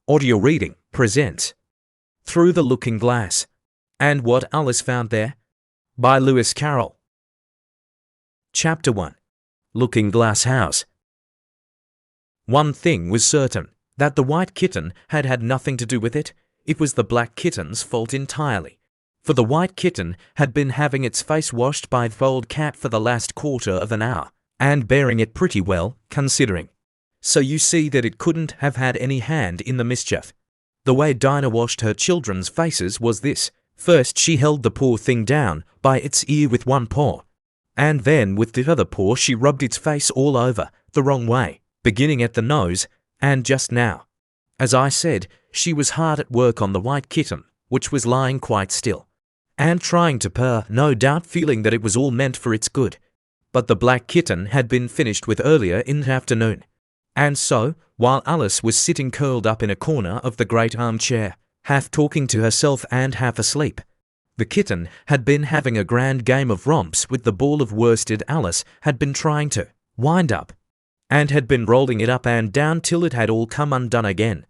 Audio Reading presents Through the Looking Glass and What Alice Found There by Lewis Carroll. Chapter 1. Looking Glass House. One thing was certain, that the white kitten had had nothing to do with it. It was the black kitten's fault entirely. For the white kitten had been having its face washed by the old cat for the last quarter of an hour, and bearing it pretty well, considering. So you see that it couldn't have had any hand in the mischief. The way Dinah washed her children's faces was this. First she held the poor thing down by its ear with one paw, and then with the other paw she rubbed its face all over, the wrong way, beginning at the nose, and just now. As I said, she was hard at work on the white kitten, which was lying quite still, and trying to purr, no doubt feeling that it was all meant for its good. But the black kitten had been finished with earlier in the afternoon. And so, while Alice was sitting curled up in a corner of the great armchair, half talking to herself and half asleep, the kitten had been having a grand game of romps with the ball of worsted Alice had been trying to wind up, and had been rolling it up and down till it had all come undone again.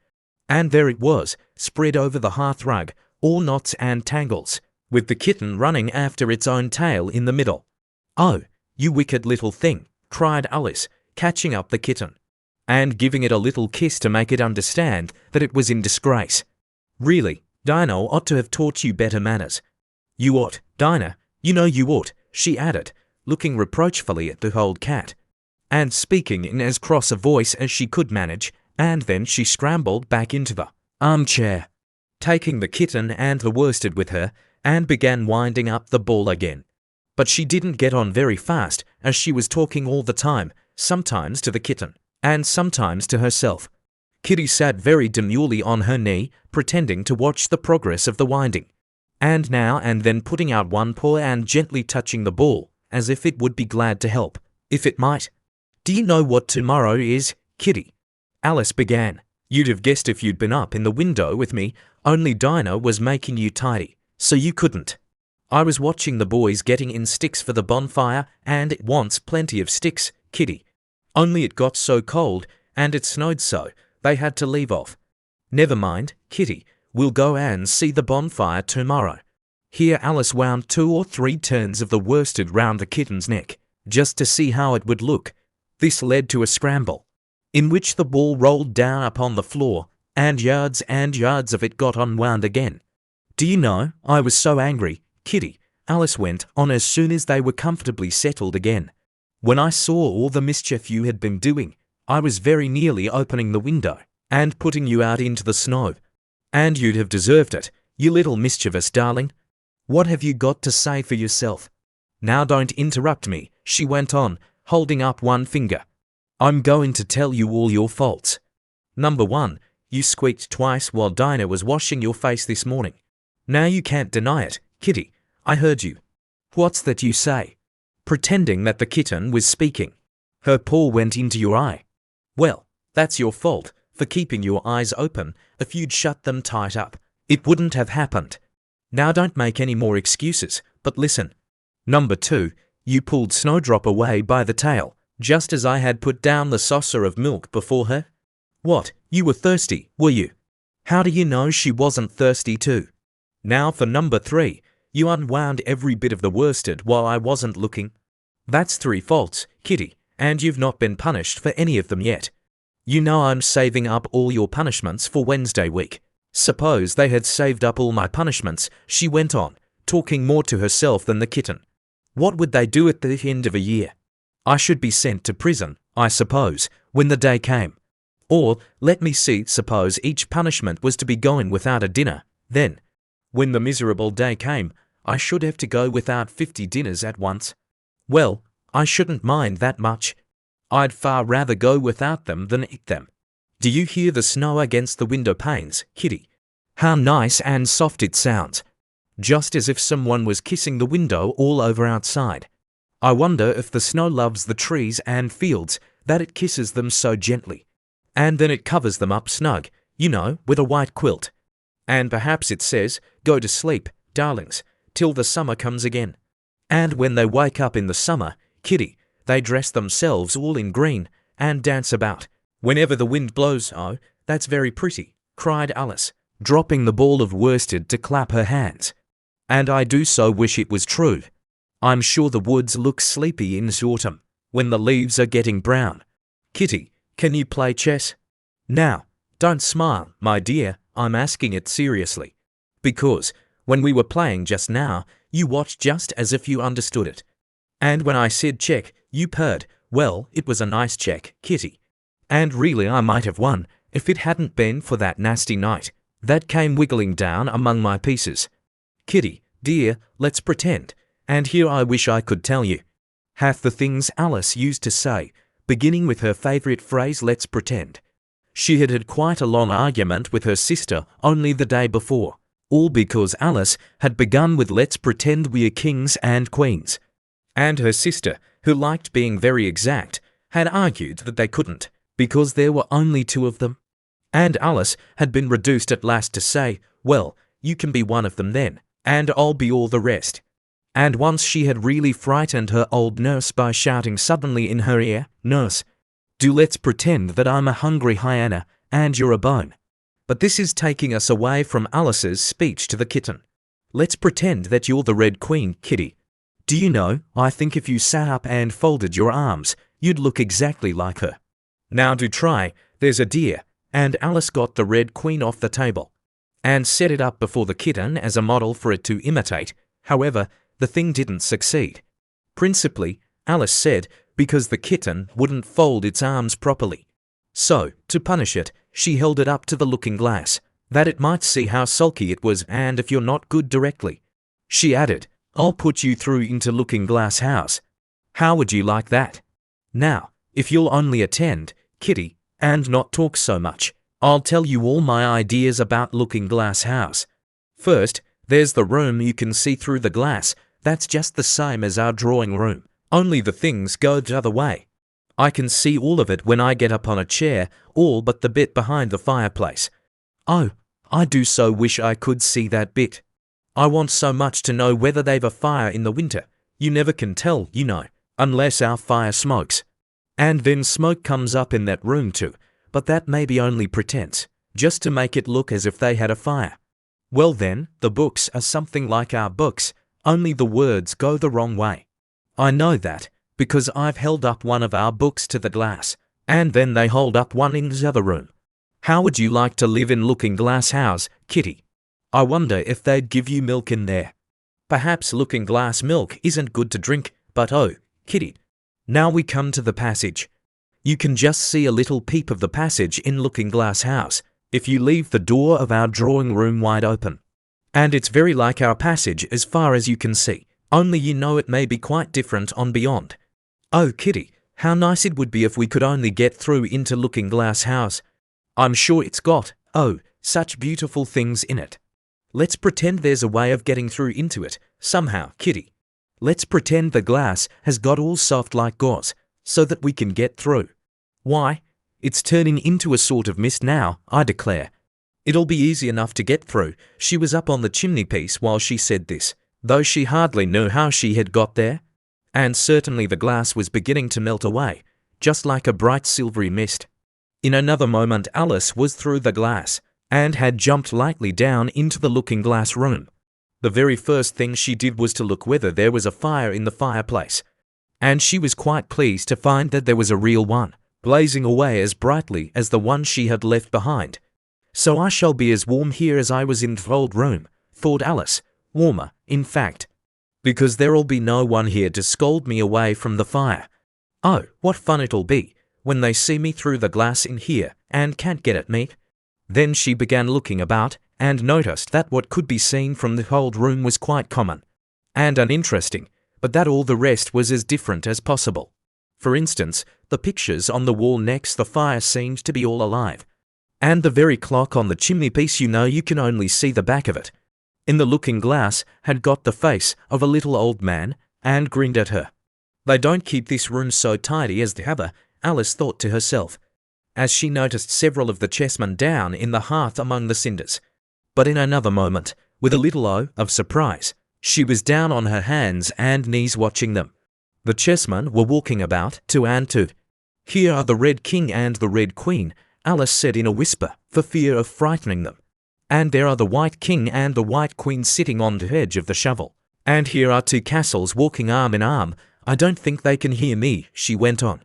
And there it was, spread over the hearthrug, all knots and tangles, with the kitten running after its own tail in the middle. "Oh, you wicked little thing," cried Alice, catching up the kitten, and giving it a little kiss to make it understand that it was in disgrace. "Really, Dinah ought to have taught you better manners. You ought, Dinah, you know you ought," she added, looking reproachfully at the old cat, and speaking in as cross a voice as she could manage, and then she scrambled back into the armchair, taking the kitten and the worsted with her, and began winding up the ball again. But she didn't get on very fast, as she was talking all the time, sometimes to the kitten, and sometimes to herself. Kitty sat very demurely on her knee, pretending to watch the progress of the winding, and now and then putting out one paw and gently touching the ball, as if it would be glad to help, if it might. "Do you know what tomorrow is, Kitty?" Alice began. "You'd have guessed if you'd been up in the window with me, only Dinah was making you tidy, so you couldn't. I was watching the boys getting in sticks for the bonfire, and it wants plenty of sticks, Kitty. Only it got so cold, and it snowed so, they had to leave off. Never mind, Kitty, we'll go and see the bonfire tomorrow." Here Alice wound 2 or 3 turns of the worsted round the kitten's neck, just to see how it would look. This led to a scramble, in which the ball rolled down upon the floor, and yards of it got unwound again. "Do you know, I was so angry, Kitty," Alice went on as soon as they were comfortably settled again. "When I saw all the mischief you had been doing, I was very nearly opening the window and putting you out into the snow. And you'd have deserved it, you little mischievous darling. What have you got to say for yourself? Now don't interrupt me," she went on, holding up one finger. "I'm going to tell you all your faults. Number 1, you squeaked twice while Dinah was washing your face this morning. Now you can't deny it, Kitty. I heard you. What's that you say?" Pretending that the kitten was speaking. "Her paw went into your eye. Well, that's your fault, for keeping your eyes open. If you'd shut them tight up, it wouldn't have happened. Now don't make any more excuses, but listen. Number 2, you pulled Snowdrop away by the tail, just as I had put down the saucer of milk before her. What, you were thirsty, were you? How do you know she wasn't thirsty too? Now for number 3, you unwound every bit of the worsted while I wasn't looking. That's 3 faults, Kitty, and you've not been punished for any of them yet. You know I'm saving up all your punishments for Wednesday week. Suppose they had saved up all my punishments," she went on, talking more to herself than the kitten. "What would they do at the end of a year? I should be sent to prison, I suppose, when the day came. Or, let me see, suppose each punishment was to be going without a dinner, then, when the miserable day came, I should have to go without 50 dinners at once. Well, I shouldn't mind that much. I'd far rather go without them than eat them. Do you hear the snow against the window panes, Kitty? How nice and soft it sounds, just as if someone was kissing the window all over outside. I wonder if the snow loves the trees and fields, that it kisses them so gently. And then it covers them up snug, you know, with a white quilt. And perhaps it says, 'Go to sleep, darlings, till the summer comes again.' And when they wake up in the summer, Kitty, they dress themselves all in green and dance about, whenever the wind blows. Oh, that's very pretty. cried Alice, dropping the ball of worsted to clap her hands. And I do so wish it was true. I'm sure the woods look sleepy in autumn, when the leaves are getting brown. Kitty, can you play chess? Now, don't smile, my dear, I'm asking it seriously. Because, when we were playing just now, you watched just as if you understood it. And when I said check, you purred, well, it was a nice check, Kitty. And really I might have won, if it hadn't been for that nasty knight that came wiggling down among my pieces. Kitty, dear, let's pretend, and here I wish I could tell you half the things Alice used to say, beginning with her favourite phrase, let's pretend. She had had quite a long argument with her sister only the day before, all because Alice had begun with let's pretend we are kings and queens. And her sister, who liked being very exact, had argued that they couldn't, because there were only two of them. And Alice had been reduced at last to say, well, you can be one of them then, and I'll be all the rest. And once she had really frightened her old nurse by shouting suddenly in her ear, Nurse, do let's pretend that I'm a hungry hyena and you're a bone. But this is taking us away from Alice's speech to the kitten. Let's pretend that you're the Red Queen, Kitty. Do you know, I think if you sat up and folded your arms, you'd look exactly like her. Now do try, there's a dear. And Alice got the Red Queen off the table and set it up before the kitten as a model for it to imitate. However, the thing didn't succeed. Principally, Alice said, because the kitten wouldn't fold its arms properly. So, to punish it, she held it up to the looking-glass, that it might see how sulky it was, and if you're not good directly, she added, I'll put you through into Looking-Glass House. How would you like that? Now, if you'll only attend, Kitty, and not talk so much, I'll tell you all my ideas about Looking-Glass House. First, there's the room you can see through the glass. That's just the same as our drawing room, only the things go the other way. I can see all of it when I get up on a chair, all but the bit behind the fireplace. Oh, I do so wish I could see that bit. I want so much to know whether they've a fire in the winter. You never can tell, you know, unless our fire smokes. And then smoke comes up in that room too, but that may be only pretense, just to make it look as if they had a fire. Well then, the books are something like our books, only the words go the wrong way. I know that, because I've held up one of our books to the glass, and then they hold up one in the other room. How would you like to live in Looking-Glass House, Kitty? I wonder if they'd give you milk in there. Perhaps Looking-Glass milk isn't good to drink, but oh, Kitty. Now we come to the passage. You can just see a little peep of the passage in Looking-Glass House, if you leave the door of our drawing room wide open. And it's very like our passage as far as you can see, only you know it may be quite different on beyond. Oh, Kitty, how nice it would be if we could only get through into Looking-Glass House. I'm sure it's got, oh, such beautiful things in it. Let's pretend there's a way of getting through into it, somehow, Kitty. Let's pretend the glass has got all soft like gauze, so that we can get through. Why, it's turning into a sort of mist now, I declare. It'll be easy enough to get through. She was up on the chimney-piece while she said this, though she hardly knew how she had got there. And certainly the glass was beginning to melt away, just like a bright silvery mist. In another moment Alice was through the glass, and had jumped lightly down into the looking-glass room. The very first thing she did was to look whether there was a fire in the fireplace, and she was quite pleased to find that there was a real one, blazing away as brightly as the one she had left behind. So I shall be as warm here as I was in the old room, thought Alice, warmer, in fact, because there'll be no one here to scold me away from the fire. Oh, what fun it'll be, when they see me through the glass in here, and can't get at me. Then she began looking about, and noticed that what could be seen from the old room was quite common and uninteresting, but that all the rest was as different as possible. For instance, the pictures on the wall next the fire seemed to be all alive, and the very clock on the chimney-piece, you know, you can only see the back of it, in the looking-glass, had got the face of a little old man, and grinned at her. They don't keep this room so tidy as the other, Alice thought to herself, as she noticed several of the chessmen down in the hearth among the cinders. But in another moment, with a little of surprise, she was down on her hands and knees watching them. The chessmen were walking about two and two. Here are the Red King and the Red Queen, Alice said in a whisper, for fear of frightening them. "And there are the White King and the White Queen sitting on the edge of the shovel. And here are two castles walking arm in arm. I don't think they can hear me," she went on,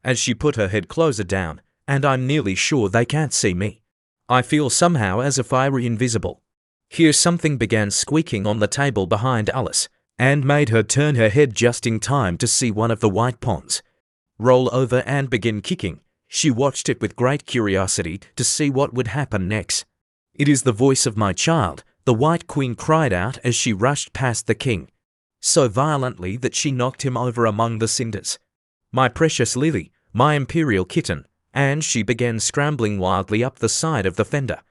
as she put her head closer down, "and I'm nearly sure they can't see me. I feel somehow as if I were invisible." Here something began squeaking on the table behind Alice, and made her turn her head just in time to see one of the white pawns roll over and begin kicking. She watched it with great curiosity to see what would happen next. "It is the voice of my child," the White Queen cried out as she rushed past the king, so violently that she knocked him over among the cinders. "My precious Lily, my imperial kitten," and she began scrambling wildly up the side of the fender.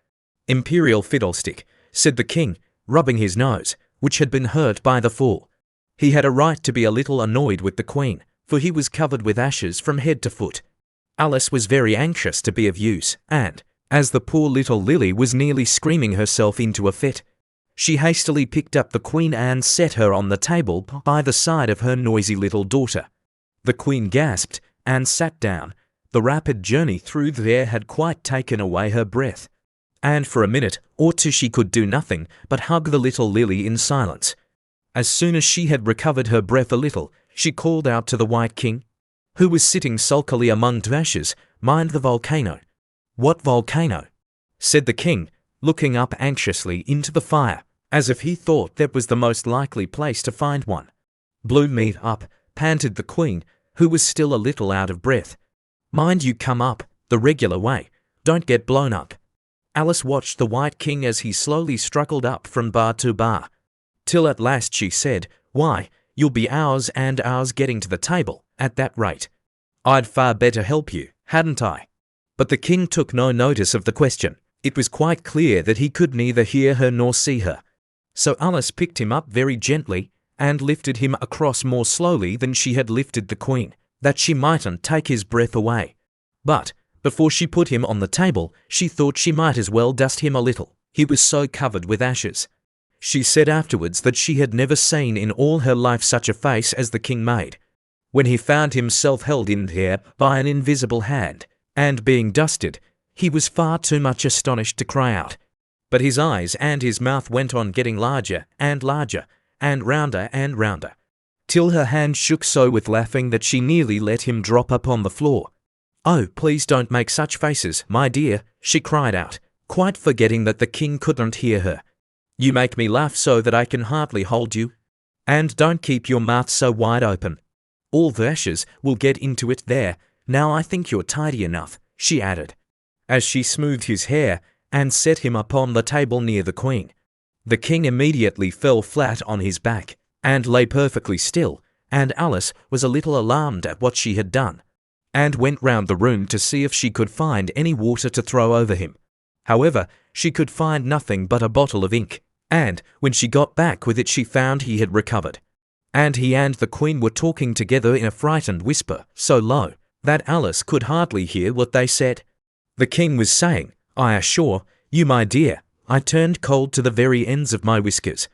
"Imperial fiddlestick," said the king, rubbing his nose, which had been hurt by the fall. He had a right to be a little annoyed with the queen, for he was covered with ashes from head to foot. Alice was very anxious to be of use, and, as the poor little Lily was nearly screaming herself into a fit, she hastily picked up the queen and set her on the table by the side of her noisy little daughter. The queen gasped and sat down. The rapid journey through the air had quite taken away her breath, and for a minute or two she could do nothing but hug the little Lily in silence. As soon as she had recovered her breath a little, she called out to the White King, who was sitting sulkily among the ashes, "Mind the volcano." "What volcano?" said the king, looking up anxiously into the fire, as if he thought that was the most likely place to find one. "Blew me up," panted the queen, who was still a little out of breath. "Mind you come up the regular way. Don't get blown up." Alice watched the White King as he slowly struggled up from bar to bar, till at last she said, "Why, you'll be hours and hours getting to the table, at that rate. I'd far better help you, hadn't I?" But the king took no notice of the question. It was quite clear that he could neither hear her nor see her. So Alice picked him up very gently and lifted him across more slowly than she had lifted the queen, that she mightn't take his breath away. But before she put him on the table, she thought she might as well dust him a little. He was so covered with ashes. She said afterwards that she had never seen in all her life such a face as the king made, when he found himself held in there by an invisible hand, and being dusted, he was far too much astonished to cry out. But his eyes and his mouth went on getting larger, and rounder, till her hand shook so with laughing that she nearly let him drop upon the floor. "Oh, please don't make such faces, my dear," she cried out, quite forgetting that the king couldn't hear her. "You make me laugh so that I can hardly hold you. And don't keep your mouth so wide open. All the ashes will get into it there. Now I think you're tidy enough," she added, as she smoothed his hair and set him upon the table near the queen. The king immediately fell flat on his back and lay perfectly still, and Alice was a little alarmed at what she had done, and went round the room to see if she could find any water to throw over him. However, she could find nothing but a bottle of ink, and when she got back with it she found he had recovered, and he and the queen were talking together in a frightened whisper, so low that Alice could hardly hear what they said. The king was saying, "I assure you, my dear, I turned cold to the very ends of my whiskers."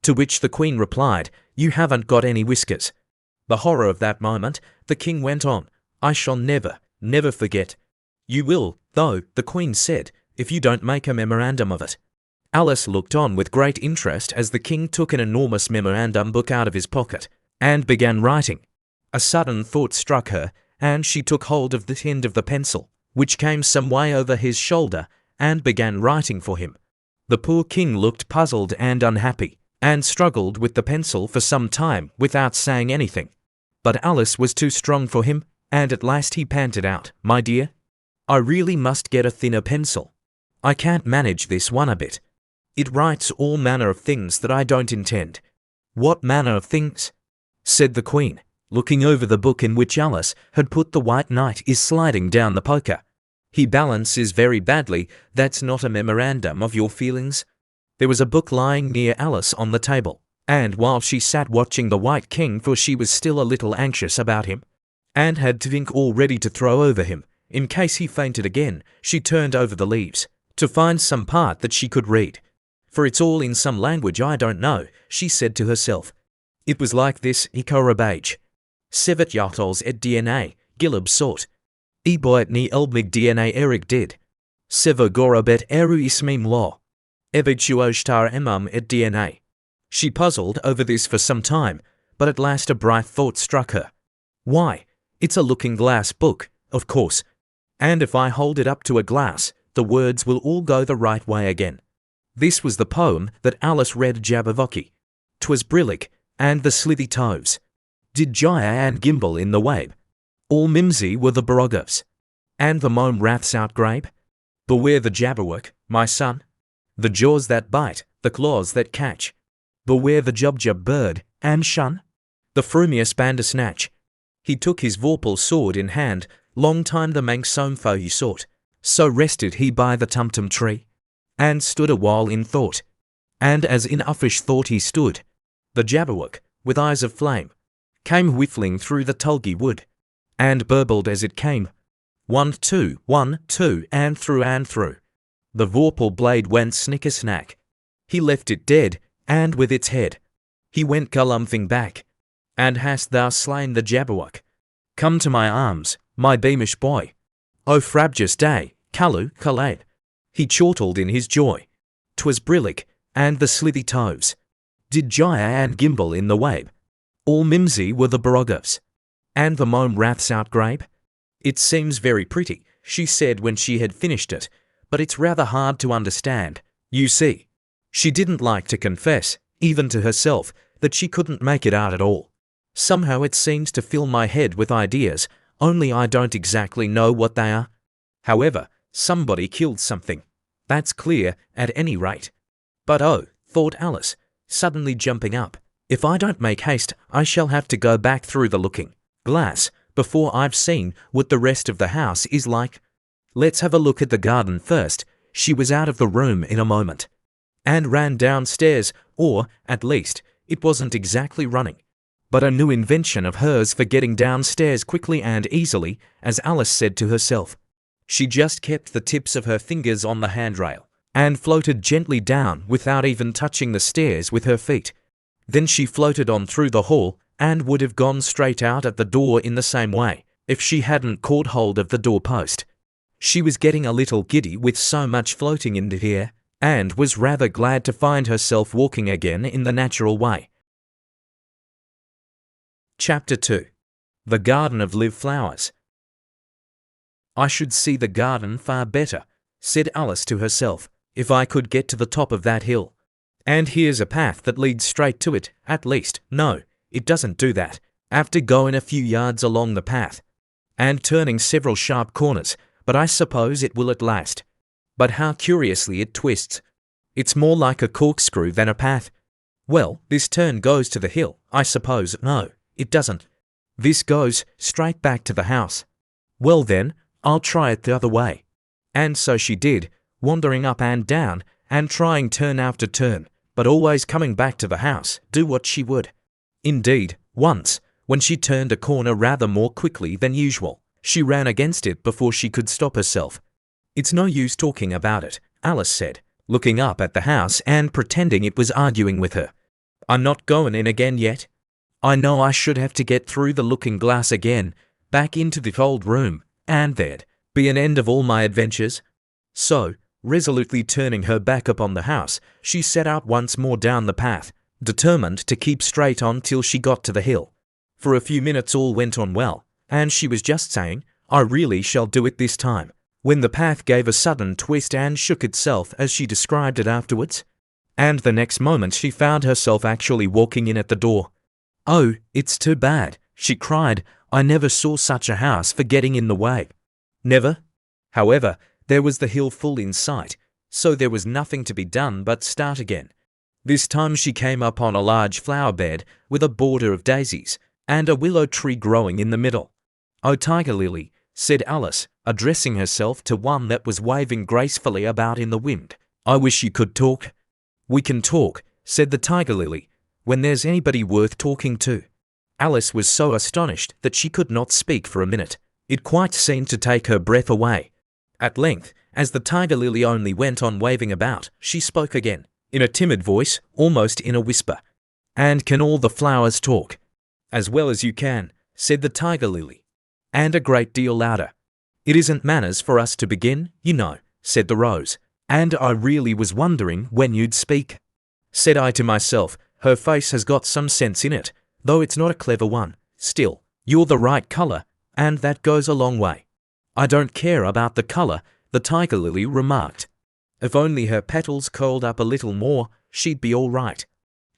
To which the queen replied, "You haven't got any whiskers." The horror of that moment, the king went on, "I shall never forget." "You will, though," the queen said, "if you don't make a memorandum of it." Alice looked on with great interest as the king took an enormous memorandum book out of his pocket and began writing. A sudden thought struck her, and she took hold of the end of the pencil, which came some way over his shoulder, and began writing for him. The poor king looked puzzled and unhappy, and struggled with the pencil for some time without saying anything. But Alice was too strong for him, and at last he panted out, "My dear, I really must get a thinner pencil. I can't manage this one a bit. It writes all manner of things that I don't intend." "What manner of things?" said the queen, looking over the book in which Alice had put the white knight is sliding down the poker. "He balances very badly. That's not a memorandum of your feelings." There was a book lying near Alice on the table, and while she sat watching the White King, for she was still a little anxious about him, and had ink all ready to throw over him, in case he fainted again, she turned over the leaves, to find some part that she could read. "For it's all in some language I don't know," she said to herself. It was like this: Ico Rabage, Sevet Yatos et DNA, Gilib Sort. Eboit ni elbig DNA erig did. Sevo gorobet eru ismim lo. Evituoshtar emum et DNA. She puzzled over this for some time, but at last a bright thought struck her. Why, it's a looking-glass book, of course. And if I hold it up to a glass, the words will all go the right way again. This was the poem that Alice read Jabberwocky. 'Twas brillig, and the slithy toves did gyre and gimble in the wabe. All mimsy were the barogovs, and the mome raths outgrabe. Beware the Jabberwock, my son, the jaws that bite, the claws that catch. Beware the Jubjub bird, and shun the frumious bandersnatch. He took his vorpal sword in hand, long time the manx foe he sought. So rested he by the tumtum tree, and stood a while in thought. And as in uffish thought he stood, the Jabberwock, with eyes of flame, came whiffling through the tulgey wood, and burbled as it came. 1, 2, 1, 2, and through. The vorpal blade went snicker-snack. He left it dead, and with its head he went galumphing back. And hast thou slain the Jabberwock? Come to my arms, my beamish boy. O frabjous day, Callu, Calade. He chortled in his joy. 'Twas brillig, and the slithy toves did gyre and gimble in the wabe. All mimsy were the barogovs, and the mome raths outgrabe. It seems very pretty, she said when she had finished it, but it's rather hard to understand, you see. She didn't like to confess, even to herself, that she couldn't make it out at all. Somehow it seems to fill my head with ideas, only I don't exactly know what they are. However, somebody killed something. That's clear, at any rate. But oh, thought Alice, suddenly jumping up, if I don't make haste, I shall have to go back through the looking-glass before I've seen what the rest of the house is like. Let's have a look at the garden first. She was out of the room in a moment, and ran downstairs, or, at least, it wasn't exactly running, but a new invention of hers for getting downstairs quickly and easily, as Alice said to herself. She just kept the tips of her fingers on the handrail, and floated gently down without even touching the stairs with her feet. Then she floated on through the hall, and would have gone straight out at the door in the same way, if she hadn't caught hold of the doorpost. She was getting a little giddy with so much floating in the air, and was rather glad to find herself walking again in the natural way. Chapter 2. The Garden of Live Flowers. I should see the garden far better, said Alice to herself, if I could get to the top of that hill. And here's a path that leads straight to it, at least. No, it doesn't do that. After going a few yards along the path, and turning several sharp corners, but I suppose it will at last. But how curiously it twists. It's more like a corkscrew than a path. Well, this turn goes to the hill, I suppose. No, it doesn't. This goes straight back to the house. Well then, I'll try it the other way. And so she did, wandering up and down, and trying turn after turn, but always coming back to the house, do what she would. Indeed, once, when she turned a corner rather more quickly than usual, she ran against it before she could stop herself. It's no use talking about it, Alice said, looking up at the house and pretending it was arguing with her. I'm not going in again yet. I know I should have to get through the looking-glass again, back into the old room, and there'd be an end of all my adventures. So, resolutely turning her back upon the house, she set out once more down the path, determined to keep straight on till she got to the hill. For a few minutes all went on well, and she was just saying, I really shall do it this time, when the path gave a sudden twist and shook itself as she described it afterwards. And the next moment she found herself actually walking in at the door. Oh, it's too bad, she cried. I never saw such a house for getting in the way. Never? However, there was the hill full in sight, so there was nothing to be done but start again. This time she came upon a large flower bed with a border of daisies, and a willow tree growing in the middle. Oh, Tiger Lily, said Alice, addressing herself to one that was waving gracefully about in the wind, I wish you could talk. We can talk, said the Tiger Lily, when there's anybody worth talking to. Alice was so astonished that she could not speak for a minute. It quite seemed to take her breath away. At length, as the Tiger Lily only went on waving about, she spoke again, in a timid voice, almost in a whisper. And can all the flowers talk? As well as you can, said the Tiger Lily. And a great deal louder. "It isn't manners for us to begin, you know," said the rose. "And I really was wondering when you'd speak," said I to myself. "Her face has got some sense in it, though it's not a clever one. Still, you're the right colour, and that goes a long way." "I don't care about the colour," the tiger lily remarked. "If only her petals curled up a little more, she'd be all right."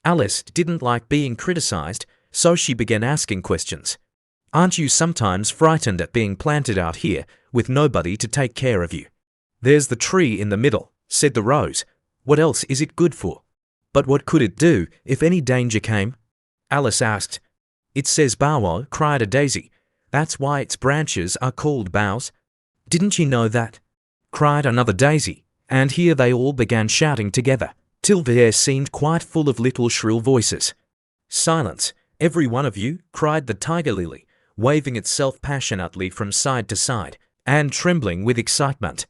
Alice didn't like being criticised, so she began asking questions. "Aren't you sometimes frightened at being planted out here with nobody to take care of you?" "There's the tree in the middle," said the rose. "What else is it good for?" "But what could it do if any danger came?" Alice asked. "It says bow-wow," cried a daisy. "That's why its branches are called boughs." "Didn't you know that?" cried another daisy, and here they all began shouting together, till the air seemed quite full of little shrill voices. "Silence, every one of you," cried the tiger lily, waving itself passionately from side to side, and trembling with excitement.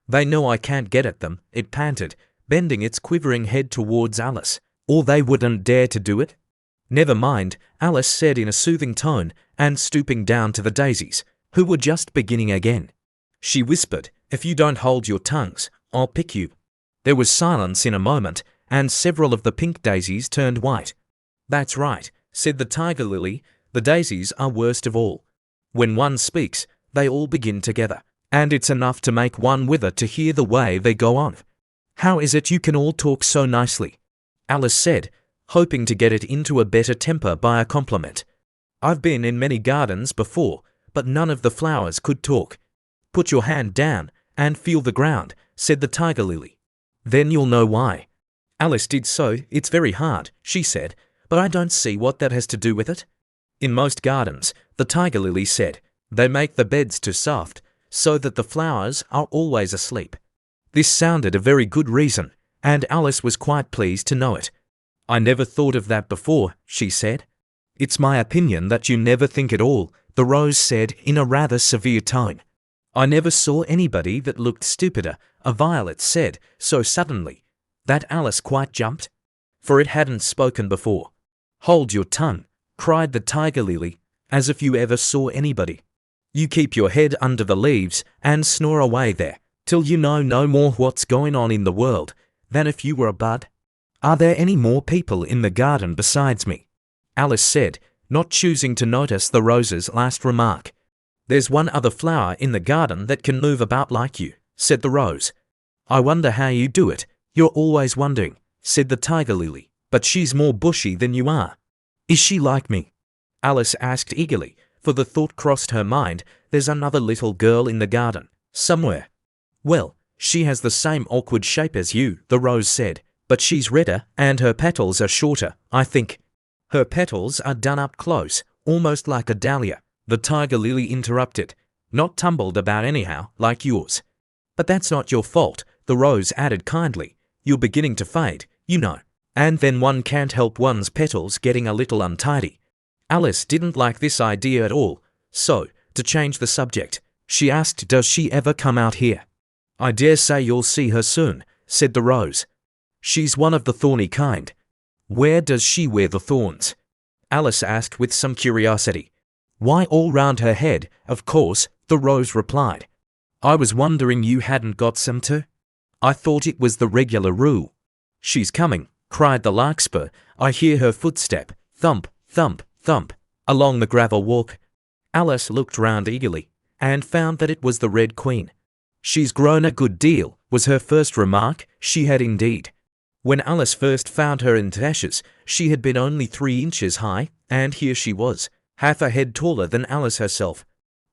"They know I can't get at them," it panted, bending its quivering head towards Alice, "or they wouldn't dare to do it." "Never mind," Alice said in a soothing tone, and stooping down to the daisies, who were just beginning again. She whispered, "If you don't hold your tongues, I'll pick you." There was silence in a moment, and several of the pink daisies turned white. "That's right," said the tiger lily, "the daisies are worst of all. When one speaks, they all begin together, and it's enough to make one wither to hear the way they go on." "How is it you can all talk so nicely?" Alice said, hoping to get it into a better temper by a compliment. "I've been in many gardens before, but none of the flowers could talk." "Put your hand down and feel the ground," said the tiger lily. "Then you'll know why." Alice did so. "It's very hard," she said, "but I don't see what that has to do with it." "In most gardens," the tiger lily said, "they make the beds too soft, so that the flowers are always asleep." This sounded a very good reason, and Alice was quite pleased to know it. "I never thought of that before," she said. "It's my opinion that you never think at all," the rose said in a rather severe tone. "I never saw anybody that looked stupider," a violet said, so suddenly that Alice quite jumped, for it hadn't spoken before. "Hold your tongue," cried the tiger lily, "as if you ever saw anybody. You keep your head under the leaves and snore away there, till you know no more what's going on in the world than if you were a bud." "Are there any more people in the garden besides me?" Alice said, not choosing to notice the rose's last remark. "There's one other flower in the garden that can move about like you," said the rose. "I wonder how you do it. You're always wondering," said the tiger lily, "but she's more bushy than you are." "Is she like me?" Alice asked eagerly, for the thought crossed her mind, "There's another little girl in the garden, somewhere." "Well, she has the same awkward shape as you," the rose said, "but she's redder and her petals are shorter, I think." "Her petals are done up close, almost like a dahlia," the tiger lily interrupted, "not tumbled about anyhow, like yours." "But that's not your fault," the rose added kindly. "You're beginning to fade, you know, and then one can't help one's petals getting a little untidy." Alice didn't like this idea at all, so, to change the subject, she asked, "Does she ever come out here?" "I dare say you'll see her soon," said the rose. "She's one of the thorny kind." "Where does she wear the thorns?" Alice asked with some curiosity. "Why, all round her head, of course," the rose replied. "I was wondering you hadn't got some too. I thought it was the regular rule." "She's coming," cried the larkspur. "I hear her footstep, thump, thump, thump, along the gravel walk." Alice looked round eagerly, and found that it was the Red Queen. "She's grown a good deal," was her first remark. She had indeed. When Alice first found her in ashes, she had been only 3 inches high, and here she was, half a head taller than Alice herself.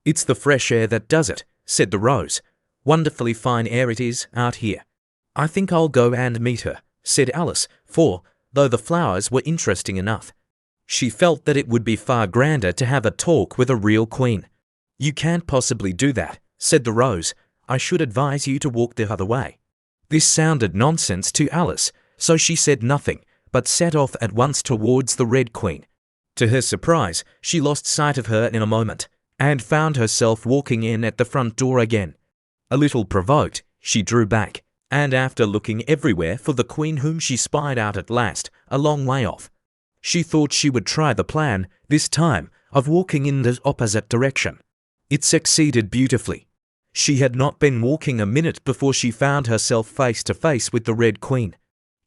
"It's the fresh air that does it," said the rose. "Wonderfully fine air it is out here." "I think I'll go and meet her," said Alice, for, though the flowers were interesting enough, she felt that it would be far grander to have a talk with a real queen. "You can't possibly do that," said the rose. "I should advise you to walk the other way." This sounded nonsense to Alice, so she said nothing, but set off at once towards the Red Queen. To her surprise, she lost sight of her in a moment, and found herself walking in at the front door again. A little provoked, she drew back, and after looking everywhere for the Queen, whom she spied out at last, a long way off, she thought she would try the plan, this time, of walking in the opposite direction. It succeeded beautifully. She had not been walking a minute before she found herself face to face with the Red Queen,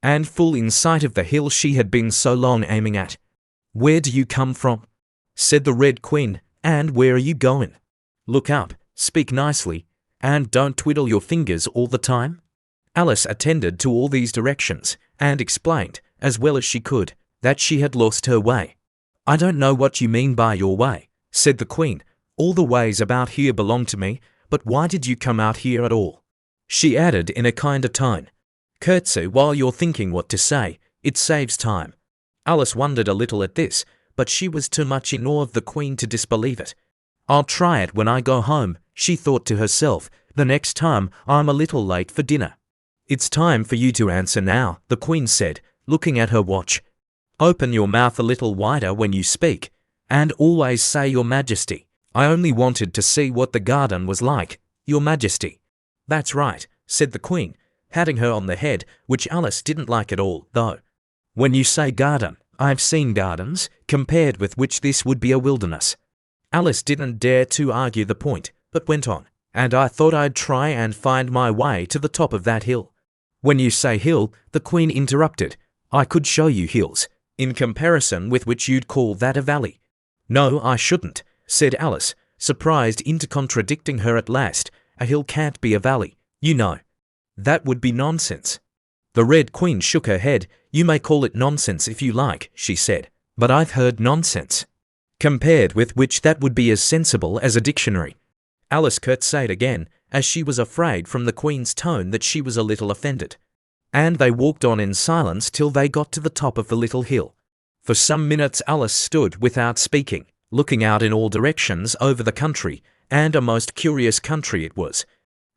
and full in sight of the hill she had been so long aiming at. "Where do you come from?" said the Red Queen, "and where are you going? Look up, speak nicely, and don't twiddle your fingers all the time." Alice attended to all these directions, and explained, as well as she could, that she had lost her way. "I don't know what you mean by your way," said the Queen. "All the ways about here belong to me, but why did you come out here at all?" She added in a kinder tone, "Curtsy while you're thinking what to say, it saves time." Alice wondered a little at this, but she was too much in awe of the Queen to disbelieve it. "I'll try it when I go home," she thought to herself, "the next time I'm a little late for dinner." "It's time for you to answer now," the Queen said, looking at her watch. "Open your mouth a little wider when you speak, and always say Your Majesty. I only wanted to see what the garden was like, Your Majesty." "That's right," said the Queen, patting her on the head, which Alice didn't like at all, though. "When you say garden, I've seen gardens, compared with which this would be a wilderness." Alice didn't dare to argue the point, but went on, "And I thought I'd try and find my way to the top of that hill." "When you say hill," the Queen interrupted, "I could show you hills, in comparison with which you'd call that a valley." "No, I shouldn't," said Alice, surprised into contradicting her at last. "A hill can't be a valley, you know. That would be nonsense." The Red Queen shook her head. "You may call it nonsense if you like," she said, "but I've heard nonsense, compared with which that would be as sensible as a dictionary." Alice curtsied again, as she was afraid from the Queen's tone that she was a little offended. And they walked on in silence till they got to the top of the little hill. For some minutes Alice stood without speaking, looking out in all directions over the country, and a most curious country it was.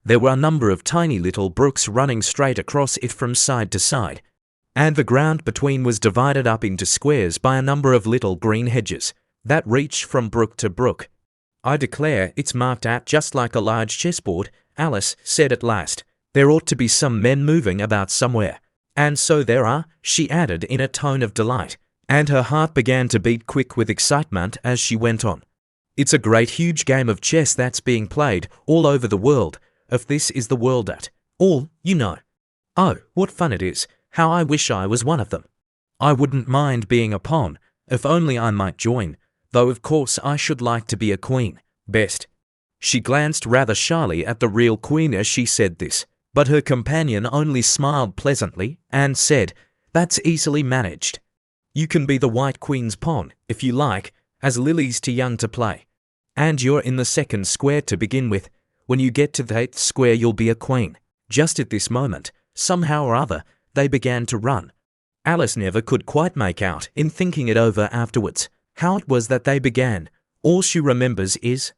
There were a number of tiny little brooks running straight across it from side to side, and the ground between was divided up into squares by a number of little green hedges that reached from brook to brook. "I declare it's marked out just like a large chessboard," Alice said at last. "There ought to be some men moving about somewhere." "And so there are," she added in a tone of delight, and her heart began to beat quick with excitement as she went on. "It's a great huge game of chess that's being played all over the world, if this is the world at all, you know. Oh, what fun it is! How I wish I was one of them. I wouldn't mind being a pawn, if only I might join, though of course I should like to be a queen, best." She glanced rather shyly at the real Queen as she said this, but her companion only smiled pleasantly and said, "That's easily managed. You can be the White Queen's pawn, if you like, as Lily's too young to play. And you're in the second square to begin with. When you get to the 8th square you'll be a queen." Just at this moment, somehow or other, they began to run. Alice never could quite make out, in thinking it over afterwards, how it was that they began. All she remembers is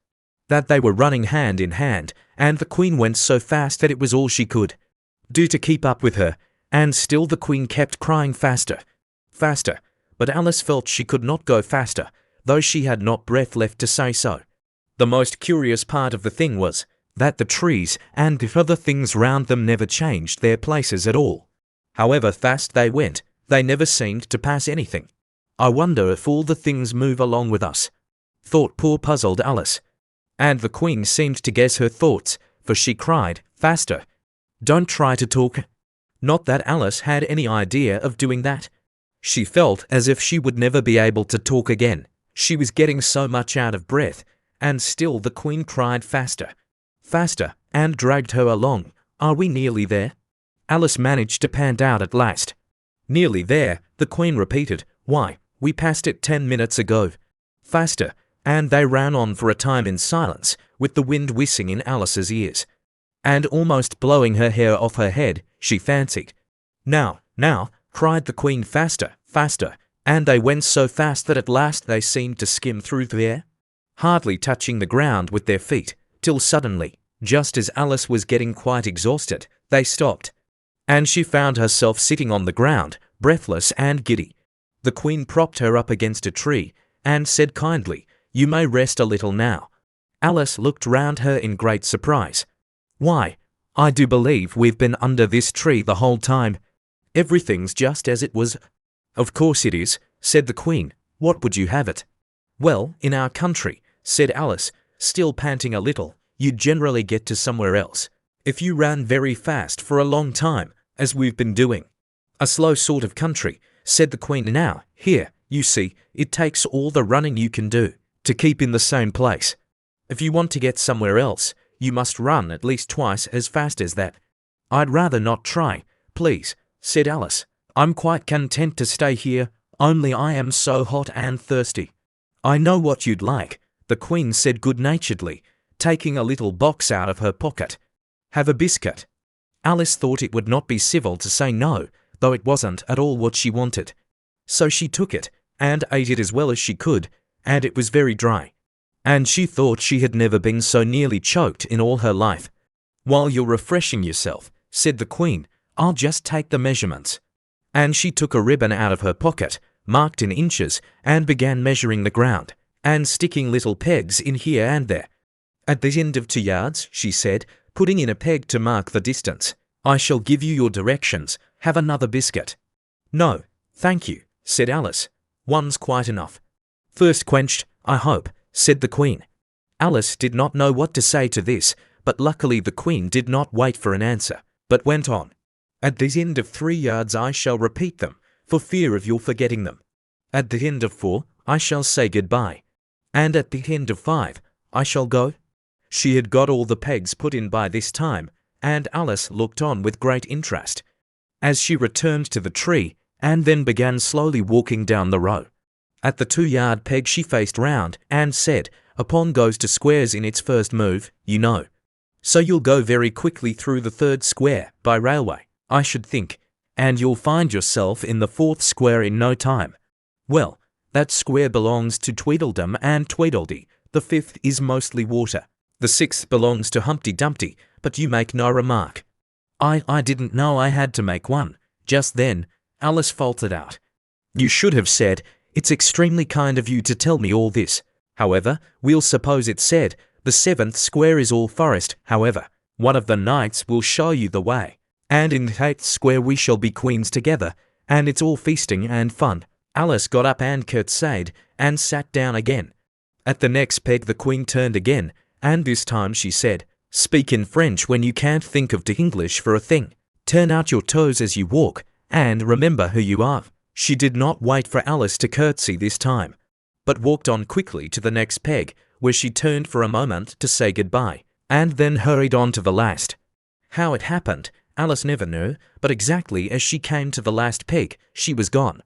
that they were running hand in hand, and the Queen went so fast that it was all she could do to keep up with her, and still the Queen kept crying faster, faster, but Alice felt she could not go faster, though she had not breath left to say so. The most curious part of the thing was that the trees and the other things round them never changed their places at all. However fast they went, they never seemed to pass anything. "I wonder if all the things move along with us," thought poor puzzled Alice. And the Queen seemed to guess her thoughts, for she cried, "Faster! Don't try to talk." Not that Alice had any idea of doing that. She felt as if she would never be able to talk again. She was getting so much out of breath, and still the Queen cried faster, faster, and dragged her along. "Are we nearly there?" Alice managed to pant out at last. "Nearly there," the Queen repeated. "Why, we passed it 10 minutes ago." Faster, and they ran on for a time in silence, with the wind whistling in Alice's ears, and almost blowing her hair off her head, she fancied. "Now, now," cried the Queen, "faster, faster," and they went so fast that at last they seemed to skim through the air, hardly touching the ground with their feet, till suddenly, just as Alice was getting quite exhausted, they stopped, and she found herself sitting on the ground, breathless and giddy. The Queen propped her up against a tree, and said kindly, "You may rest a little now." Alice looked round her in great surprise. "Why, I do believe we've been under this tree the whole time. Everything's just as it was." "Of course it is," said the Queen. "What would you have it?" "Well, in our country," said Alice, still panting a little, you'd generally get to somewhere else. If you ran very fast for a long time, as we've been doing. A slow sort of country, said the Queen. Now, here, you see, it takes all the running you can do to keep in the same place. If you want to get somewhere else, you must run at least twice as fast as that. I'd rather not try, please, said Alice. I'm quite content to stay here, only I am so hot and thirsty. I know what you'd like, the Queen said good-naturedly, taking a little box out of her pocket. Have a biscuit. Alice thought it would not be civil to say no, though it wasn't at all what she wanted. So she took it, and ate it as well as she could, and it was very dry. And she thought she had never been so nearly choked in all her life. While you're refreshing yourself, said the Queen, I'll just take the measurements. And she took a ribbon out of her pocket, marked in inches, and began measuring the ground, and sticking little pegs in here and there. At the end of 2 yards, she said, putting in a peg to mark the distance. I shall give you your directions. Have another biscuit. No, thank you, said Alice. One's quite enough. Thirst quenched, I hope, said the Queen. Alice did not know what to say to this, but luckily the Queen did not wait for an answer, but went on. At the end of 3 yards I shall repeat them, for fear of your forgetting them. At the end of 4, I shall say goodbye. And at the end of 5, I shall go. She had got all the pegs put in by this time, and Alice looked on with great interest, as she returned to the tree, and then began slowly walking down the row. At the 2-yard peg she faced round, and said, a pawn goes to squares in its first move, you know. So you'll go very quickly through the 3rd square, by railway, I should think, and you'll find yourself in the 4th square in no time. Well, that square belongs to Tweedledum and Tweedledee, the 5th is mostly water. The 6th belongs to Humpty Dumpty, but you make no remark. I didn't know I had to make one. Just then, Alice faltered out. You should have said, it's extremely kind of you to tell me all this. However, we'll suppose it said, the 7th square is all forest, however. One of the knights will show you the way. And in the 8th square we shall be queens together, and it's all feasting and fun. Alice got up and curtsied, and sat down again. At the next peg the Queen turned again, and this time she said, speak in French when you can't think of the English for a thing. Turn out your toes as you walk, and remember who you are. She did not wait for Alice to curtsy this time, but walked on quickly to the next peg, where she turned for a moment to say goodbye, and then hurried on to the last. How it happened, Alice never knew, but exactly as she came to the last peg, she was gone.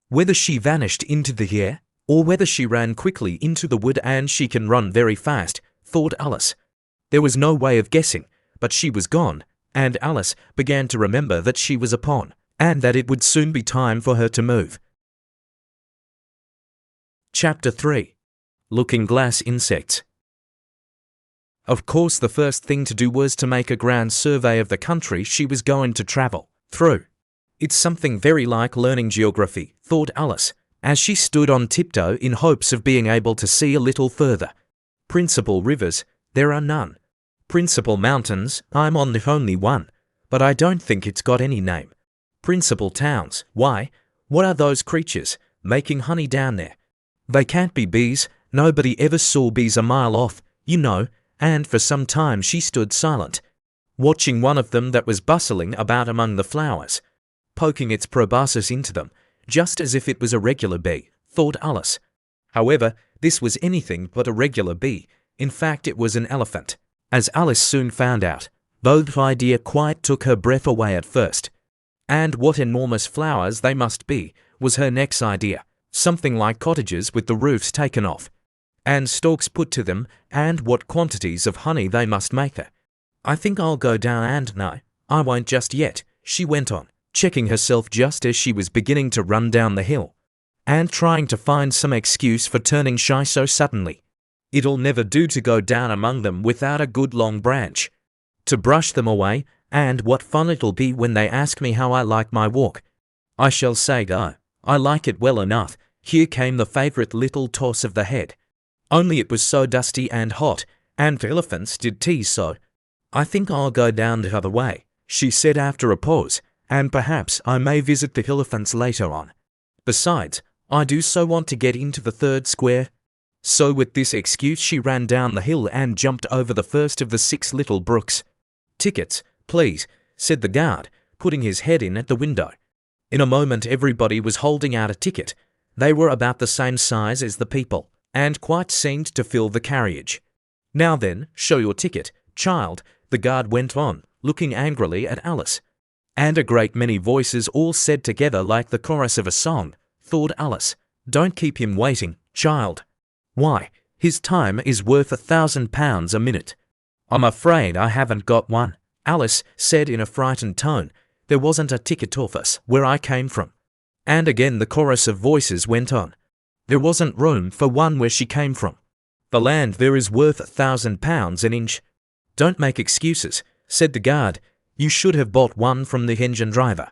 Whether she vanished into the air, or whether she ran quickly into the wood, and she can run very fast, thought Alice. There was no way of guessing, but she was gone, and Alice began to remember that she was a pawn, and that it would soon be time for her to move. Chapter 3. Looking-glass insects. Of course, the first thing to do was to make a grand survey of the country she was going to travel through. It's something very like learning geography, thought Alice, as she stood on tiptoe in hopes of being able to see a little further. Principal rivers, there are none. Principal mountains, I'm on the only one, but I don't think it's got any name. Principal towns, why, what are those creatures, making honey down there? They can't be bees, nobody ever saw bees a mile off, you know, and for some time she stood silent, watching one of them that was bustling about among the flowers, poking its proboscis into them, just as if it was a regular bee, thought Alice. However, this was anything but a regular bee. In fact, it was an elephant, as Alice soon found out, though the idea quite took her breath away at first. And what enormous flowers they must be, was her next idea. Something like cottages with the roofs taken off, and stalks put to them, and what quantities of honey they must make there. I think I'll go down and no, I won't just yet, she went on, checking herself just as she was beginning to run down the hill, and trying to find some excuse for turning shy so suddenly. It'll never do to go down among them without a good long branch to brush them away, and what fun it'll be when they ask me how I like my walk. I shall say, oh, I like it well enough. Here came the favourite little toss of the head. Only it was so dusty and hot, and the elephants did tease so. I think I'll go down the other way, she said after a pause, and perhaps I may visit the elephants later on. Besides, I do so want to get into the 3rd square. So with this excuse she ran down the hill and jumped over the first of the 6 little brooks. "Tickets, please," said the guard, putting his head in at the window. In a moment everybody was holding out a ticket. They were about the same size as the people, and quite seemed to fill the carriage. "Now then, show your ticket, child," the guard went on, looking angrily at Alice. And a great many voices all said together like the chorus of a song, thought Alice, "Don't keep him waiting, child. Why, his time is worth £1,000 a minute." "I'm afraid I haven't got one," Alice said in a frightened tone. "There wasn't a ticket office where I came from." And again the chorus of voices went on. "There wasn't room for one where she came from. The land there is worth £1,000 an inch." "Don't make excuses," said the guard. "You should have bought one from the engine driver."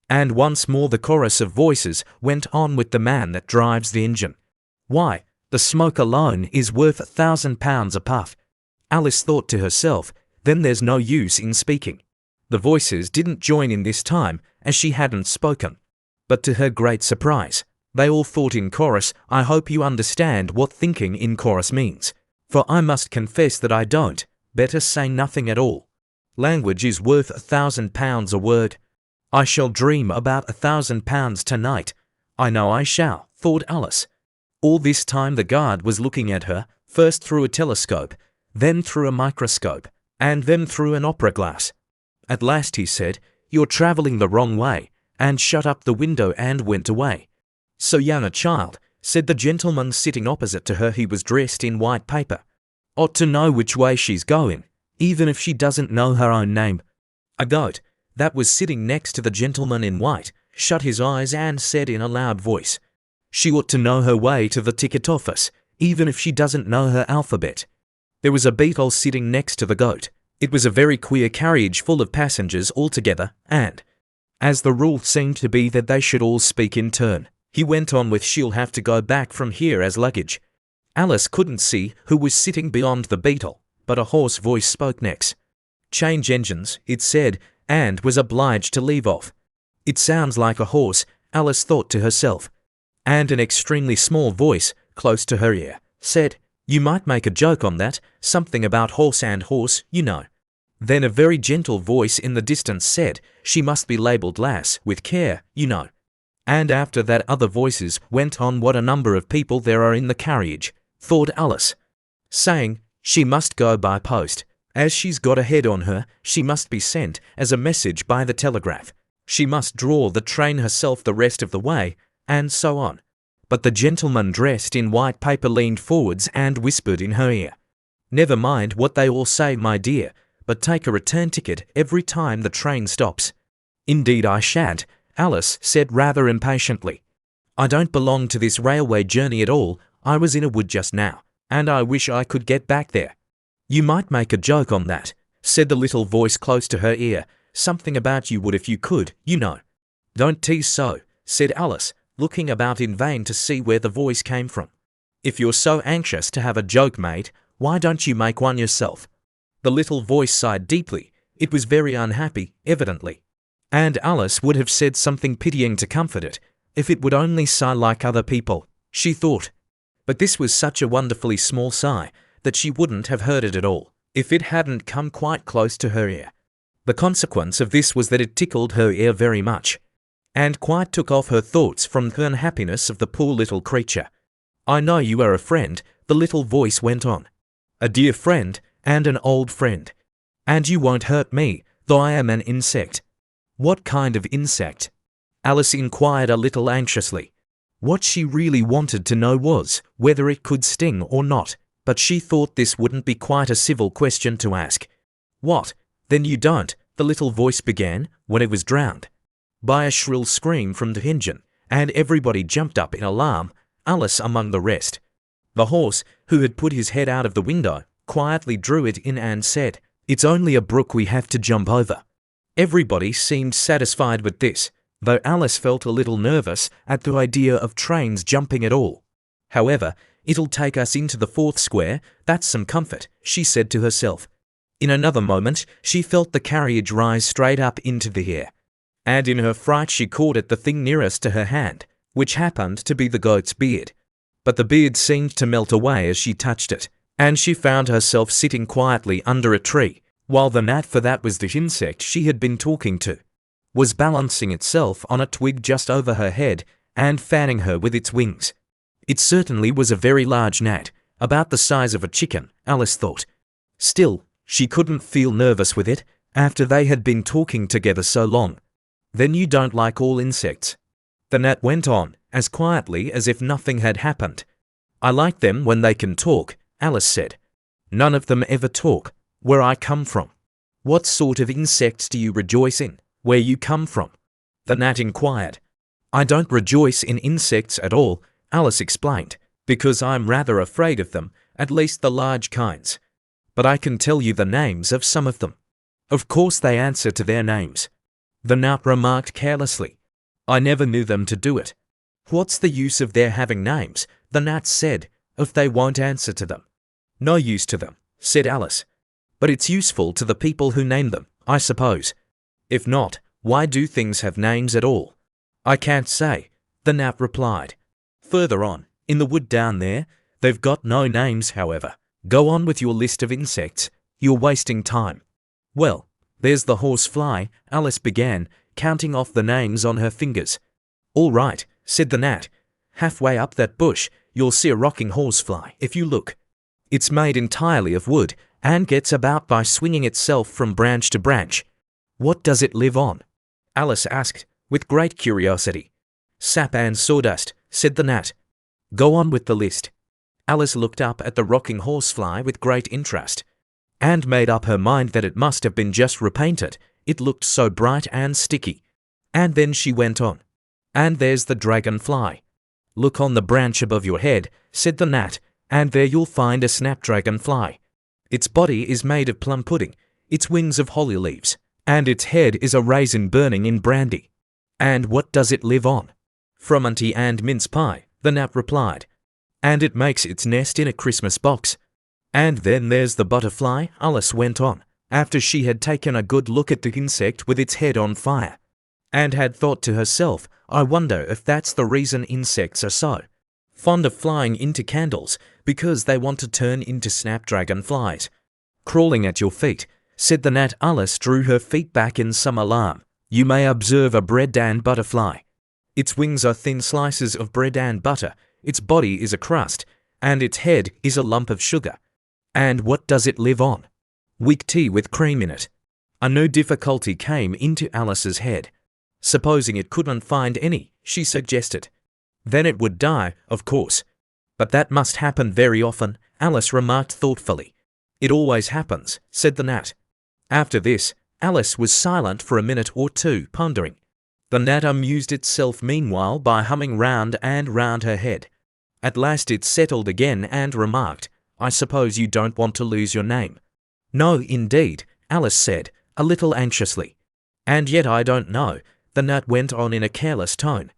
And once more the chorus of voices went on with the man that drives the engine. "Why, the smoke alone is worth £1,000 a puff." Alice thought to herself, then there's no use in speaking. The voices didn't join in this time, as she hadn't spoken. But to her great surprise, they all thought in chorus, "I hope you understand what thinking in chorus means. For I must confess that I don't. Better say nothing at all. Language is worth £1,000 a word. I shall dream about £1,000 tonight. I know I shall," thought Alice. All this time the guard was looking at her, first through a telescope, then through a microscope, and then through an opera glass. At last he said, "You're travelling the wrong way," and shut up the window and went away. "So young a child," said the gentleman sitting opposite to her. He was dressed in white paper. "Ought to know which way she's going, even if she doesn't know her own name." A goat, that was sitting next to the gentleman in white, shut his eyes and said in a loud voice, "She ought to know her way to the ticket office, even if she doesn't know her alphabet." There was a beetle sitting next to the goat. It was a very queer carriage full of passengers altogether, and, as the rule seemed to be that they should all speak in turn, he went on with, "She'll have to go back from here as luggage." Alice couldn't see who was sitting beyond the beetle, but a hoarse voice spoke next. "Change engines," it said, and was obliged to leave off. "It sounds like a horse," Alice thought to herself. And an extremely small voice, close to her ear, said, "You might make a joke on that, something about horse and horse, you know." Then a very gentle voice in the distance said, "She must be labelled Lass, with care, you know." And after that other voices went on. "What a number of people there are in the carriage," thought Alice, saying, "She must go by post. As she's got a head on her, she must be sent as a message by the telegraph. She must draw the train herself the rest of the way," and so on. But the gentleman dressed in white paper leaned forwards and whispered in her ear, "Never mind what they all say, my dear, but take a return ticket every time the train stops." "Indeed I shan't," Alice said rather impatiently. "I don't belong to this railway journey at all. I was in a wood just now, and I wish I could get back there." "You might make a joke on that," said the little voice close to her ear. "Something about you would if you could, you know." "Don't tease so," said Alice, looking about in vain to see where the voice came from. "If you're so anxious to have a joke made, why don't you make one yourself?" The little voice sighed deeply. It was very unhappy, evidently. And Alice would have said something pitying to comfort it, if it would only sigh like other people, she thought. But this was such a wonderfully small sigh that she wouldn't have heard it at all, if it hadn't come quite close to her ear. The consequence of this was that it tickled her ear very much, and quite took off her thoughts from the unhappiness of the poor little creature. "I know you are a friend," the little voice went on. "A dear friend, and an old friend. And you won't hurt me, though I am an insect." "What kind of insect?" Alice inquired a little anxiously. What she really wanted to know was whether it could sting or not, but she thought this wouldn't be quite a civil question to ask. "What? Then you don't," the little voice began, when it was drowned by a shrill scream from the engine, and everybody jumped up in alarm, Alice among the rest. The horse, who had put his head out of the window, quietly drew it in and said, "It's only a brook we have to jump over." Everybody seemed satisfied with this, though Alice felt a little nervous at the idea of trains jumping at all. "However, it'll take us into the 4th square, that's some comfort," she said to herself. In another moment, she felt the carriage rise straight up into the air, and in her fright she caught at the thing nearest to her hand, which happened to be the goat's beard. but the beard seemed to melt away as she touched it, and she found herself sitting quietly under a tree, while the gnat, for that was the insect she had been talking to, was balancing itself on a twig just over her head and fanning her with its wings. It certainly was a very large gnat, about the size of a chicken, Alice thought. Still, she couldn't feel nervous with it, after they had been talking together so long. "Then you don't like all insects?" The gnat went on, as quietly as if nothing had happened. "I like them when they can talk," Alice said. "None of them ever talk, where I come from." "What sort of insects do you rejoice in, where you come from?" the gnat inquired. "I don't rejoice in insects at all," Alice explained, "because I'm rather afraid of them, at least the large kinds. But I can tell you the names of some of them." "Of course they answer to their names," the gnat remarked carelessly. "I never knew them to do it." "What's the use of their having names," the gnat said, "if they won't answer to them?" "No use to them," said Alice. "But it's useful to the people who name them, I suppose. If not, why do things have names at all?" "I can't say," the gnat replied. "Further on, in the wood down there, they've got no names, however. Go on with your list of insects. You're wasting time." "Well, there's the horsefly," Alice began, counting off the names on her fingers. "All right," said the gnat. "Halfway up that bush, you'll see a rocking horsefly if you look. It's made entirely of wood and gets about by swinging itself from branch to branch." "What does it live on?" Alice asked, with great curiosity. "Sap and sawdust," said the gnat. "Go on with the list." Alice looked up at the rocking horsefly with great interest, and made up her mind that it must have been just repainted, it looked so bright and sticky. And then she went on. "And there's the dragonfly. Look on the branch above your head," said the gnat, "and there you'll find a snapdragonfly. Its body is made of plum pudding, its wings of holly leaves, and its head is a raisin burning in brandy." "And what does it live on?" "Frumenty and mince pie," the gnat replied. "And it makes its nest in a Christmas box." "And then there's the butterfly," Alice went on, after she had taken a good look at the insect with its head on fire, and had thought to herself, "I wonder if that's the reason insects are so fond of flying into candles, because they want to turn into snapdragonflies." "Crawling at your feet," said the gnat. Alice drew her feet back in some alarm. "You may observe a bread and butterfly. Its wings are thin slices of bread and butter, its body is a crust, and its head is a lump of sugar." "And what does it live on?" "Weak tea with cream in it." A new difficulty came into Alice's head. Supposing it couldn't find any, she suggested. Then it would die, of course. "But that must happen very often," Alice remarked thoughtfully. "It always happens," said the gnat. After this, Alice was silent for a minute or two, pondering. The gnat amused itself meanwhile by humming round and round her head. At last it settled again and remarked, "I suppose you don't want to lose your name?" "No, indeed," Alice said, a little anxiously. "And yet I don't know," the gnat went on in a careless tone.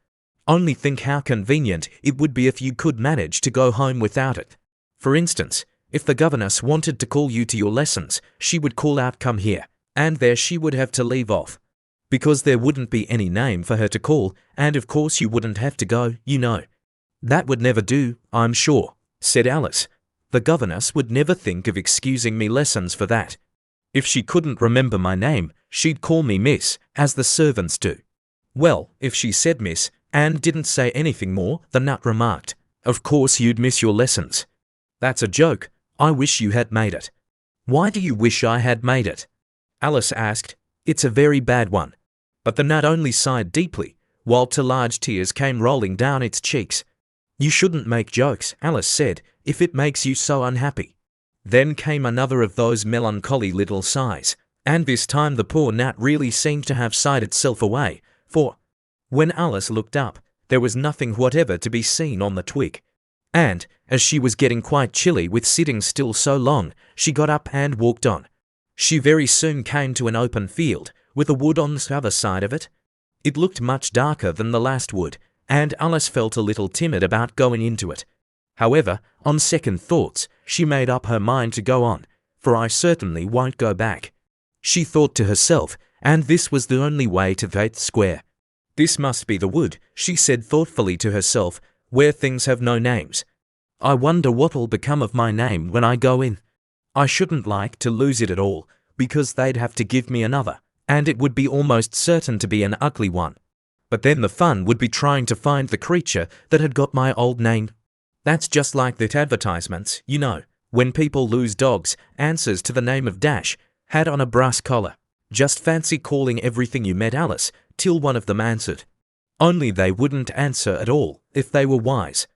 "Only think how convenient it would be if you could manage to go home without it. For instance, if the governess wanted to call you to your lessons, she would call out, 'Come here,' and there she would have to leave off, because there wouldn't be any name for her to call, and of course you wouldn't have to go, you know." "That would never do, I'm sure," said Alice. "The governess would never think of excusing me lessons for that. If she couldn't remember my name, she'd call me Miss, as the servants do." "Well, if she said Miss, and didn't say anything more," the gnat remarked, "of course you'd miss your lessons." "That's a joke. I wish you had made it." "Why do you wish I had made it?" Alice asked. "It's a very bad one." But the gnat only sighed deeply, while 2 large tears came rolling down its cheeks. "You shouldn't make jokes," Alice said, "if it makes you so unhappy." Then came another of those melancholy little sighs, and this time the poor gnat really seemed to have sighed itself away, for when Alice looked up, there was nothing whatever to be seen on the twig. And, as she was getting quite chilly with sitting still so long, she got up and walked on. She very soon came to an open field, with a wood on the other side of it. It looked much darker than the last wood, and Alice felt a little timid about going into it. However, on second thoughts, she made up her mind to go on, "for I certainly won't go back," she thought to herself, and this was the only way to the 8th square. "This must be the wood," she said thoughtfully to herself, "where things have no names. I wonder what'll become of my name when I go in. I shouldn't like to lose it at all, because they'd have to give me another, and it would be almost certain to be an ugly one. But then the fun would be trying to find the creature that had got my old name. That's just like that advertisements, you know, when people lose dogs, answers to the name of Dash, had on a brass collar. Just fancy calling everything you met Alice, till one of them answered. Only they wouldn't answer at all, if they were wise.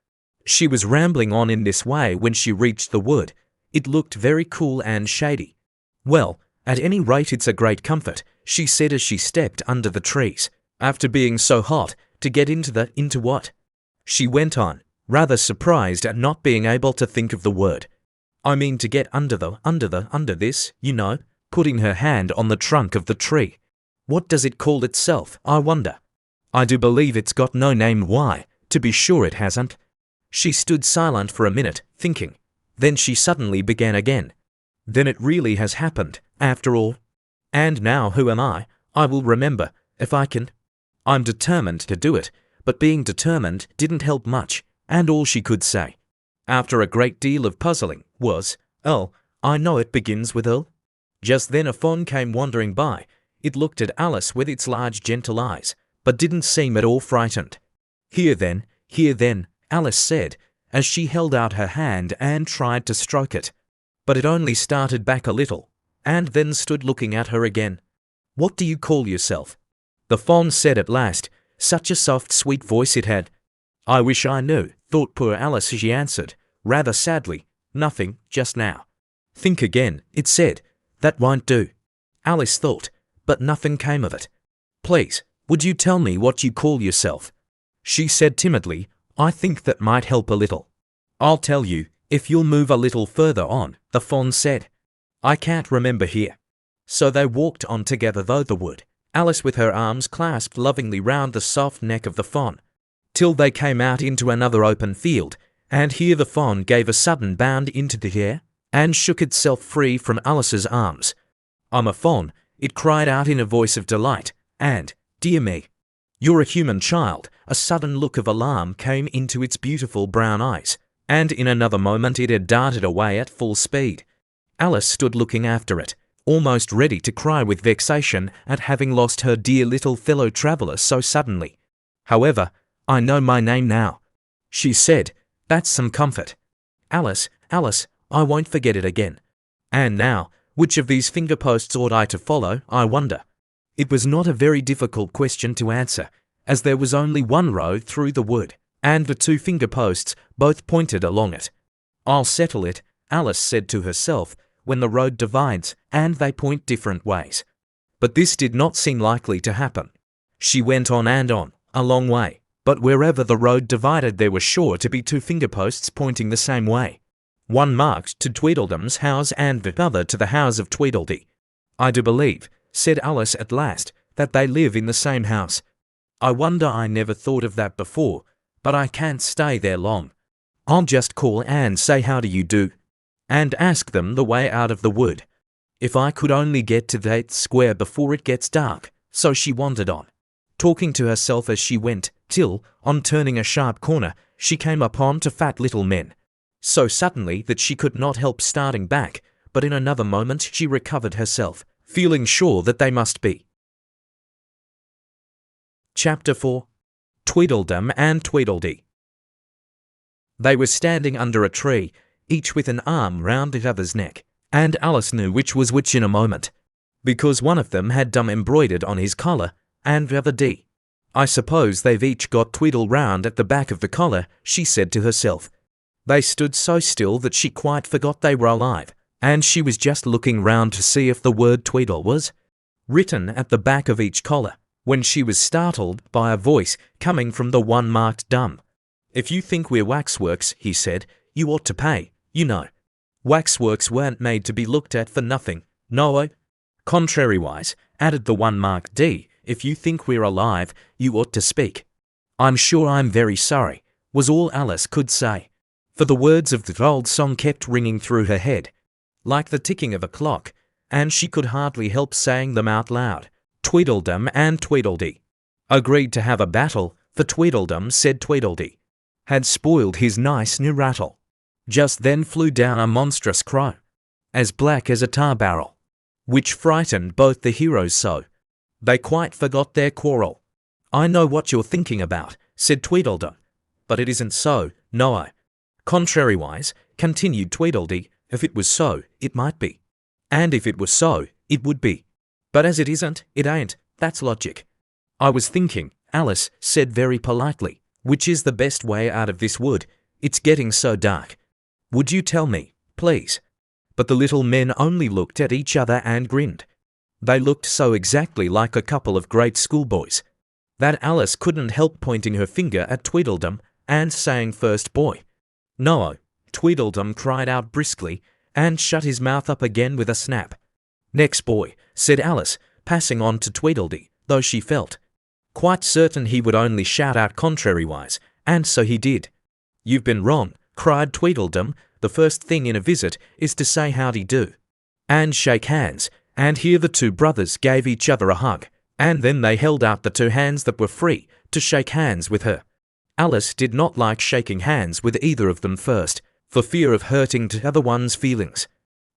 She was rambling on in this way when she reached the wood. It looked very cool and shady. Well, at any rate it's a great comfort, she said as she stepped under the trees, after being so hot, to get into what? She went on, rather surprised at not being able to think of the word. I mean to get under this, you know, putting her hand on the trunk of the tree. What does it call itself, I wonder? I do believe it's got no name. Why, to be sure it hasn't. She stood silent for a minute, thinking. Then she suddenly began again. Then it really has happened, after all. And now who am I? I will remember, if I can. I'm determined to do it, but being determined didn't help much, and all she could say, after a great deal of puzzling, was, "Oh, I know it begins with L." Just then a fawn came wandering by. It looked at Alice with its large gentle eyes, but didn't seem at all frightened. Here then, Alice said, as she held out her hand and tried to stroke it. But it only started back a little, and then stood looking at her again. "What do you call yourself?" The fawn said at last, such a soft, sweet voice it had. "I wish I knew," thought poor Alice as she answered, rather sadly, "Nothing, just now." "Think again," it said. "That won't do." Alice thought, but nothing came of it. "Please, would you tell me what you call yourself?" She said timidly, "I think that might help a little." "I'll tell you, if you'll move a little further on," the fawn said. "I can't remember here." So they walked on together through the wood, Alice with her arms clasped lovingly round the soft neck of the fawn, till they came out into another open field, and here the fawn gave a sudden bound into the air, and shook itself free from Alice's arms. "I'm a fawn," it cried out in a voice of delight, and, "Dear me, you're a human child." A sudden look of alarm came into its beautiful brown eyes, and in another moment it had darted away at full speed. Alice stood looking after it, almost ready to cry with vexation at having lost her dear little fellow traveller so suddenly. "However, I know my name now," she said. "That's some comfort. Alice, I won't forget it again. And now, which of these finger posts ought I to follow, I wonder?" It was not a very difficult question to answer, as there was only one road through the wood, and the two finger posts both pointed along it. "I'll settle it," Alice said to herself, "when the road divides, and they point different ways." But this did not seem likely to happen. She went on and on, a long way, but wherever the road divided there were sure to be two finger posts pointing the same way. One marked to Tweedledum's house and the other to the house of Tweedledee. "I do believe," said Alice at last, "that they live in the same house. I wonder I never thought of that before, but I can't stay there long. I'll just call and say how do you do, and ask them the way out of the wood. If I could only get to that square before it gets dark." So she wandered on, talking to herself as she went, till, on turning a sharp corner, she came upon two fat little men, so suddenly that she could not help starting back, but in another moment she recovered herself, feeling sure that they must be. Chapter 4. Tweedledum and Tweedledee. They were standing under a tree, each with an arm round the other's neck, and Alice knew which was which in a moment, because one of them had Dum embroidered on his collar, and the other D. "I suppose they've each got Tweedle round at the back of the collar," she said to herself. They stood so still that she quite forgot they were alive, and she was just looking round to see if the word Tweedle was written at the back of each collar, when she was startled by a voice coming from the one marked Dum. "If you think we're waxworks," he said, "you ought to pay, you know. Waxworks weren't made to be looked at for nothing, no. Contrariwise," added the one marked D, "if you think we're alive, you ought to speak." "I'm sure I'm very sorry," was all Alice could say, for the words of the old song kept ringing through her head, like the ticking of a clock, and she could hardly help saying them out loud. Tweedledum and Tweedledee agreed to have a battle, for Tweedledum said Tweedledee had spoiled his nice new rattle. Just then flew down a monstrous crow, as black as a tar barrel, which frightened both the heroes so they quite forgot their quarrel. "I know what you're thinking about," said Tweedledum, "but it isn't so, no. Contrariwise," continued Tweedledee, "if it was so, it might be. And if it was so, it would be. But as it isn't, it ain't. That's logic." "I was thinking," Alice said very politely, "which is the best way out of this wood. It's getting so dark. Would you tell me, please?" But the little men only looked at each other and grinned. They looked so exactly like a couple of great schoolboys that Alice couldn't help pointing her finger at Tweedledum and saying, "First boy." "No," Tweedledum cried out briskly and shut his mouth up again with a snap. "Next boy," said Alice, passing on to Tweedledee, though she felt quite certain he would only shout out contrariwise, and so he did. "You've been wrong," cried Tweedledum. "The first thing in a visit is to say howdy do, and shake hands." And here the two brothers gave each other a hug, and then they held out the two hands that were free to shake hands with her. Alice did not like shaking hands with either of them first, for fear of hurting the other one's feelings.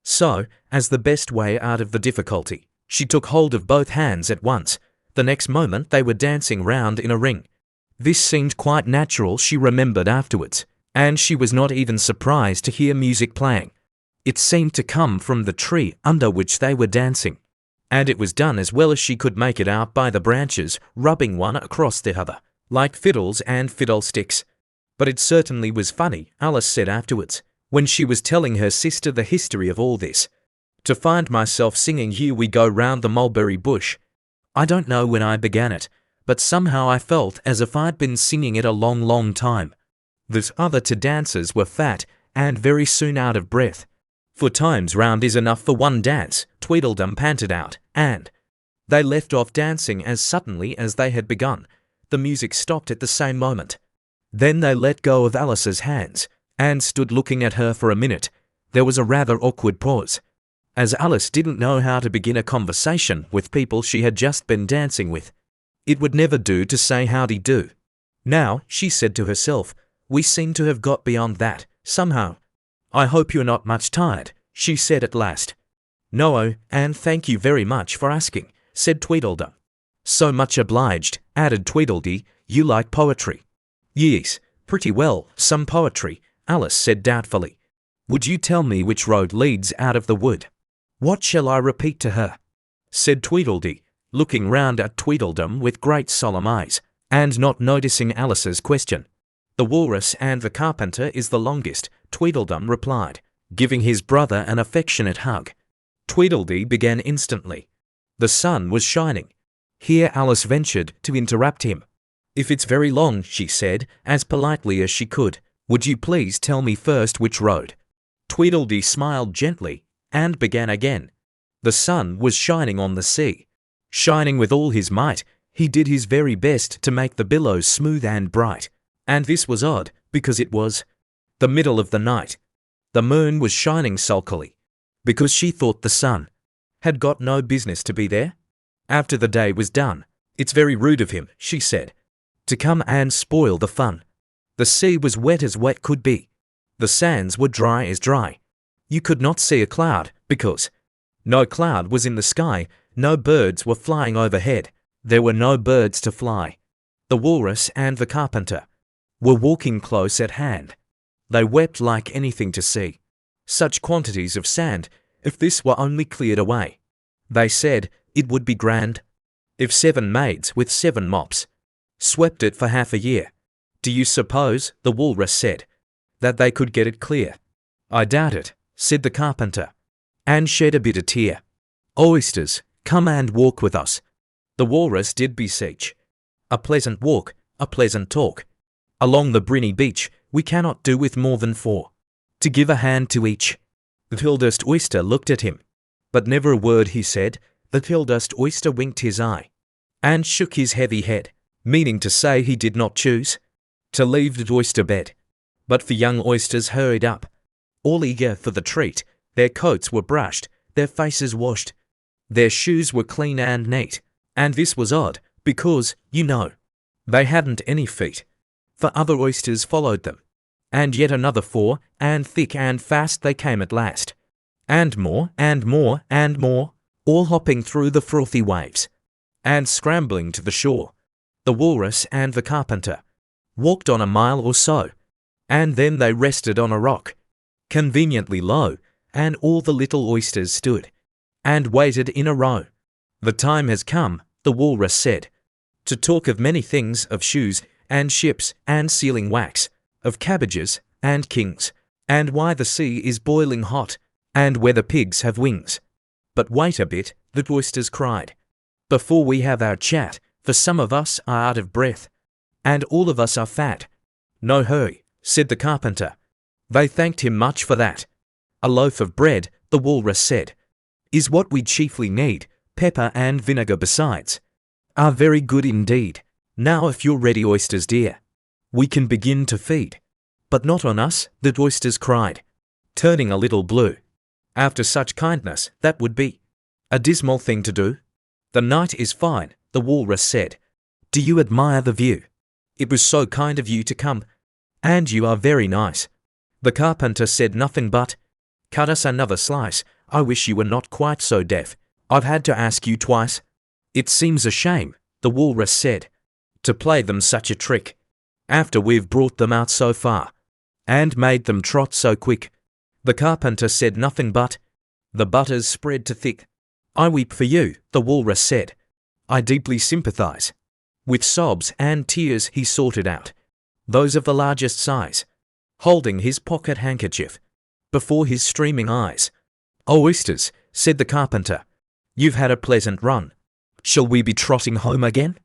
So, as the best way out of the difficulty, she took hold of both hands at once. The next moment they were dancing round in a ring. This seemed quite natural, she remembered afterwards, and she was not even surprised to hear music playing. It seemed to come from the tree under which they were dancing, and it was done as well as she could make it out by the branches rubbing one across the other, like fiddles and fiddlesticks. But it certainly was funny, Alice said afterwards, when she was telling her sister the history of all this, to find myself singing "Here We Go Round the Mulberry Bush." I don't know when I began it, but somehow I felt as if I'd been singing it a long, long time. The other two dancers were fat and very soon out of breath. "4 times round is enough for one dance," Tweedledum panted out, and they left off dancing as suddenly as they had begun. The music stopped at the same moment. Then they let go of Alice's hands and stood looking at her for a minute. There was a rather awkward pause, as Alice didn't know how to begin a conversation with people she had just been dancing with. It would never do to say howdy do. "Now," she said to herself, "we seem to have got beyond that, somehow. I hope you're not much tired," she said at last. "No, and thank you very much for asking," said Tweedledum. "So much obliged," added Tweedledee. "You like poetry?" "Yes, pretty well, some poetry," Alice said doubtfully. "Would you tell me which road leads out of the wood?" "What shall I repeat to her?" said Tweedledee, looking round at Tweedledum with great solemn eyes, and not noticing Alice's question. "The Walrus and the Carpenter is the longest," Tweedledum replied, giving his brother an affectionate hug. Tweedledee began instantly. The sun was shining. Here Alice ventured to interrupt him. "If it's very long," she said, as politely as she could, "would you please tell me first which road?" Tweedledee smiled gently and began again. The sun was shining on the sea. Shining with all his might, he did his very best to make the billows smooth and bright. And this was odd, because it was the middle of the night. The moon was shining sulkily, because she thought the sun had got no business to be there. After the day was done, "It's very rude of him," she said, "to come and spoil the fun." The sea was wet as wet could be. The sands were dry as dry. You could not see a cloud, because no cloud was in the sky, no birds were flying overhead. There were no birds to fly. The Walrus and the Carpenter were walking close at hand. They wept like anything to see such quantities of sand. If this were only cleared away, they said, it would be grand. If 7 maids with 7 mops swept it for half a year, do you suppose, the Walrus said, that they could get it clear? "I doubt it," said the Carpenter, and shed a bitter tear. "Oysters, come and walk with us," the Walrus did beseech. "A pleasant walk, a pleasant talk. Along the briny beach, we cannot do with more than 4. To give a hand to each." The Tildust Oyster looked at him, but never a word he said. The Tildust Oyster winked his eye, and shook his heavy head, meaning to say he did not choose to leave the oyster bed. But the young oysters hurried up, all eager for the treat. Their coats were brushed, their faces washed, their shoes were clean and neat. And this was odd, because, you know, they hadn't any feet, for other oysters followed them. And yet another 4, and thick and fast they came at last. And more, and more, and more, all hopping through the frothy waves, and scrambling to the shore. The walrus and the carpenter walked on a mile or so, and then they rested on a rock, conveniently low, and all the little oysters stood and waited in a row. The time has come, the walrus said, to talk of many things, of shoes, and ships, and sealing wax, of cabbages, and kings, and why the sea is boiling hot, and whether pigs have wings. But wait a bit, the oysters cried, before we have our chat, for some of us are out of breath, and all of us are fat. No hurry, said the carpenter. They thanked him much for that. A loaf of bread, the walrus said, is what we chiefly need, pepper and vinegar besides are very good indeed. Now if you're ready, oysters dear, we can begin to feed. But not on us, the oysters cried, turning a little blue. After such kindness, that would be a dismal thing to do. The night is fine, the walrus said. Do you admire the view? It was so kind of you to come, and you are very nice. The carpenter said nothing but, cut us another slice. I wish you were not quite so deaf. I've had to ask you twice. It seems a shame, the walrus said, to play them such a trick, after we've brought them out so far, and made them trot so quick. The carpenter said nothing but, the butter's spread too thick. I weep for you, the walrus said. I deeply sympathize. With sobs and tears he sorted out those of the largest size, holding his pocket handkerchief before his streaming eyes. Oh, oysters, said the carpenter, you've had a pleasant run. Shall we be trotting home again?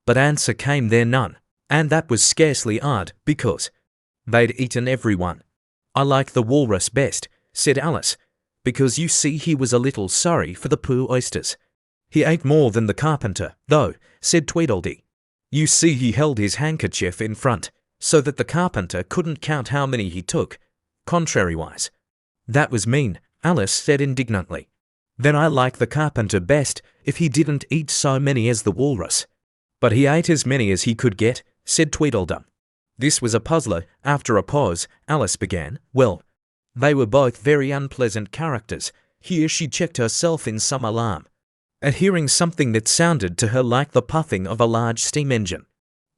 But answer came there none, and that was scarcely odd, because they'd eaten every one. I like the walrus best, said Alice, because you see he was a little sorry for the poor oysters. He ate more than the carpenter, though, said Tweedledee. You see he held his handkerchief in front, so that the carpenter couldn't count how many he took, contrariwise. That was mean, Alice said indignantly. Then I like the carpenter best if he didn't eat so many as the walrus. But he ate as many as he could get, said Tweedledum. This was a puzzler. After a pause, Alice began, well, they were both very unpleasant characters. Here she checked herself in some alarm at hearing something that sounded to her like the puffing of a large steam engine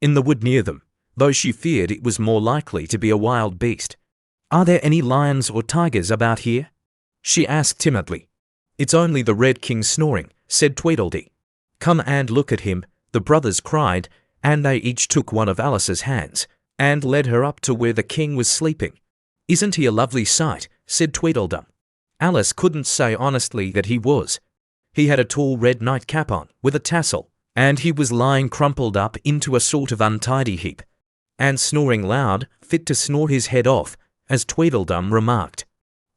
in the wood near them, though she feared it was more likely to be a wild beast. Are there any lions or tigers about here? She asked timidly. It's only the Red King snoring, said Tweedledee. Come and look at him, the brothers cried, and they each took one of Alice's hands and led her up to where the king was sleeping. Isn't he a lovely sight? Said Tweedledum. Alice couldn't say honestly that he was. He had a tall red nightcap on, with a tassel, and he was lying crumpled up into a sort of untidy heap, and snoring loud, fit to snore his head off, as Tweedledum remarked.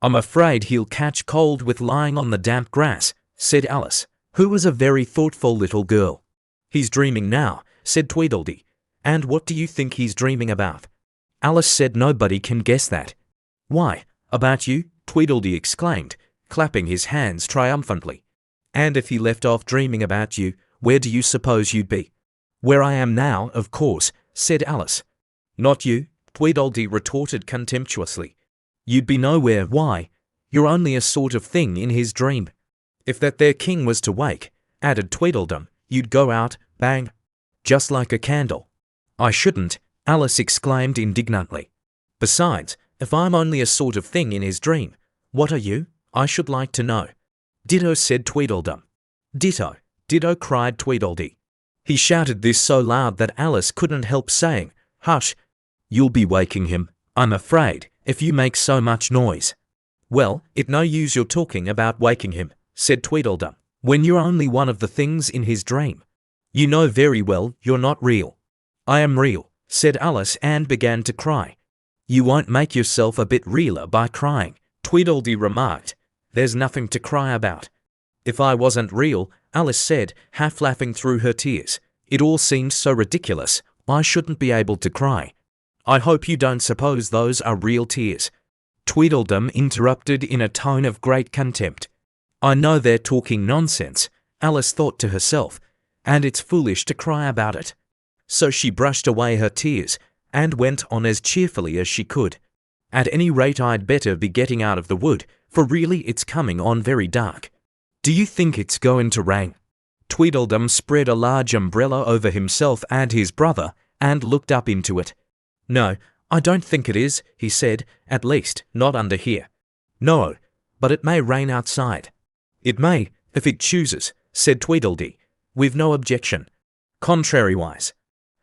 I'm afraid he'll catch cold with lying on the damp grass, said Alice, who was a very thoughtful little girl. He's dreaming now, said Tweedledee. And what do you think he's dreaming about? Alice said nobody can guess that. Why, about you, Tweedledee exclaimed, clapping his hands triumphantly. And if he left off dreaming about you, where do you suppose you'd be? Where I am now, of course, said Alice. Not you, Tweedledee retorted contemptuously. You'd be nowhere. Why? You're only a sort of thing in his dream. If that there king was to wake, added Tweedledum, you'd go out, bang, just like a candle. I shouldn't, Alice exclaimed indignantly. Besides, if I'm only a sort of thing in his dream, what are you? I should like to know. Ditto, said Tweedledum. Ditto, ditto, cried Tweedledee. He shouted this so loud that Alice couldn't help saying, hush, you'll be waking him, I'm afraid, if you make so much noise. Well, it no use your talking about waking him, said Tweedledum, when you're only one of the things in his dream. You know very well you're not real. I am real, said Alice and began to cry. You won't make yourself a bit realer by crying, Tweedledee remarked. There's nothing to cry about. If I wasn't real, Alice said, half laughing through her tears, it all seems so ridiculous, I shouldn't be able to cry. I hope you don't suppose those are real tears. Tweedledum interrupted in a tone of great contempt. I know they're talking nonsense, Alice thought to herself, and it's foolish to cry about it. So she brushed away her tears and went on as cheerfully as she could. At any rate, I'd better be getting out of the wood, for really it's coming on very dark. Do you think it's going to rain? Tweedledum spread a large umbrella over himself and his brother and looked up into it. No, I don't think it is, he said, at least not under here. No, but it may rain outside. It may, if it chooses, said Tweedledee. We've no objection. Contrariwise.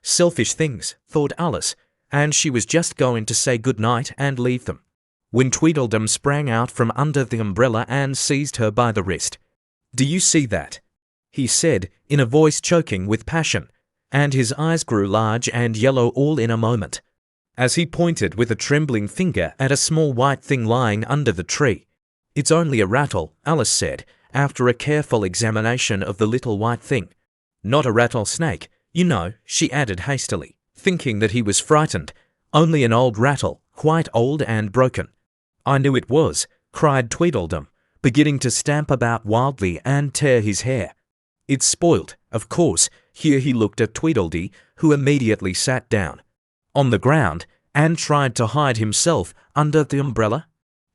Selfish things, thought Alice, and she was just going to say good night and leave them, when Tweedledum sprang out from under the umbrella and seized her by the wrist. Do you see that? He said, in a voice choking with passion, and his eyes grew large and yellow all in a moment, as he pointed with a trembling finger at a small white thing lying under the tree. It's only a rattle, Alice said, after a careful examination of the little white thing. Not a rattlesnake, you know, she added hastily, thinking that he was frightened. Only an old rattle, quite old and broken. I knew it was, cried Tweedledum, beginning to stamp about wildly and tear his hair. It's spoilt, of course. Here he looked at Tweedledee, who immediately sat down on the ground and tried to hide himself under the umbrella.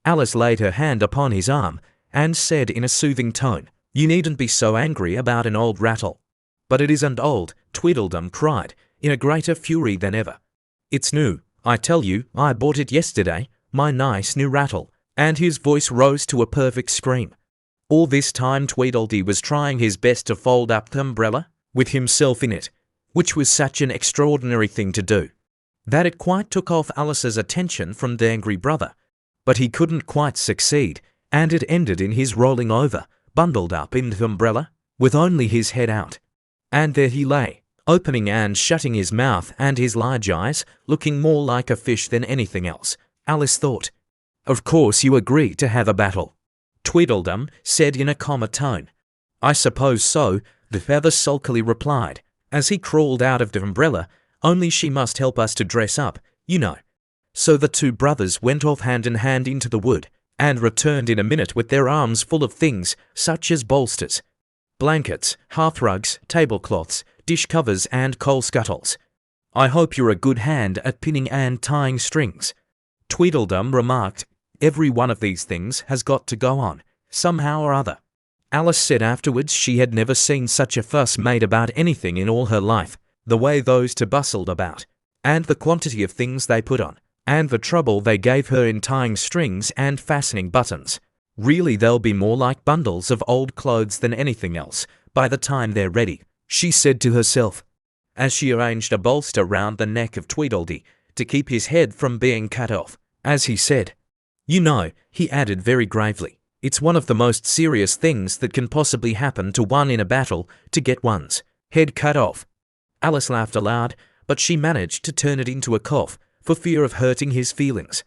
Alice laid her hand upon his arm and said in a soothing tone, You needn't be so angry about an old rattle. But it isn't old, Tweedledum cried, in a greater fury than ever. It's new, I tell you, I bought it yesterday, my nice new rattle, and his voice rose to a perfect scream. All this time Tweedledee was trying his best to fold up the umbrella, with himself in it, which was such an extraordinary thing to do, that it quite took off Alice's attention from the angry brother. But he couldn't quite succeed, and it ended in his rolling over, bundled up in the umbrella, with only his head out. And there he lay, opening and shutting his mouth and his large eyes, looking more like a fish than anything else. Alice thought, Of course you agree to have a battle, Tweedledum said in a calmer tone. I suppose so, the feather sulkily replied, as he crawled out of the umbrella, only she must help us to dress up, you know. So the two brothers went off hand in hand into the wood, and returned in a minute with their arms full of things such as bolsters, blankets, hearthrugs, tablecloths, dish covers and coal scuttles. I hope you're a good hand at pinning and tying strings, Tweedledum remarked. Every one of these things has got to go on, somehow or other. Alice said afterwards she had never seen such a fuss made about anything in all her life, the way those two bustled about, and the quantity of things they put on, and the trouble they gave her in tying strings and fastening buttons. Really they'll be more like bundles of old clothes than anything else by the time they're ready, she said to herself, as she arranged a bolster round the neck of Tweedledee to keep his head from being cut off, as he said. You know, he added very gravely, it's one of the most serious things that can possibly happen to one in a battle, to get one's head cut off. Alice laughed aloud, but she managed to turn it into a cough, for fear of hurting his feelings.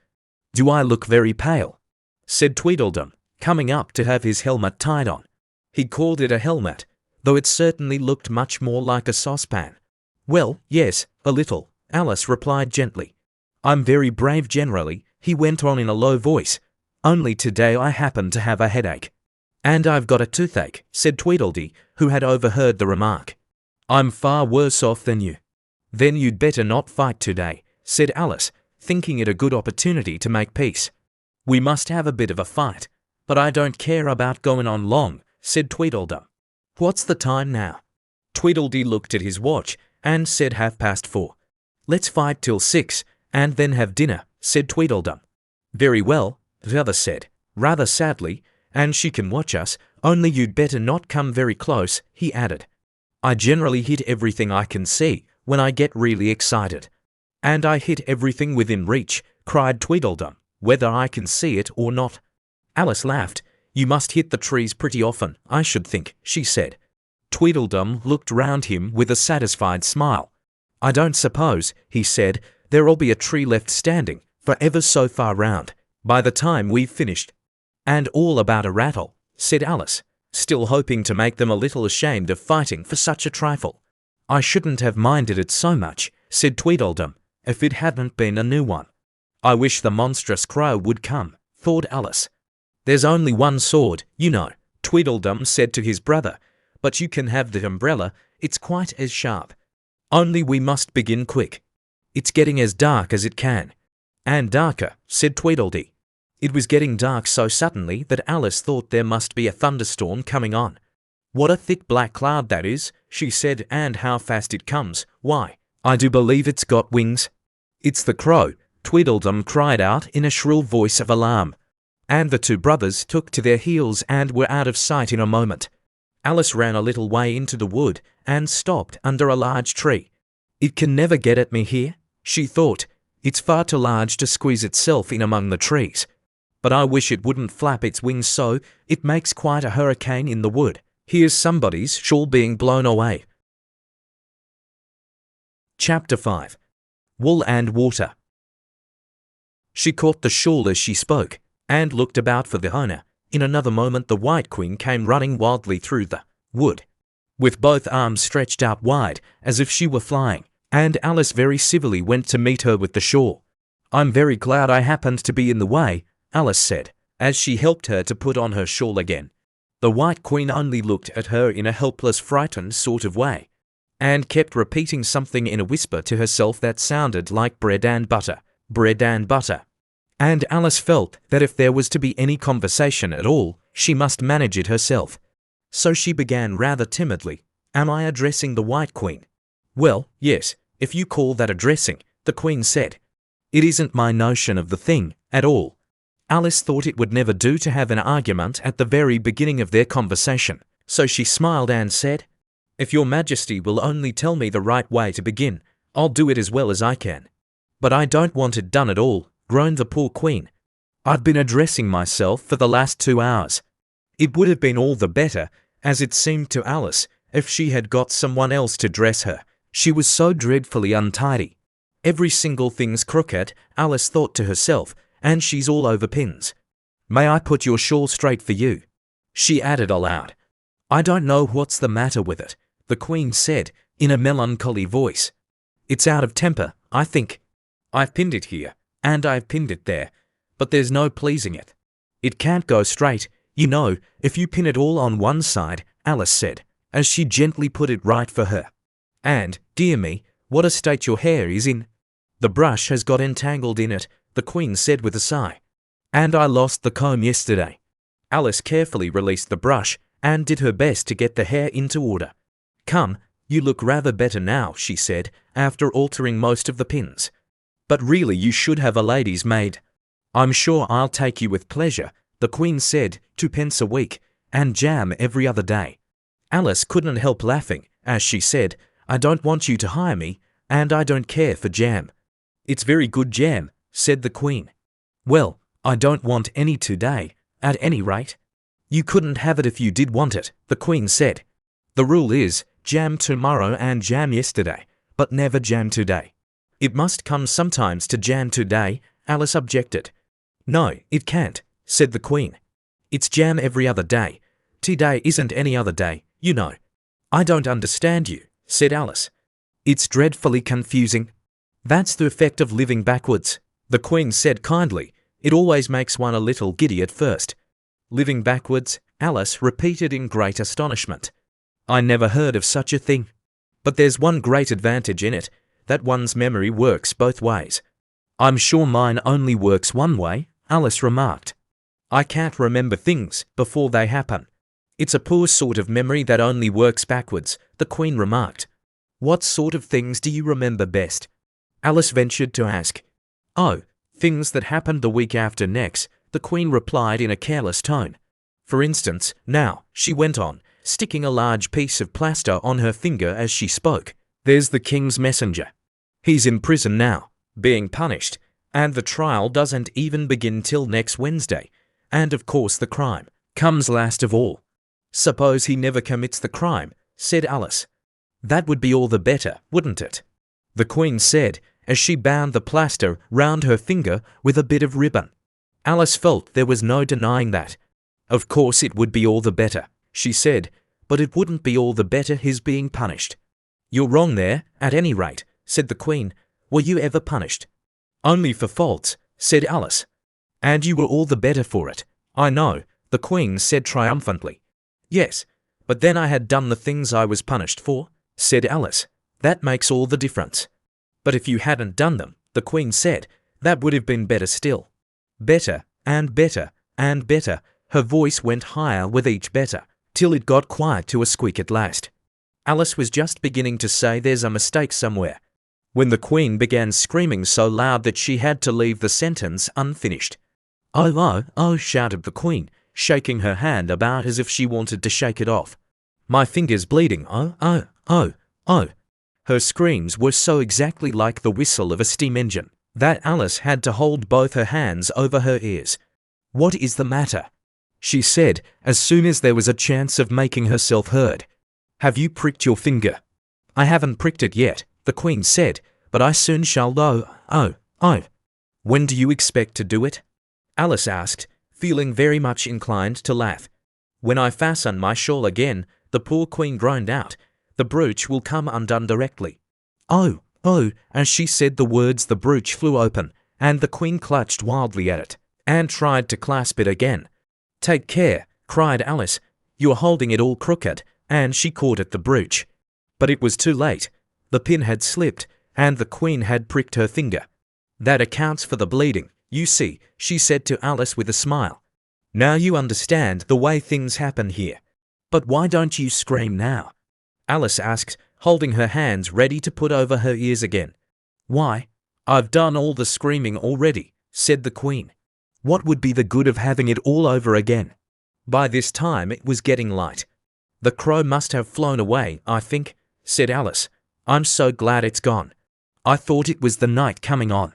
Do I look very pale? Said Tweedledum, coming up to have his helmet tied on. He called it a helmet, though it certainly looked much more like a saucepan. Well, yes, a little, Alice replied gently. I'm very brave generally, he went on in a low voice. Only today I happen to have a headache. And I've got a toothache, said Tweedledee, who had overheard the remark. I'm far worse off than you. Then you'd better not fight today, said Alice, thinking it a good opportunity to make peace. We must have a bit of a fight, but I don't care about going on long, said Tweedledum. What's the time now? Tweedledee looked at his watch and said 4:30. Let's fight till 6, and then have dinner, said Tweedledum. Very well, the other said, rather sadly, and she can watch us, only you'd better not come very close, he added. I generally hit everything I can see when I get really excited. And I hit everything within reach, cried Tweedledum, whether I can see it or not. Alice laughed. You must hit the trees pretty often, I should think, she said. Tweedledum looked round him with a satisfied smile. I don't suppose, he said, there'll be a tree left standing, for ever so far round, by the time we've finished. And all about a rattle, said Alice, still hoping to make them a little ashamed of fighting for such a trifle. I shouldn't have minded it so much, said Tweedledum, if it hadn't been a new one. I wish the monstrous crow would come, thought Alice. There's only one sword, you know, Tweedledum said to his brother, but you can have the umbrella, it's quite as sharp. Only we must begin quick. It's getting as dark as it can. And darker, said Tweedledee. It was getting dark so suddenly that Alice thought there must be a thunderstorm coming on. What a thick black cloud that is, she said, and how fast it comes. Why, I do believe it's got wings. It's the crow, Tweedledum cried out in a shrill voice of alarm. And the two brothers took to their heels and were out of sight in a moment. Alice ran a little way into the wood and stopped under a large tree. It can never get at me here, she thought. It's far too large to squeeze itself in among the trees. But I wish it wouldn't flap its wings so, it makes quite a hurricane in the wood. Here's somebody's shawl being blown away. Chapter 5. Wool and Water. She caught the shawl as she spoke, and looked about for the owner. In another moment the White Queen came running wildly through the wood, with both arms stretched out wide, as if she were flying, and Alice very civilly went to meet her with the shawl. I'm very glad I happened to be in the way, Alice said, as she helped her to put on her shawl again. The White Queen only looked at her in a helpless, frightened sort of way, and kept repeating something in a whisper to herself that sounded like bread and butter, bread and butter. And Alice felt that if there was to be any conversation at all, she must manage it herself. So she began rather timidly, Am I addressing the White Queen? Well, yes, if you call that addressing, the Queen said. It isn't my notion of the thing, at all. Alice thought it would never do to have an argument at the very beginning of their conversation, so she smiled and said, If your Majesty will only tell me the right way to begin, I'll do it as well as I can. But I don't want it done at all, groaned the poor Queen. I've been addressing myself for the last 2 hours. It would have been all the better, as it seemed to Alice, if she had got someone else to dress her. She was so dreadfully untidy. Every single thing's crooked, Alice thought to herself, and she's all over pins. May I put your shawl straight for you? She added aloud. I don't know what's the matter with it, the Queen said, in a melancholy voice. It's out of temper, I think. I've pinned it here, and I've pinned it there, but there's no pleasing it. It can't go straight, you know, if you pin it all on one side, Alice said, as she gently put it right for her. And, dear me, what a state your hair is in. The brush has got entangled in it, the Queen said with a sigh. And I lost the comb yesterday. Alice carefully released the brush and did her best to get the hair into order. Come, you look rather better now, she said, after altering most of the pins. But really you should have a lady's maid. I'm sure I'll take you with pleasure, the Queen said, 2 pence a week, and jam every other day. Alice couldn't help laughing, as she said, I don't want you to hire me, and I don't care for jam. It's very good jam, said the Queen. Well, I don't want any today, at any rate. You couldn't have it if you did want it, the Queen said. The rule is, jam tomorrow and jam yesterday, but never jam today. It must come sometimes to jam today, Alice objected. No, it can't, said the Queen. It's jam every other day. Today isn't any other day, you know. I don't understand you, said Alice. It's dreadfully confusing. That's the effect of living backwards, the Queen said kindly. It always makes one a little giddy at first. Living backwards, Alice repeated in great astonishment. I never heard of such a thing. But there's one great advantage in it, that one's memory works both ways. I'm sure mine only works one way, Alice remarked. I can't remember things before they happen. It's a poor sort of memory that only works backwards, the Queen remarked. What sort of things do you remember best? Alice ventured to ask. Oh, things that happened the week after next, the Queen replied in a careless tone. For instance, now, she went on, sticking a large piece of plaster on her finger as she spoke. There's the King's messenger. He's in prison now, being punished, and the trial doesn't even begin till next Wednesday. And of course the crime comes last of all. Suppose he never commits the crime, said Alice. That would be all the better, wouldn't it? The Queen said, as she bound the plaster round her finger with a bit of ribbon. Alice felt there was no denying that. Of course it would be all the better, she said, but it wouldn't be all the better his being punished. You're wrong there, at any rate, said the Queen. Were you ever punished? Only for faults, said Alice. And you were all the better for it. I know, the Queen said triumphantly. Yes, but then I had done the things I was punished for, said Alice. That makes all the difference. But if you hadn't done them, the Queen said, that would have been better still. Better, and better, and better. Her voice went higher with each better, till it got quiet to a squeak at last. Alice was just beginning to say there's a mistake somewhere, when the Queen began screaming so loud that she had to leave the sentence unfinished. "Oh, oh, oh," shouted the Queen, shaking her hand about as if she wanted to shake it off. "My finger's bleeding, oh, oh, oh, oh." Her screams were so exactly like the whistle of a steam engine that Alice had to hold both her hands over her ears. "What is the matter?" she said, as soon as there was a chance of making herself heard. "Have you pricked your finger?" "I haven't pricked it yet," the Queen said, "but I soon shall though. Oh, oh." "When do you expect to do it?" Alice asked, feeling very much inclined to laugh. "When I fasten my shawl again," the poor Queen groaned out. "The brooch will come undone directly." "Oh, oh," as she said the words the brooch flew open, and the Queen clutched wildly at it, and tried to clasp it again. "Take care," cried Alice, "you're holding it all crooked," and she caught at the brooch. But it was too late. The pin had slipped, and the Queen had pricked her finger. "That accounts for the bleeding, you see," she said to Alice with a smile. "Now you understand the way things happen here. But why don't you scream now?" Alice asked, holding her hands ready to put over her ears again. "Why? I've done all the screaming already," said the Queen. "What would be the good of having it all over again?" By this time it was getting light. "The crow must have flown away, I think," said Alice. "I'm so glad it's gone. I thought it was the night coming on."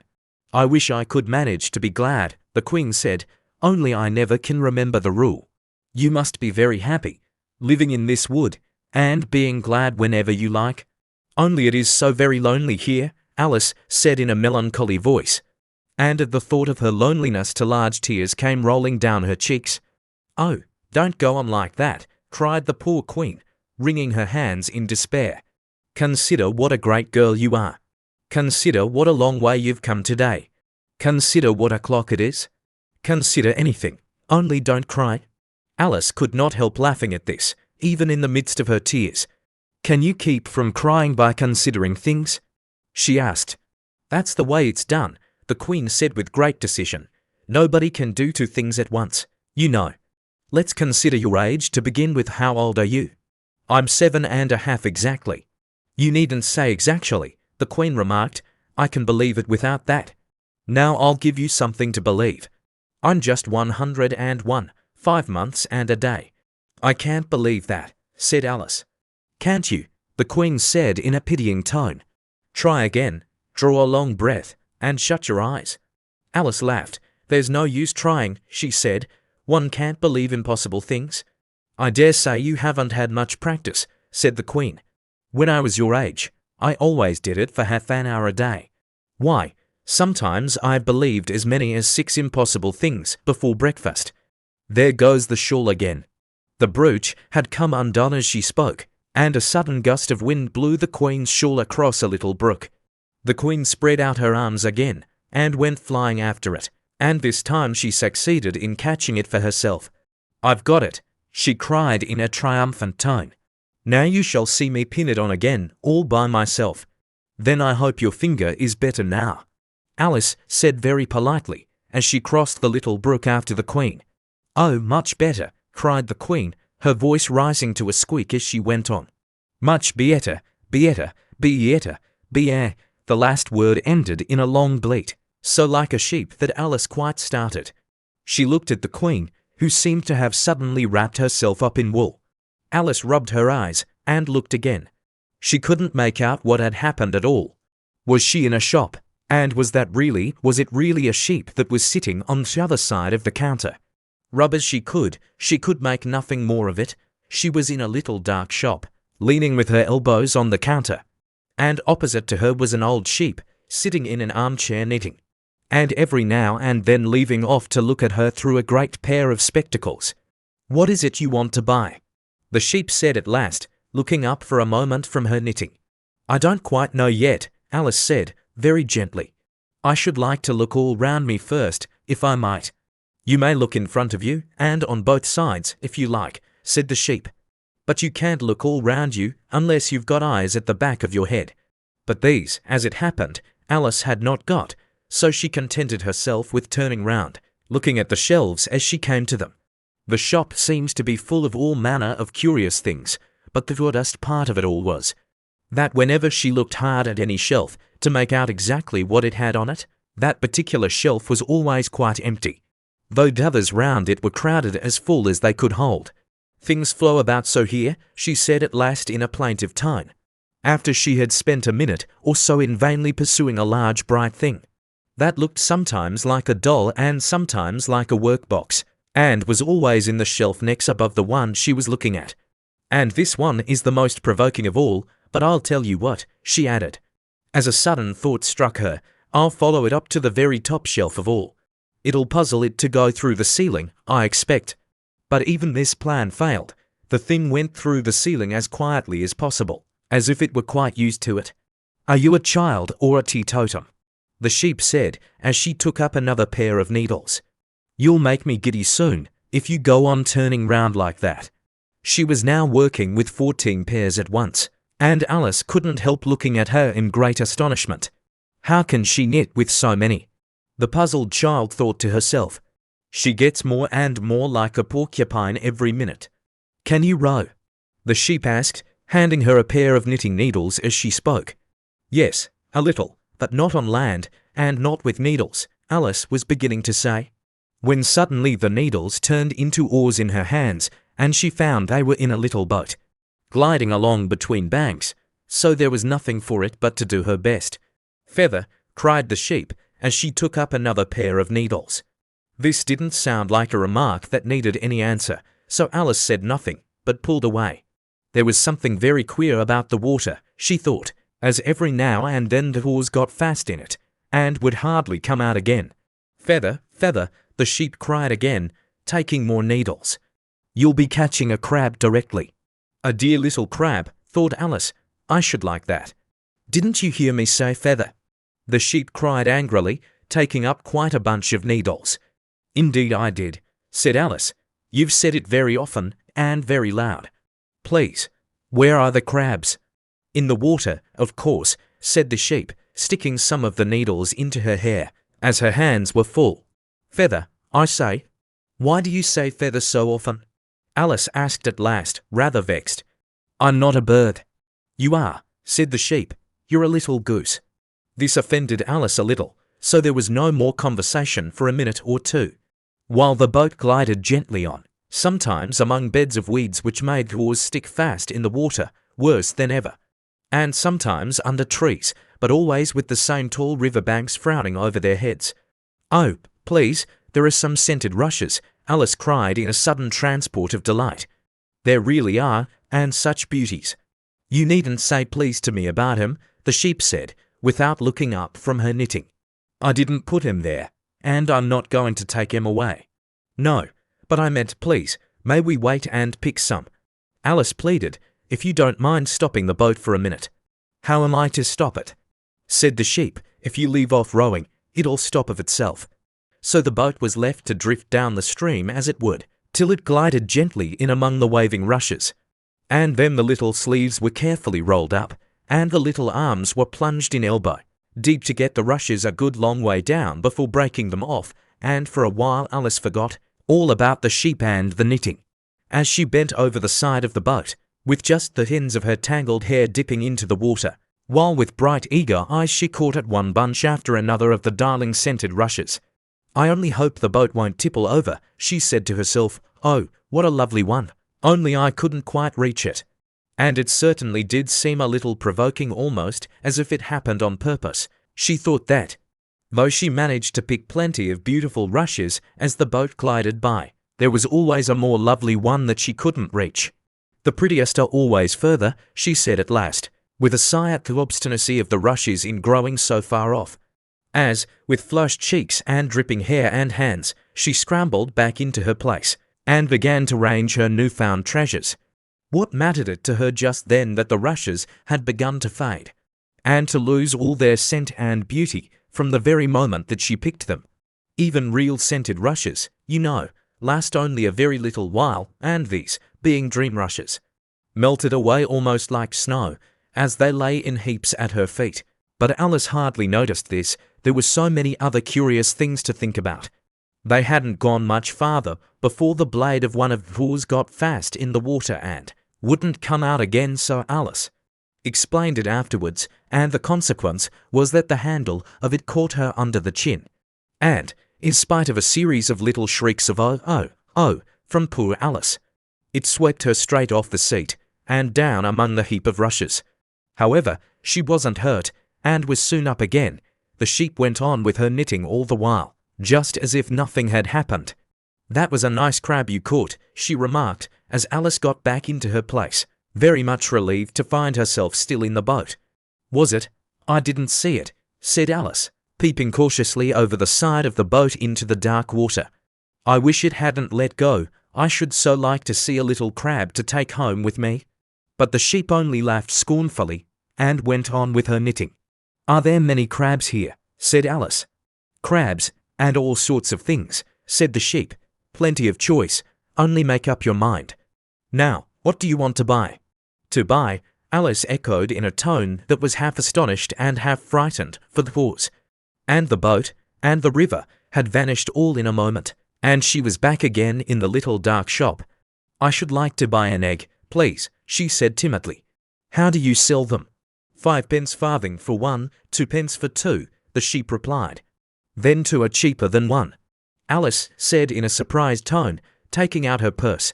"I wish I could manage to be glad," the Queen said, "only I never can remember the rule. You must be very happy, living in this wood, and being glad whenever you like." "Only it is so very lonely here," Alice said in a melancholy voice, and at the thought of her loneliness large tears came rolling down her cheeks. "Oh, don't go on like that," cried the poor Queen, wringing her hands in despair. "Consider what a great girl you are. Consider what a long way you've come today. Consider what o'clock it is. Consider anything, only don't cry." Alice could not help laughing at this, even in the midst of her tears. "Can you keep from crying by considering things?" she asked. "That's the way it's done," the Queen said with great decision. "Nobody can do two things at once, you know. Let's consider your age to begin with. How old are you?" "I'm 7.5 exactly." "You needn't say exactly," the Queen remarked. "I can believe it without that. Now I'll give you something to believe. I'm just 101, 5 months and a day." "I can't believe that," said Alice. "Can't you?" the Queen said in a pitying tone. "Try again, draw a long breath, and shut your eyes." Alice laughed. "There's no use trying," she said. "One can't believe impossible things." "I dare say you haven't had much practice," said the Queen. "When I was your age, I always did it for half an hour a day. Why, sometimes I believed as many as 6 impossible things before breakfast." There goes the shawl again. The brooch had come undone as she spoke, and a sudden gust of wind blew the Queen's shawl across a little brook. The Queen spread out her arms again, and went flying after it, and this time she succeeded in catching it for herself. "I've got it," she cried in a triumphant tone. "Now you shall see me pin it on again, all by myself. Then I hope your finger is better now," Alice said very politely, as she crossed the little brook after the Queen. "Oh, much better," cried the Queen, her voice rising to a squeak as she went on. "Much better, better, better, better." The last word ended in a long bleat, so like a sheep that Alice quite started. She looked at the Queen, who seemed to have suddenly wrapped herself up in wool. Alice rubbed her eyes and looked again. She couldn't make out what had happened at all. Was she in a shop? And was it really a sheep that was sitting on the other side of the counter? Rub as she could make nothing more of it. She was in a little dark shop, leaning with her elbows on the counter, and opposite to her was an old sheep, sitting in an armchair knitting, and every now and then leaving off to look at her through a great pair of spectacles. "What is it you want to buy?" the sheep said at last, looking up for a moment from her knitting. "I don't quite know yet," Alice said, very gently. "I should like to look all round me first, if I might." "You may look in front of you, and on both sides, if you like," said the sheep. "But you can't look all round you, unless you've got eyes at the back of your head." But these, as it happened, Alice had not got, so she contented herself with turning round, looking at the shelves as she came to them. The shop seems to be full of all manner of curious things, but the oddest part of it all was that whenever she looked hard at any shelf to make out exactly what it had on it, that particular shelf was always quite empty, though the others round it were crowded as full as they could hold. "Things flow about so here," she said at last in a plaintive tone, after she had spent a minute or so in vainly pursuing a large bright thing that looked sometimes like a doll and sometimes like a workbox, and was always in the shelf next above the one she was looking at. "And this one is the most provoking of all, but I'll tell you what," she added, as a sudden thought struck her, "I'll follow it up to the very top shelf of all. It'll puzzle it to go through the ceiling, I expect." But even this plan failed. The thing went through the ceiling as quietly as possible, as if it were quite used to it. "Are you a child or a teetotum?" the sheep said, as she took up another pair of needles. "You'll make me giddy soon, if you go on turning round like that." She was now working with 14 pairs at once, and Alice couldn't help looking at her in great astonishment. How can she knit with so many? The puzzled child thought to herself. She gets more and more like a porcupine every minute. "Can you row?" the sheep asked, handing her a pair of knitting needles as she spoke. "Yes, a little, but not on land, and not with needles," Alice was beginning to say, when suddenly the needles turned into oars in her hands, and she found they were in a little boat, gliding along between banks, so there was nothing for it but to do her best. "Feather," cried the sheep, as she took up another pair of needles. This didn't sound like a remark that needed any answer, so Alice said nothing, but pulled away. There was something very queer about the water, she thought, as every now and then the oars got fast in it, and would hardly come out again. "Feather, Feather," the sheep cried again, taking more needles. "You'll be catching a crab directly." "A dear little crab," thought Alice. "I should like that." "Didn't you hear me say feather?" the sheep cried angrily, taking up quite a bunch of needles. "Indeed I did," said Alice. "You've said it very often and very loud." "Please, where are the crabs?" "In the water, of course," said the sheep, sticking some of the needles into her hair, as her hands were full. "Feather, I say." "Why do you say feather so often?" Alice asked at last, rather vexed. "I'm not a bird." "You are," said the sheep. "You're a little goose." This offended Alice a little, so there was no more conversation for a minute or two, while the boat glided gently on, sometimes among beds of weeds which made the oars stick fast in the water worse than ever, and sometimes under trees, but always with the same tall river banks frowning over their heads. "Oh, please, there are some scented rushes," Alice cried in a sudden transport of delight. "There really are, and such beauties." "You needn't say please to me about him," the sheep said, without looking up from her knitting. "I didn't put him there, and I'm not going to take him away." "No, but I meant please, may we wait and pick some?" Alice pleaded, "if you don't mind stopping the boat for a minute." "How am I to stop it?" said the sheep. "If you leave off rowing, it'll stop of itself." So the boat was left to drift down the stream as it would, till it glided gently in among the waving rushes. And then the little sleeves were carefully rolled up, and the little arms were plunged in elbow deep to get the rushes a good long way down before breaking them off, and for a while Alice forgot all about the sheep and the knitting, as she bent over the side of the boat, with just the ends of her tangled hair dipping into the water, while with bright eager eyes she caught at one bunch after another of the darling scented rushes. "I only hope the boat won't tipple over," she said to herself. "Oh, what a lovely one, only I couldn't quite reach it." And it certainly did seem a little provoking, almost as if it happened on purpose. She thought that, though she managed to pick plenty of beautiful rushes as the boat glided by, there was always a more lovely one that she couldn't reach. "The prettiest are always further," she said at last, with a sigh at the obstinacy of the rushes in growing so far off, as, with flushed cheeks and dripping hair and hands, she scrambled back into her place, and began to range her newfound treasures. What mattered it to her just then that the rushes had begun to fade, and to lose all their scent and beauty from the very moment that she picked them? Even real scented rushes, you know, last only a very little while, and these, being dream rushes, melted away almost like snow, as they lay in heaps at her feet. But Alice hardly noticed this. There were so many other curious things to think about. They hadn't gone much farther before the blade of one of the oars got fast in the water and wouldn't come out again, so Alice explained it afterwards, and the consequence was that the handle of it caught her under the chin. And, in spite of a series of little shrieks of "oh, oh, oh" from poor Alice, it swept her straight off the seat and down among the heap of rushes. However, she wasn't hurt and was soon up again. The sheep went on with her knitting all the while, just as if nothing had happened. "That was a nice crab you caught," she remarked as Alice got back into her place, very much relieved to find herself still in the boat. "Was it? I didn't see it," said Alice, peeping cautiously over the side of the boat into the dark water. "I wish it hadn't let go. I should so like to see a little crab to take home with me." But the sheep only laughed scornfully and went on with her knitting. "Are there many crabs here?" said Alice. "Crabs, and all sorts of things," said the sheep. "Plenty of choice. Only make up your mind. Now, what do you want to buy?" "To buy," Alice echoed in a tone that was half astonished and half frightened, for the oars and the boat and the river had vanished all in a moment, and she was back again in the little dark shop. "I should like to buy an egg, please," she said timidly. "How do you sell them?" "5 farthing for one, 2 for 2, the sheep replied. "Then 2 are cheaper than 1, Alice said in a surprised tone, taking out her purse.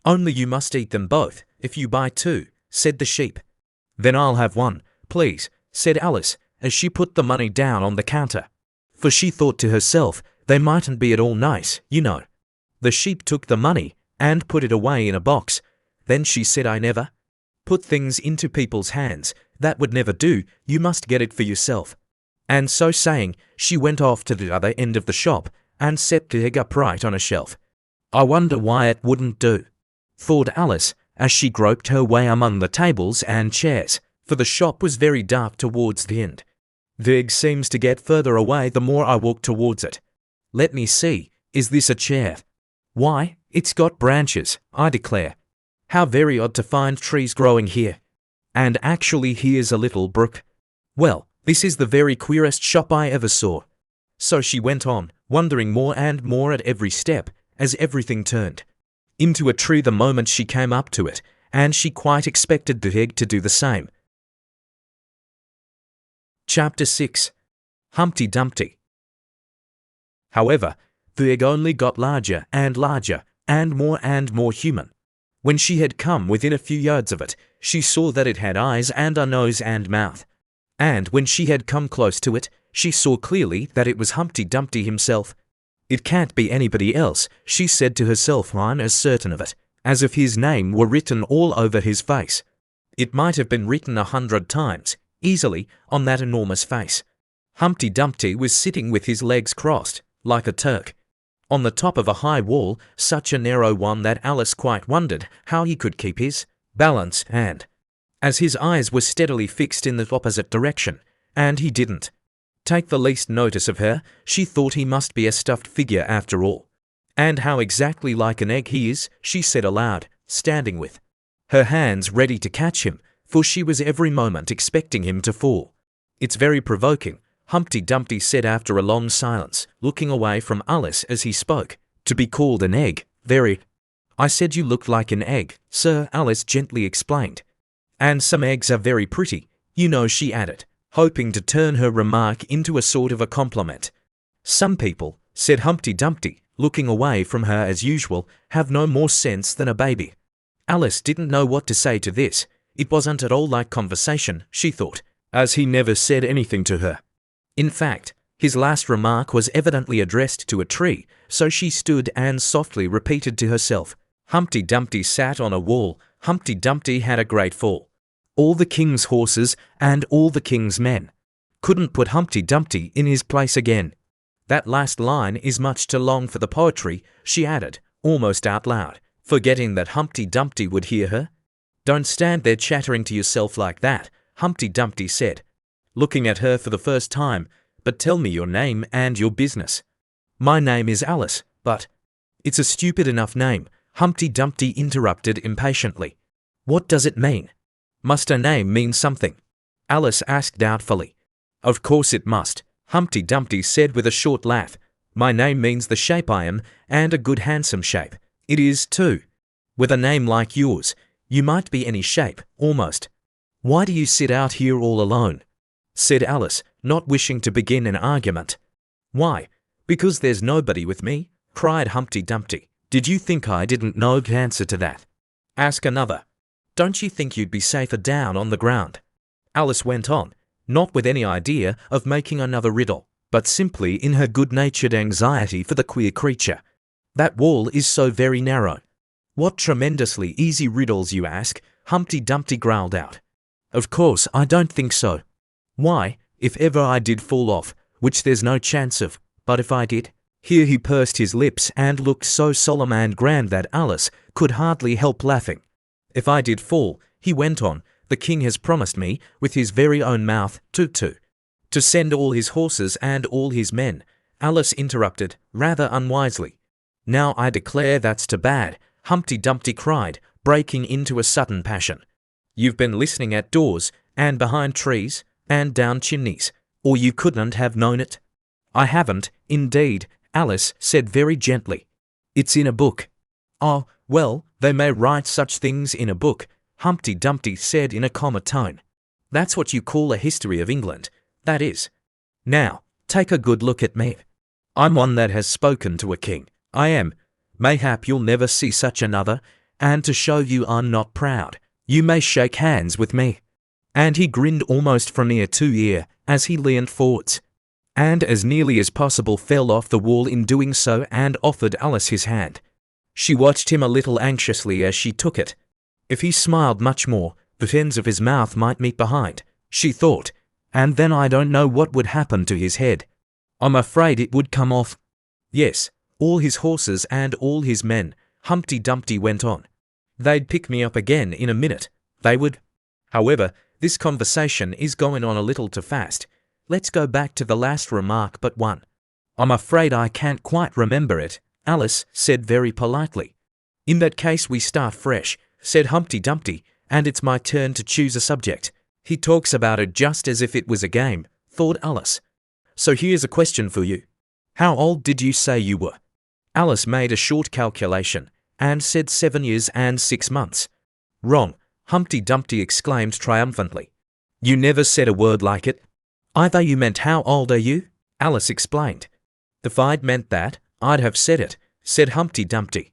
"Only you must eat them both, if you buy 2, said the sheep. "Then I'll have 1, please," said Alice, as she put the money down on the counter. For she thought to herself, they mightn't be at all nice, you know. The sheep took the money and put it away in a box. Then she said, "I never put things into people's hands. That would never do. You must get it for yourself." And so saying, she went off to the other end of the shop and set the egg upright on a shelf. "I wonder why it wouldn't do," thought Alice, as she groped her way among the tables and chairs, for the shop was very dark towards the end. "The egg seems to get further away the more I walk towards it. Let me see, is this a chair? Why, it's got branches, I declare. How very odd to find trees growing here. And actually here's a little brook. Well, this is the very queerest shop I ever saw." So she went on, wondering more and more at every step, as everything turned into a tree the moment she came up to it, and she quite expected the egg to do the same. Chapter 6. Humpty Dumpty. However, the egg only got larger and more human. When she had come within a few yards of it, she saw that it had eyes and a nose and mouth. And when she had come close to it, she saw clearly that it was Humpty Dumpty himself. "It can't be anybody else," she said to herself. "I'm as certain of it as if his name were written all over his face. It might have been written 100 times, easily, on that enormous face." Humpty Dumpty was sitting with his legs crossed, like a Turk, on the top of a high wall, such a narrow one that Alice quite wondered how he could keep his balance, and as his eyes were steadily fixed in the opposite direction, and he didn't take the least notice of her, she thought he must be a stuffed figure after all. "And how exactly like an egg he is," she said aloud, standing with her hands ready to catch him, for she was every moment expecting him to fall. "It's very provoking," Humpty Dumpty said after a long silence, looking away from Alice as he spoke, "to be called an egg. Very." "I said you looked like an egg, sir," Alice gently explained. "And some eggs are very pretty, you know," she added, hoping to turn her remark into a sort of a compliment. "Some people," said Humpty Dumpty, looking away from her as usual, "have no more sense than a baby." Alice didn't know what to say to this. It wasn't at all like conversation, she thought, as he never said anything to her. In fact, his last remark was evidently addressed to a tree, so she stood and softly repeated to herself, "Humpty Dumpty sat on a wall, Humpty Dumpty had a great fall. All the king's horses and all the king's men couldn't put Humpty Dumpty in his place again. That last line is much too long for the poetry," she added, almost out loud, forgetting that Humpty Dumpty would hear her. "Don't stand there chattering to yourself like that," Humpty Dumpty said, looking at her for the first time, "but tell me your name and your business." "My name is Alice, but—" "It's a stupid enough name," Humpty Dumpty interrupted impatiently. "What does it mean?" Must a name mean something? Alice asked doubtfully. Of course it must, Humpty Dumpty said with a short laugh. My name means the shape I am, and a good handsome shape. It is, too. With a name like yours, you might be any shape, almost. Why do you sit out here all alone? Said Alice, not wishing to begin an argument. Why? Because there's nobody with me, cried Humpty Dumpty. Did you think I didn't know the answer to that? Ask another. Don't you think you'd be safer down on the ground? Alice went on, not with any idea of making another riddle, but simply in her good-natured anxiety for the queer creature. That wall is so very narrow. What tremendously easy riddles you ask, Humpty Dumpty growled out. Of course, I don't think so. Why, if ever I did fall off, which there's no chance of, but if I did, here he pursed his lips and looked so solemn and grand that Alice could hardly help laughing. If I did fall, he went on, the king has promised me, with his very own mouth, to send all his horses and all his men. Alice interrupted, rather unwisely. Now I declare that's too bad, Humpty Dumpty cried, breaking into a sudden passion. You've been listening at doors, and behind trees, and down chimneys, or you couldn't have known it. I haven't, indeed, Alice said very gently. It's in a book. Oh, well, they may write such things in a book, Humpty Dumpty said in a calmer tone. That's what you call a history of England, that is. Now, take a good look at me. I'm one that has spoken to a king, I am. Mayhap you'll never see such another, and to show you I'm not proud, you may shake hands with me. And he grinned almost from ear to ear as he leaned forwards, and as nearly as possible fell off the wall in doing so and offered Alice his hand. She watched him a little anxiously as she took it. If he smiled much more, the ends of his mouth might meet behind, she thought, and then I don't know what would happen to his head. I'm afraid it would come off. Yes, all his horses and all his men, Humpty Dumpty went on. They'd pick me up again in a minute, they would. However, this conversation is going on a little too fast. Let's go back to the last remark but one. I'm afraid I can't quite remember it, Alice said very politely. In that case we start fresh, said Humpty Dumpty, and it's my turn to choose a subject. He talks about it just as if it was a game, thought Alice. So here's a question for you. How old did you say you were? Alice made a short calculation, and said 7 years and 6 months. Wrong, Humpty Dumpty exclaimed triumphantly. You never said a word like it. Either you meant how old are you? Alice explained. If I'd meant that, I'd have said it, said Humpty Dumpty.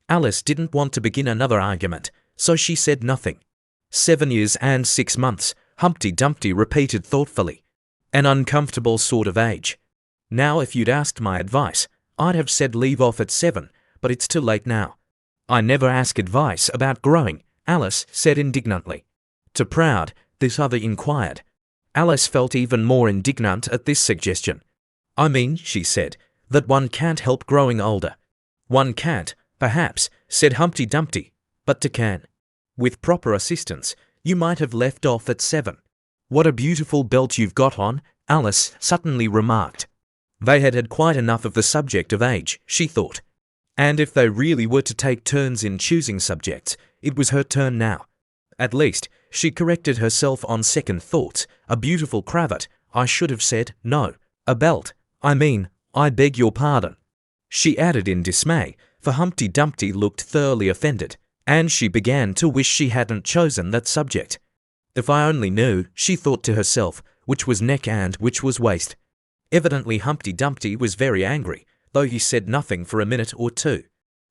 Alice didn't want to begin another argument, so she said nothing. 7 years and 6 months, Humpty Dumpty repeated thoughtfully. An uncomfortable sort of age. Now if you'd asked my advice, I'd have said leave off at 7, but it's too late now. I never ask advice about growing, Alice said indignantly. Too proud, this other inquired. Alice felt even more indignant at this suggestion. I mean, she said, that one can't help growing older. One can't, perhaps, said Humpty Dumpty, but can. With proper assistance, you might have left off at 7. What a beautiful belt you've got on, Alice suddenly remarked. They had had quite enough of the subject of age, she thought. And if they really were to take turns in choosing subjects, it was her turn now. At least, she corrected herself on second thoughts. A beautiful cravat, I should have said, no, a belt, I mean, I beg your pardon. She added in dismay, for Humpty Dumpty looked thoroughly offended, and she began to wish she hadn't chosen that subject. If I only knew, she thought to herself, which was neck and which was waist. Evidently Humpty Dumpty was very angry, though he said nothing for a minute or two.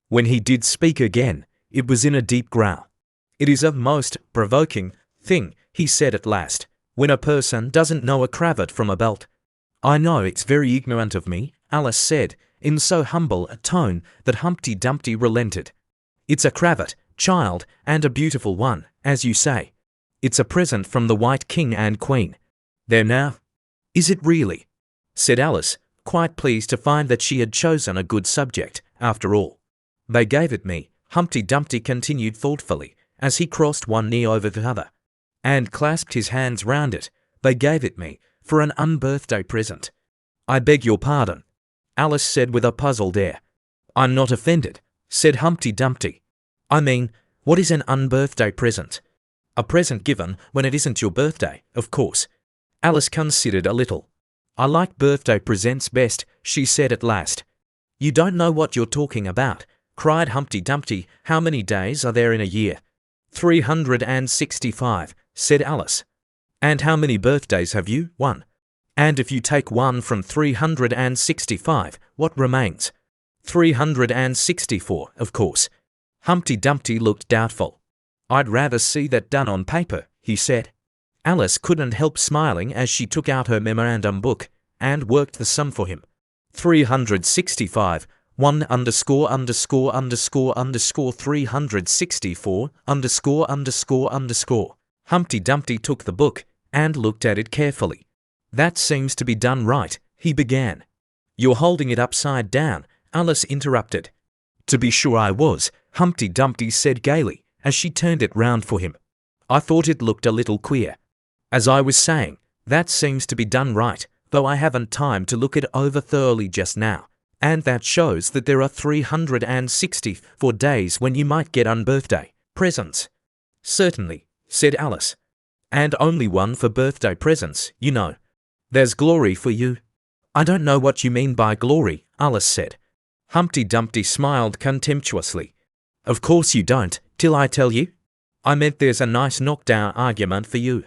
When he did speak again, it was in a deep growl. It is a most provoking thing, he said at last, when a person doesn't know a cravat from a belt. I know it's very ignorant of me, Alice said, in so humble a tone that Humpty Dumpty relented. It's a cravat, child, and a beautiful one, as you say. It's a present from the White King and Queen. There now. Is it really? Said Alice, quite pleased to find that she had chosen a good subject, after all. They gave it me, Humpty Dumpty continued thoughtfully, as he crossed one knee over the other, and clasped his hands round it. They gave it me, for an unbirthday present. I beg your pardon, Alice said with a puzzled air. I'm not offended, said Humpty Dumpty. I mean, what is an unbirthday present? A present given when it isn't your birthday, of course. Alice considered a little. I like birthday presents best, she said at last. You don't know what you're talking about, cried Humpty Dumpty. How many days are there in a year? 365, said Alice. And how many birthdays have you? 1. And if you take 1 from 365, what remains? 364, of course. Humpty Dumpty looked doubtful. I'd rather see that done on paper, he said. Alice couldn't help smiling as she took out her memorandum book and worked the sum for him. 365, 1 underscore underscore underscore underscore 364 underscore underscore underscore. Humpty Dumpty took the book and looked at it carefully. That seems to be done right, he began. You're holding it upside down, Alice interrupted. To be sure I was, Humpty Dumpty said gaily as she turned it round for him. I thought it looked a little queer. As I was saying, that seems to be done right, though I haven't time to look it over thoroughly just now. And that shows that there are 364 days when you might get unbirthday presents. Certainly, said Alice. And only 1 for birthday presents, you know. There's glory for you. I don't know what you mean by glory, Alice said. Humpty Dumpty smiled contemptuously. Of course you don't, till I tell you. I meant there's a nice knockdown argument for you.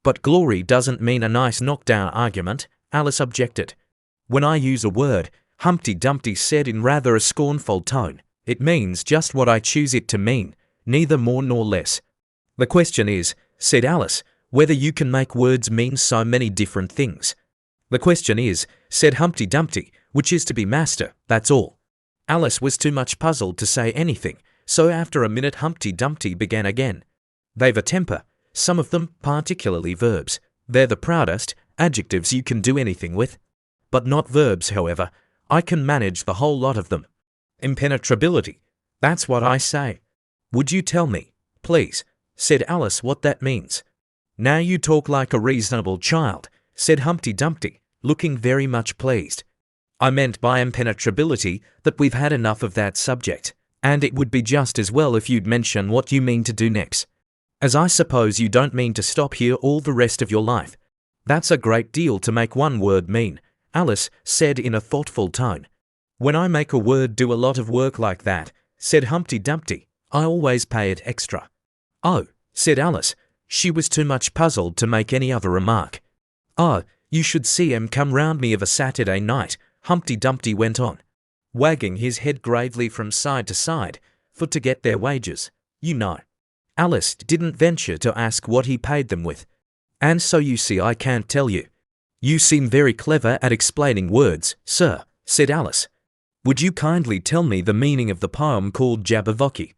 But glory doesn't mean a nice knockdown argument, Alice objected. When I use a word, Humpty Dumpty said in rather a scornful tone, it means just what I choose it to mean, neither more nor less. The question is, said Alice, whether you can make words mean so many different things. The question is, said Humpty Dumpty, which is to be master, that's all. Alice was too much puzzled to say anything, so after a minute Humpty Dumpty began again. They've a temper, some of them, particularly verbs. They're the proudest, adjectives you can do anything with. But not verbs, however. I can manage the whole lot of them. Impenetrability. That's what I say. Would you tell me, please, said Alice, what that means? Now you talk like a reasonable child, said Humpty Dumpty, looking very much pleased. I meant by impenetrability that we've had enough of that subject, and it would be just as well if you'd mention what you mean to do next. As I suppose you don't mean to stop here all the rest of your life. That's a great deal to make one word mean, Alice said in a thoughtful tone. When I make a word do a lot of work like that, said Humpty Dumpty, I always pay it extra. Oh, said Alice. She was too much puzzled to make any other remark. Oh, you should see 'em come round me of a Saturday night, Humpty Dumpty went on, wagging his head gravely from side to side, for to get their wages, you know. Alice didn't venture to ask what he paid them with. And so you see I can't tell you. You seem very clever at explaining words, sir, said Alice. Would you kindly tell me the meaning of the poem called Jabberwocky?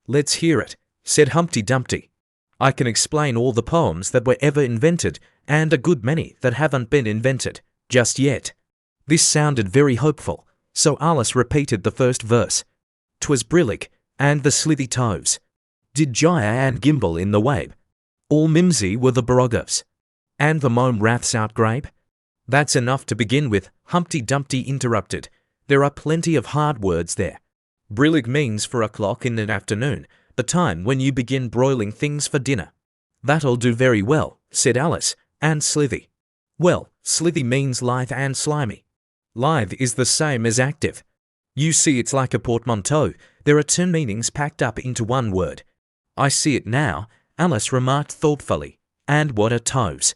Let's hear it, said Humpty Dumpty. I can explain all the poems that were ever invented, and a good many that haven't been invented, just yet. This sounded very hopeful, so Alice repeated the first verse. 'Twas brillig, and the slithy toves did gyre and gimble in the wabe. All mimsy were the baroggers, and the mome raths outgrabe. That's enough to begin with, Humpty Dumpty interrupted. There are plenty of hard words there. Brillig means 4 o'clock in the afternoon, the time when you begin broiling things for dinner. That'll do very well, said Alice. And slithy. Well, slithy means lithe and slimy. Lithe is the same as active. You see, it's like a portmanteau. There are 2 meanings packed up into one word. I see it now, Alice remarked thoughtfully. And what are toves?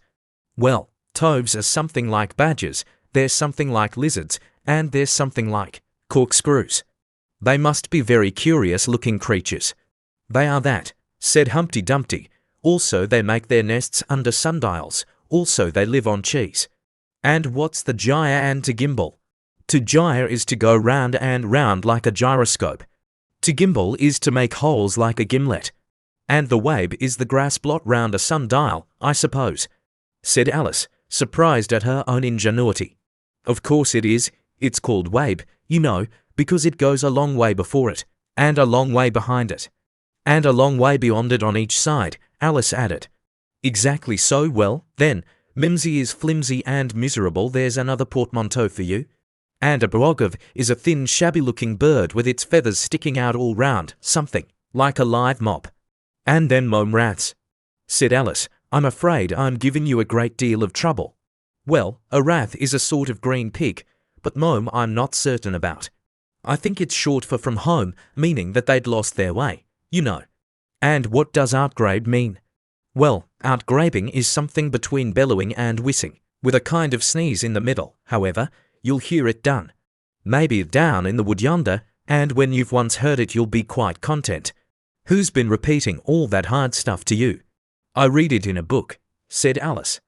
Well, toves are something like badgers, there's something like lizards, and there's something like corkscrews. They must be very curious-looking creatures. They are that, said Humpty Dumpty. Also they make their nests under sundials. Also they live on cheese. And what's the gyre and to gimble? To gyre is to go round and round like a gyroscope. To gimble is to make holes like a gimlet. And the wabe is the grass blot round a sundial, I suppose, said Alice, surprised at her own ingenuity. Of course it is. It's called wabe, you know, because it goes a long way before it, and a long way behind it, and a long way beyond it on each side, Alice added. Exactly so. Well, then, mimsy is flimsy and miserable. There's another portmanteau for you. And a barogov is a thin, shabby-looking bird with its feathers sticking out all round, something like a live mop. And then mome raths, said Alice. I'm afraid I'm giving you a great deal of trouble. Well, a rath is a sort of green pig, but mome I'm not certain about. I think it's short for from home, meaning that they'd lost their way, you know. And what does outgrabe mean? Well, outgrabing is something between bellowing and whistling, with a kind of sneeze in the middle. However, you'll hear it done. Maybe down in the wood yonder, and when you've once heard it you'll be quite content. Who's been repeating all that hard stuff to you? I read it in a book, said Alice.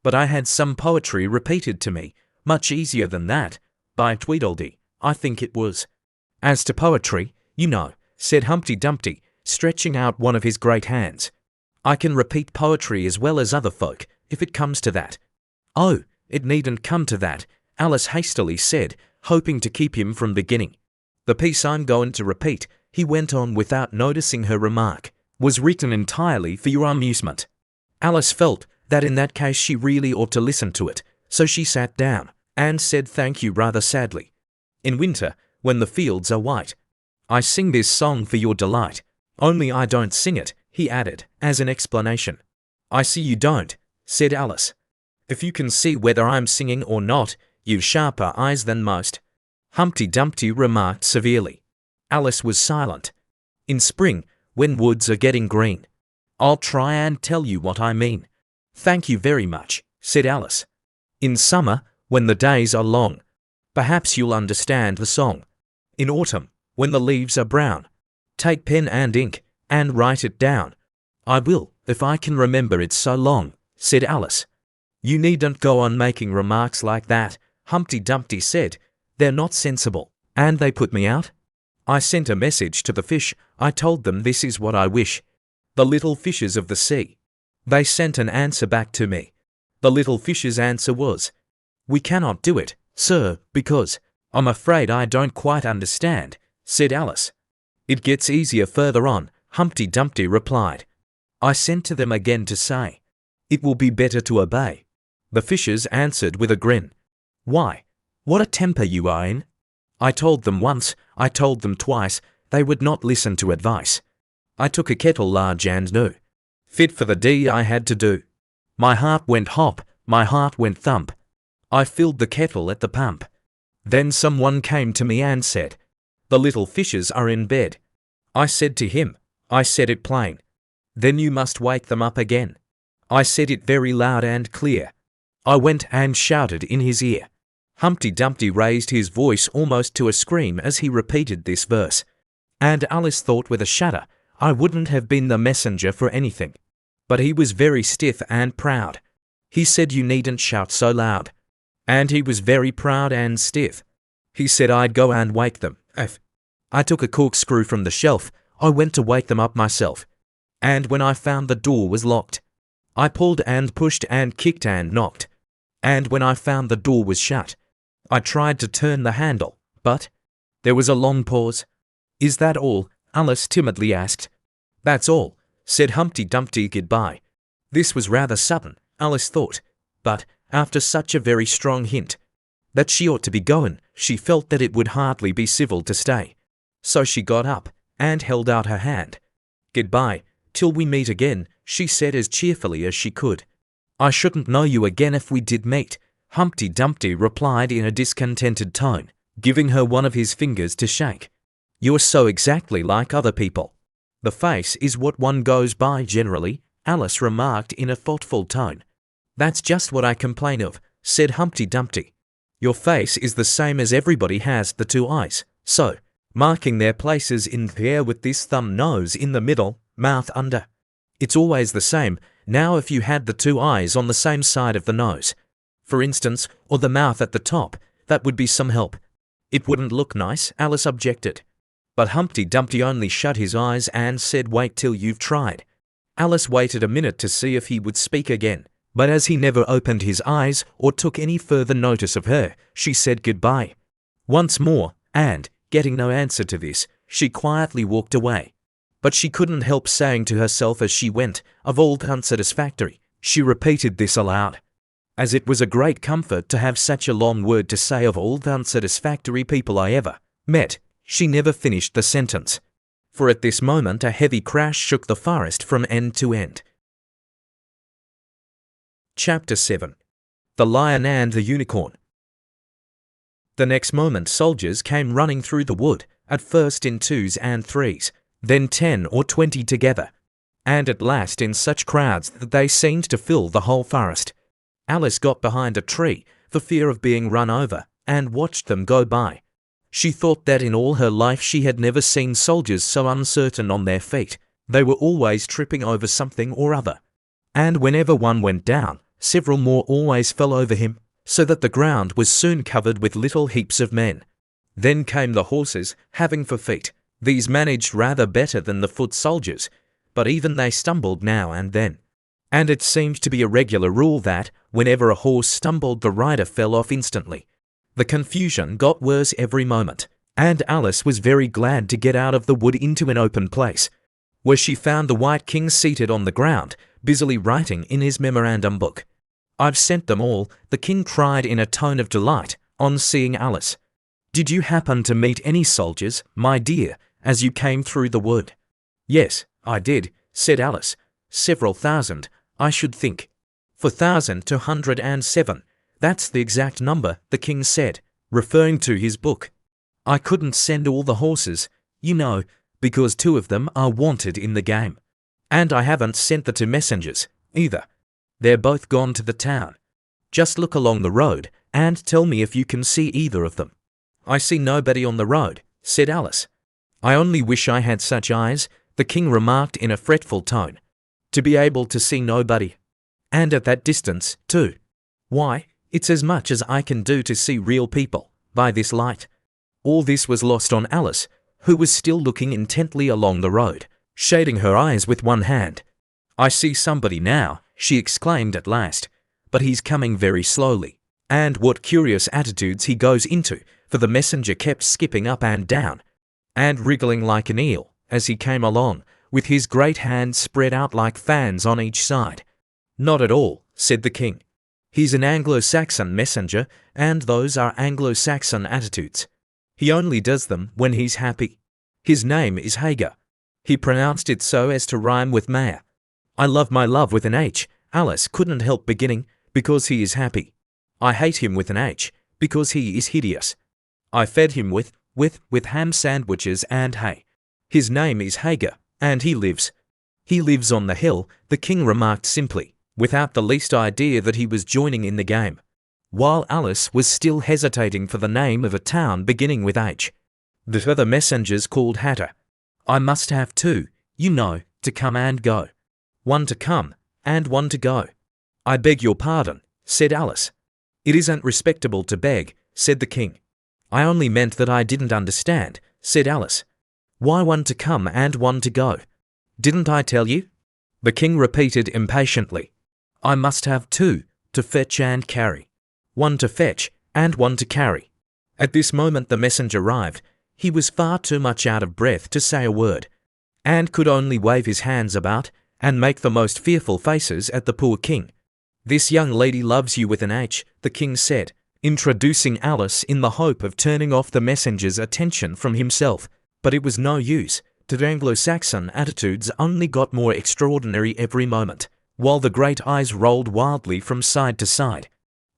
But I had some poetry repeated to me, much easier than that, by Tweedledee, I think it was. As to poetry, you know, said Humpty Dumpty, stretching out one of his great hands. I can repeat poetry as well as other folk, if it comes to that. Oh, it needn't come to that, Alice hastily said, hoping to keep him from beginning. The piece I'm going to repeat, he went on without noticing her remark, was written entirely for your amusement. Alice felt that in that case she really ought to listen to it, so she sat down and said thank you rather sadly. In winter, when the fields are white, I sing this song for your delight. Only I don't sing it, he added, as an explanation. I see you don't, said Alice. If you can see whether I'm singing or not, you've sharper eyes than most, Humpty Dumpty remarked severely. Alice was silent. In spring, when woods are getting green, I'll try and tell you what I mean. Thank you very much, said Alice. In summer, when the days are long, perhaps you'll understand the song. In autumn, when the leaves are brown, take pen and ink, and write it down. I will, if I can remember it so long, said Alice. You needn't go on making remarks like that, Humpty Dumpty said. They're not sensible, and they put me out. I sent a message to the fish. I told them this is what I wish. The little fishes of the sea. They sent an answer back to me. The little fish's answer was, we cannot do it, sir, because, I'm afraid I don't quite understand, said Alice. It gets easier further on, Humpty Dumpty replied. I sent to them again to say, it will be better to obey. The fishes answered with a grin. Why, what a temper you are in. I told them once, I told them twice, they would not listen to advice. I took a kettle large and new, fit for the D I had to do. My heart went hop, my heart went thump. I filled the kettle at the pump. Then someone came to me and said, the little fishes are in bed. I said to him, I said it plain. Then you must wake them up again. I said it very loud and clear. I went and shouted in his ear. Humpty Dumpty raised his voice almost to a scream as he repeated this verse. And Alice thought with a shudder, I wouldn't have been the messenger for anything. But he was very stiff and proud. He said you needn't shout so loud. And he was very proud and stiff. He said I'd go and wake them. I took a corkscrew from the shelf. I went to wake them up myself. And when I found the door was locked, I pulled and pushed and kicked and knocked. And when I found the door was shut, I tried to turn the handle, but there was a long pause. Is that all? Alice timidly asked. That's all, said Humpty Dumpty. Goodbye. This was rather sudden, Alice thought, but after such a very strong hint that she ought to be going, she felt that it would hardly be civil to stay. So she got up and held out her hand. Goodbye, till we meet again, she said as cheerfully as she could. I shouldn't know you again if we did meet, Humpty Dumpty replied in a discontented tone, giving her one of his fingers to shake. You're so exactly like other people. The face is what one goes by generally, Alice remarked in a thoughtful tone. That's just what I complain of, said Humpty Dumpty. Your face is the same as everybody has the two eyes, so, marking their places in the air with this thumb nose in the middle, mouth under. It's always the same. Now if you had the two eyes on the same side of the nose, for instance, or the mouth at the top, that would be some help. It wouldn't look nice, Alice objected. But Humpty Dumpty only shut his eyes and said, wait till you've tried. Alice waited a minute to see if he would speak again, but as he never opened his eyes or took any further notice of her, she said goodbye once more, and, getting no answer to this, she quietly walked away. But she couldn't help saying to herself as she went, of all unsatisfactory, she repeated this aloud. As it was a great comfort to have such a long word to say of all the unsatisfactory people I ever met, she never finished the sentence. For at this moment a heavy crash shook the forest from end to end. Chapter 7. The Lion and the Unicorn. The next moment soldiers came running through the wood, at first in 2s and 3s, then 10 or 20 together, and at last in such crowds that they seemed to fill the whole forest. Alice got behind a tree, for fear of being run over, and watched them go by. She thought that in all her life she had never seen soldiers so uncertain on their feet. They were always tripping over something or other, and whenever one went down, several more always fell over him, so that the ground was soon covered with little heaps of men. Then came the horses, having for feet. These managed rather better than the foot soldiers, but even they stumbled now and then. And it seemed to be a regular rule that, whenever a horse stumbled, the rider fell off instantly. The confusion got worse every moment, and Alice was very glad to get out of the wood into an open place, where she found the White King seated on the ground, busily writing in his memorandum book. "I've sent them all," the king cried in a tone of delight, on seeing Alice. "Did you happen to meet any soldiers, my dear, as you came through the wood?" "Yes, I did," said Alice. "Several thousand, I should think." "For 1,207, that's the exact number," the king said, referring to his book. "I couldn't send all the horses, you know, because 2 of them are wanted in the game. And I haven't sent the 2 messengers, either. They're both gone to the town. Just look along the road, and tell me if you can see either of them." "I see nobody on the road," said Alice. "I only wish I had such eyes," the king remarked in a fretful tone, "to be able to see nobody. And at that distance, too. Why, it's as much as I can do to see real people, by this light." All this was lost on Alice, who was still looking intently along the road, shading her eyes with one hand. "I see somebody now," she exclaimed at last, "but he's coming very slowly. And what curious attitudes he goes into, for the messenger kept skipping up and down, and wriggling like an eel, as he came along, with his great hands spread out like fans on each side." "Not at all," said the king. "He's an Anglo-Saxon messenger, and those are Anglo-Saxon attitudes. He only does them when he's happy. His name is Hager." He pronounced it so as to rhyme with Mayor. "I love my love with an H," Alice couldn't help beginning, "because he is happy. I hate him with an H, because he is hideous. I fed him with ham sandwiches and hay. His name is Hager, and he lives on the hill," the king remarked simply, without the least idea that he was joining in the game, while Alice was still hesitating for the name of a town beginning with H. "The other messengers called Hatter. I must have 2, you know, to come and go. 1 to come, and 1 to go." "I beg your pardon," said Alice. "It isn't respectable to beg," said the king. "I only meant that I didn't understand," said Alice. "Why 1 to come and 1 to go? Didn't I tell you?" The king repeated impatiently. "I must have 2, to fetch and carry. 1 to fetch, and 1 to carry." At this moment the messenger arrived. He was far too much out of breath to say a word, and could only wave his hands about, and make the most fearful faces at the poor king. "This young lady loves you with an H," the king said, introducing Alice in the hope of turning off the messenger's attention from himself, but it was no use. The Anglo-Saxon attitudes only got more extraordinary every moment, while the great eyes rolled wildly from side to side.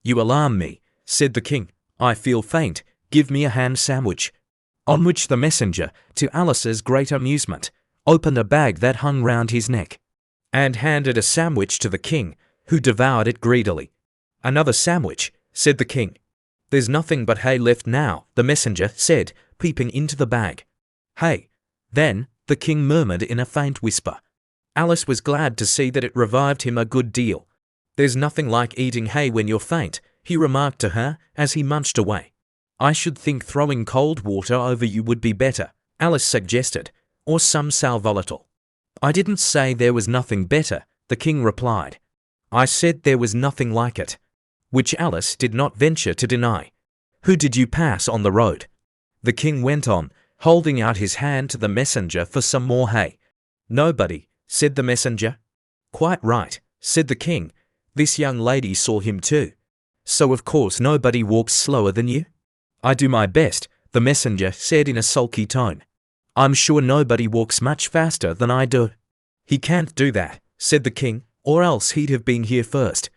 "You alarm me," said the king. "I feel faint. Give me a ham sandwich." On which the messenger, to Alice's great amusement, opened a bag that hung round his neck, and handed a sandwich to the king, who devoured it greedily. "Another sandwich," said the king. "There's nothing but hay left now," the messenger said, peeping into the bag. "Hay, then," the king murmured in a faint whisper. Alice was glad to see that it revived him a good deal. "There's nothing like eating hay when you're faint," he remarked to her as he munched away. "I should think throwing cold water over you would be better," Alice suggested, "or some sal volatile." "I didn't say there was nothing better," the king replied. "I said there was nothing like it," which Alice did not venture to deny. "Who did you pass on the road?" the king went on, holding out his hand to the messenger for some more hay. "Nobody," said the messenger. "Quite right," said the king. "This young lady saw him too. So of course nobody walks slower than you?" "I do my best," the messenger said in a sulky tone. "I'm sure nobody walks much faster than I do." "He can't do that," said the king, "or else he'd have been here first."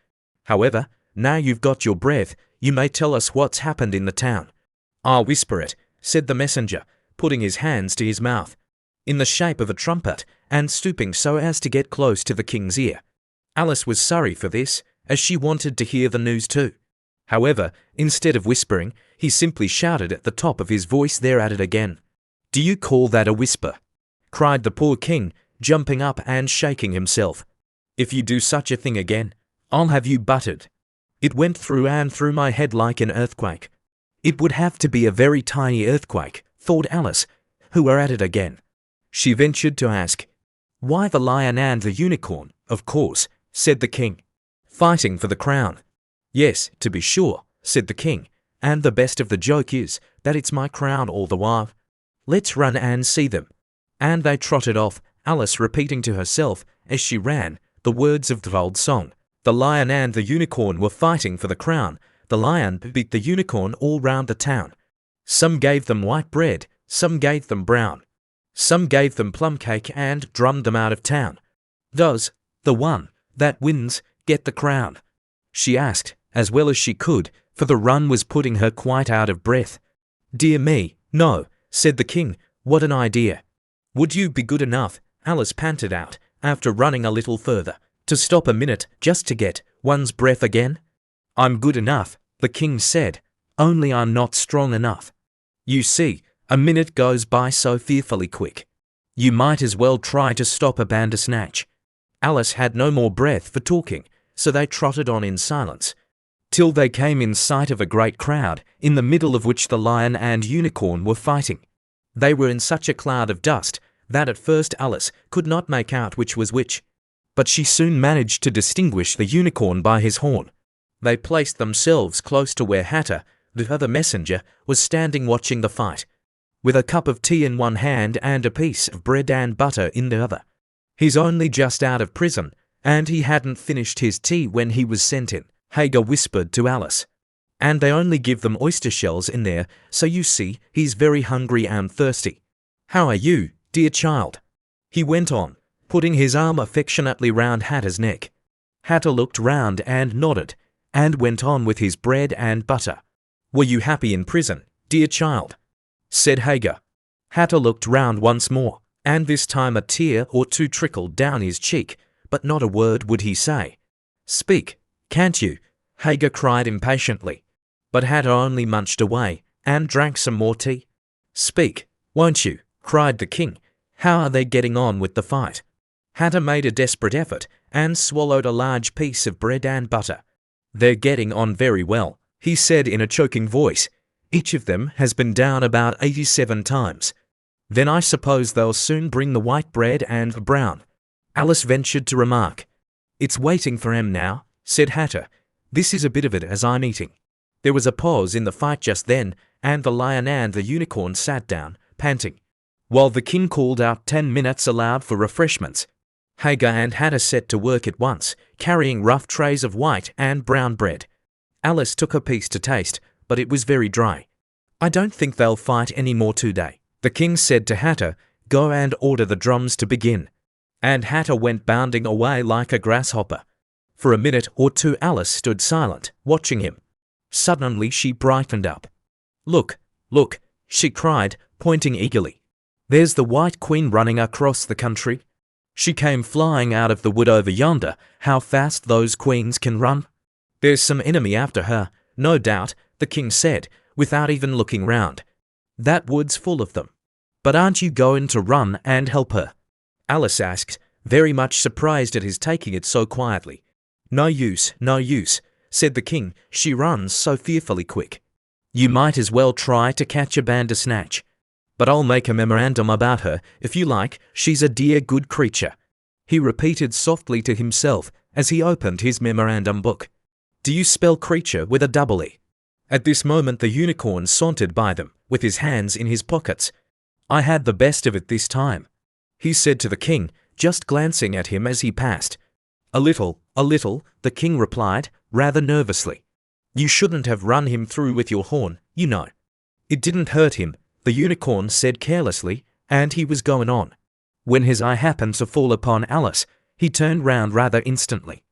However, now you've got your breath, you may tell us what's happened in the town. I'll whisper it, said the messenger, putting his hands to his mouth, in the shape of a trumpet, and stooping so as to get close to the king's ear. Alice was sorry for this, as she wanted to hear the news too. However, instead of whispering, he simply shouted at the top of his voice there at it again. "Do you call that a whisper?" cried the poor king, jumping up and shaking himself. "If you do such a thing again, I'll have you buttered." It went through and through my head like an earthquake. It would have to be a very tiny earthquake, thought Alice, who were at it again. She ventured to ask, "Why the lion and the unicorn, of course," said the king. "Fighting for the crown." "Yes, to be sure," said the king, "and the best of the joke is that it's my crown all the while. Let's run and see them." And they trotted off, Alice repeating to herself as she ran the words of the old song. The lion and the unicorn were fighting for the crown. The lion beat the unicorn all round the town. Some gave them white bread, some gave them brown. Some gave them plum cake and drummed them out of town. "Does the one that wins get the crown?" she asked, as well as she could, for the run was putting her quite out of breath. "Dear me, no," said the king. "What an idea." "Would you be good enough," Alice panted out, after running a little further, "to stop a minute just to get one's breath again?" "I'm good enough," the king said, "only I'm not strong enough. You see, a minute goes by so fearfully quick. You might as well try to stop a bandersnatch." Alice had no more breath for talking, so they trotted on in silence, till they came in sight of a great crowd, in the middle of which the lion and unicorn were fighting. They were in such a cloud of dust that at first Alice could not make out which was which, but she soon managed to distinguish the unicorn by his horn. They placed themselves close to where Hatter, the other messenger, was standing watching the fight, with a cup of tea in one hand and a piece of bread and butter in the other. He's only just out of prison, and he hadn't finished his tea when he was sent in, Hagar whispered to Alice. "And they only give them oyster shells in there, so you see he's very hungry and thirsty. How are you, dear child?" he went on, putting his arm affectionately round Hatter's neck. Hatter looked round and nodded, and went on with his bread and butter. "Were you happy in prison, dear child?" said Hagar. Hatter looked round once more, and this time a tear or two trickled down his cheek, but not a word would he say. "Speak, can't you?" Hagar cried impatiently. But Hatter only munched away, and drank some more tea. "Speak, won't you?" cried the king. "How are they getting on with the fight?" Hatter made a desperate effort, and swallowed a large piece of bread and butter. "They're getting on very well," he said in a choking voice. "Each of them has been down about 87 times. Then I suppose they'll soon bring the white bread and the brown." Alice ventured to remark. "It's waiting for 'em now," said Hatter. "This is a bit of it as I'm eating." There was a pause in the fight just then, and the lion and the unicorn sat down, panting, while the king called out 10 minutes aloud for refreshments. Hagar and Hatter set to work at once, carrying rough trays of white and brown bread. Alice took a piece to taste, but it was very dry. "I don't think they'll fight any more today," the king said to Hatter. "Go and order the drums to begin." And Hatter went bounding away like a grasshopper. For a minute or two Alice stood silent, watching him. Suddenly she brightened up. "Look, look," she cried, pointing eagerly. "There's the White Queen running across the country. She came flying out of the wood over yonder. How fast those queens can run!" "There's some enemy after her, no doubt," the king said, without even looking round. "That wood's full of them. But aren't you going to run and help her?" Alice asked, very much surprised at his taking it so quietly. No use," said the king. "She runs so fearfully quick. You might as well try to catch a bandersnatch. But I'll make a memorandum about her, if you like. She's a dear good creature," he repeated softly to himself as he opened his memorandum book. "Do you spell creature with a double E?" At this moment the unicorn sauntered by them, with his hands in his pockets. "I had the best of it this time," he said to the king, just glancing at him as he passed. A little," the king replied, rather nervously. "You shouldn't have run him through with your horn, you know." "It didn't hurt him," the unicorn said carelessly, and he was going on, when his eye happened to fall upon Alice. He turned round rather instantly.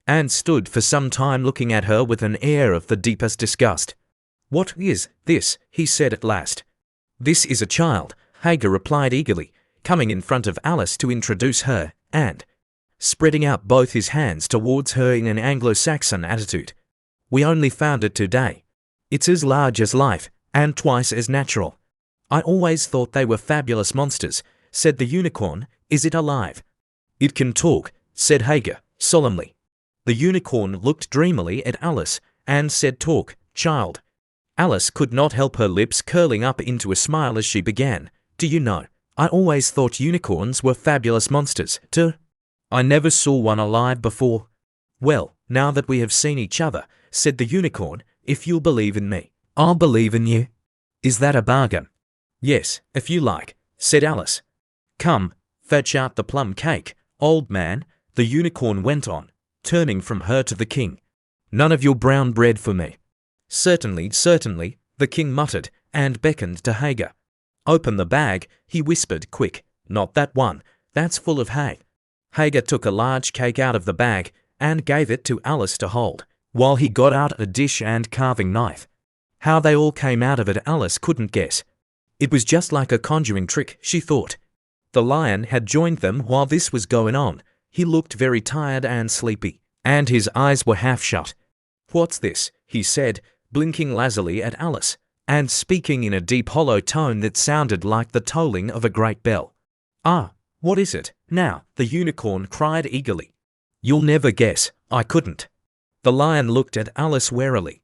and stood for some time looking at her with an air of the deepest disgust. "What is this?" he said at last. "This is a child," Hagar replied eagerly, coming in front of Alice to introduce her, and spreading out both his hands towards her in an Anglo-Saxon attitude. "We only found it today. It's as large as life, and twice as natural. I always thought they were fabulous monsters," said the unicorn. "Is it alive?" "It can talk," said Hagar, solemnly. The unicorn looked dreamily at Alice, and said, "Talk, child." Alice could not help her lips curling up into a smile as she began. "Do you know, I always thought unicorns were fabulous monsters, too. I never saw one alive before." "Well, now that we have seen each other," said the unicorn, "if you'll believe in me, I'll believe in you. Is that a bargain?" "Yes, if you like," said Alice. "Come, fetch out the plum cake, old man," the unicorn went on, turning from her to the king. "None of your brown bread for me." "Certainly, certainly," the king muttered, and beckoned to Hagar. "Open the bag," he whispered. "Quick, not that one, that's full of hay." Hagar took a large cake out of the bag and gave it to Alice to hold, while he got out a dish and carving knife. How they all came out of it Alice couldn't guess. It was just like a conjuring trick, she thought. The lion had joined them while this was going on. He looked very tired and sleepy, and his eyes were half shut. "What's this?" he said, blinking lazily at Alice, and speaking in a deep hollow tone that sounded like the tolling of a great bell. "Ah, what is it, now?" the unicorn cried eagerly. "You'll never guess, I couldn't." The lion looked at Alice warily.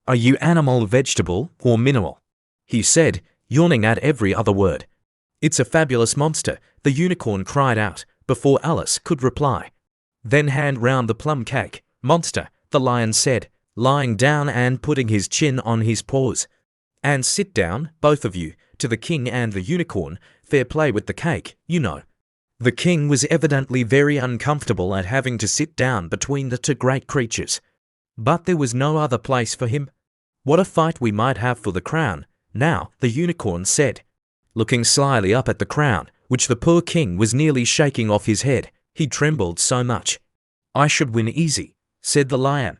"Are you animal, vegetable, or mineral?" he said, yawning at every other word. "It's a fabulous monster," the unicorn cried out, before Alice could reply. "Then hand round the plum cake, monster," the lion said, lying down and putting his chin on his paws. "And sit down, both of you," to the king and the unicorn. "Fair play with the cake, you know." The king was evidently very uncomfortable at having to sit down between the two great creatures. But there was no other place for him. "What a fight we might have for the crown, now," the unicorn said, looking slyly up at the crown, which the poor king was nearly shaking off his head. He trembled so much. "I should win easy," said the lion.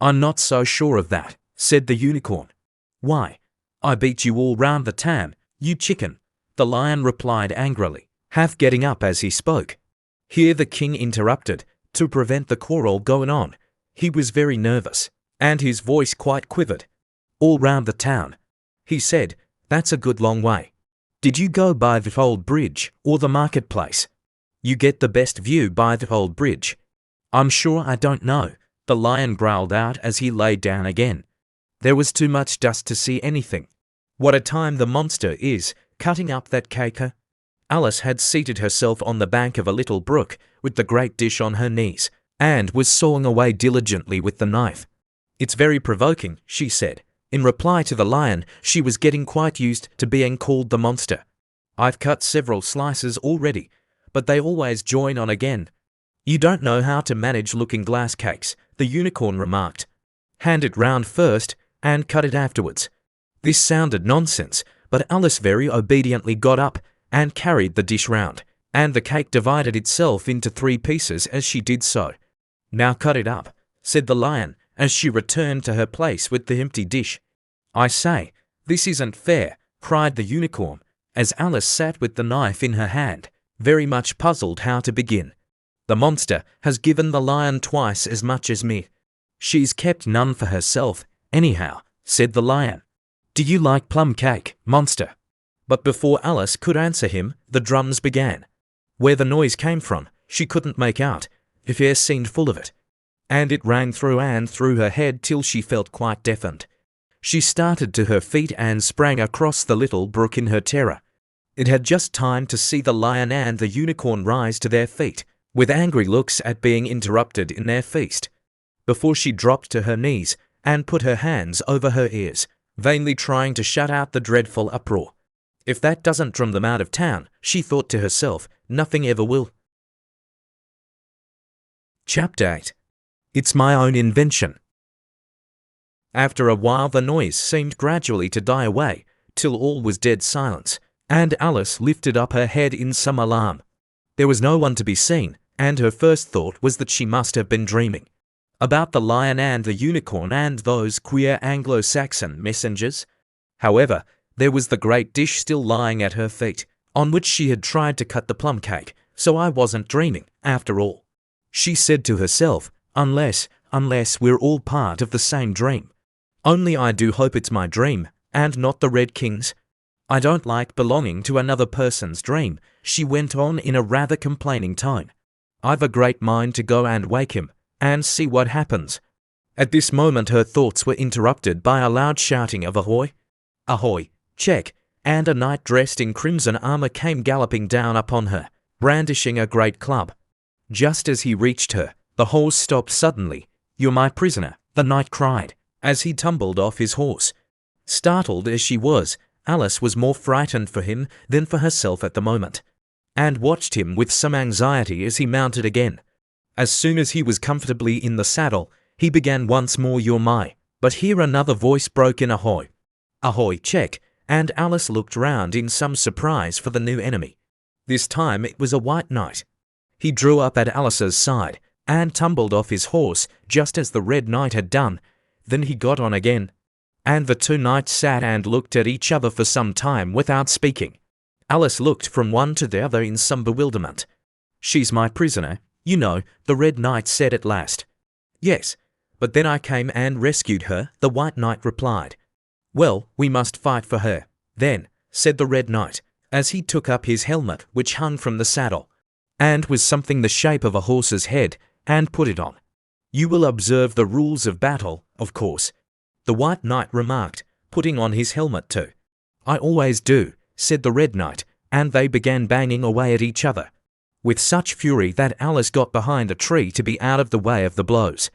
"I'm not so sure of that," said the unicorn. "Why, I beat you all round the tam, you chicken," the lion replied angrily, half getting up as he spoke. Here the king interrupted, to prevent the quarrel going on. He was very nervous, and his voice quite quivered. "All round the town," he said. "That's a good long way. Did you go by the old bridge or the marketplace? You get the best view by the old bridge." "I'm sure I don't know," the lion growled out as he lay down again. There was too much dust to see anything. What a time the monster is, cutting up that cake. Alice had seated herself on the bank of a little brook, with the great dish on her knees, and was sawing away diligently with the knife. "It's very provoking," she said. In reply to the lion, she was getting quite used to being called the monster. "I've cut several slices already, but they always join on again." "You don't know how to manage looking-glass cakes," the unicorn remarked. "Hand it round first, and cut it afterwards." This sounded nonsense, but Alice very obediently got up and carried the dish round, and the cake divided itself into 3 pieces as she did so. "Now cut it up," said the lion, as she returned to her place with the empty dish. "I say, this isn't fair," cried the unicorn, as Alice sat with the knife in her hand, very much puzzled how to begin. "The monster has given the lion twice as much as me. She's kept none for herself, anyhow," said the lion. "Do you like plum cake, monster?" But before Alice could answer him, the drums began. Where the noise came from, she couldn't make out. Her air seemed full of it, and it rang through and through her head till she felt quite deafened. She started to her feet and sprang across the little brook in her terror. It had just time to see the lion and the unicorn rise to their feet, with angry looks at being interrupted in their feast, before she dropped to her knees and put her hands over her ears, vainly trying to shut out the dreadful uproar. "If that doesn't drum them out of town," she thought to herself, "nothing ever will." Chapter 8. It's my own invention. After a while the noise seemed gradually to die away, till all was dead silence, and Alice lifted up her head in some alarm. There was no one to be seen, and her first thought was that she must have been dreaming. about the lion and the unicorn and those queer Anglo-Saxon messengers. However, there was the great dish still lying at her feet, on which she had tried to cut the plum cake, so I wasn't dreaming, after all. She said to herself, unless we're all part of the same dream. Only I do hope it's my dream, and not the Red King's. I don't like belonging to another person's dream, she went on in a rather complaining tone. I've a great mind to go and wake him, and see what happens. At this moment her thoughts were interrupted by a loud shouting of ahoy! Ahoy! Check! And a knight dressed in crimson armor came galloping down upon her, brandishing a great club. Just as he reached her, the horse stopped suddenly. You're my prisoner, the knight cried, as he tumbled off his horse. Startled as she was, Alice was more frightened for him than for herself at the moment, and watched him with some anxiety as he mounted again. As soon as he was comfortably in the saddle, he began once more, you're my, but here another voice broke in, ahoy! Ahoy, check! And Alice looked round in some surprise for the new enemy. This time it was a white knight. He drew up at Alice's side, and tumbled off his horse just as the red knight had done. Then he got on again, and the two knights sat and looked at each other for some time without speaking. Alice looked from one to the other in some bewilderment. She's my prisoner, you know, the red knight said at last. Yes, but then I came and rescued her, the white knight replied. Well, we must fight for her, then, said the red knight, as he took up his helmet which hung from the saddle, and was something the shape of a horse's head, and put it on. You will observe the rules of battle, of course, the white knight remarked, putting on his helmet too. I always do, said the red knight, and they began banging away at each other, with such fury that Alice got behind a tree to be out of the way of the blows.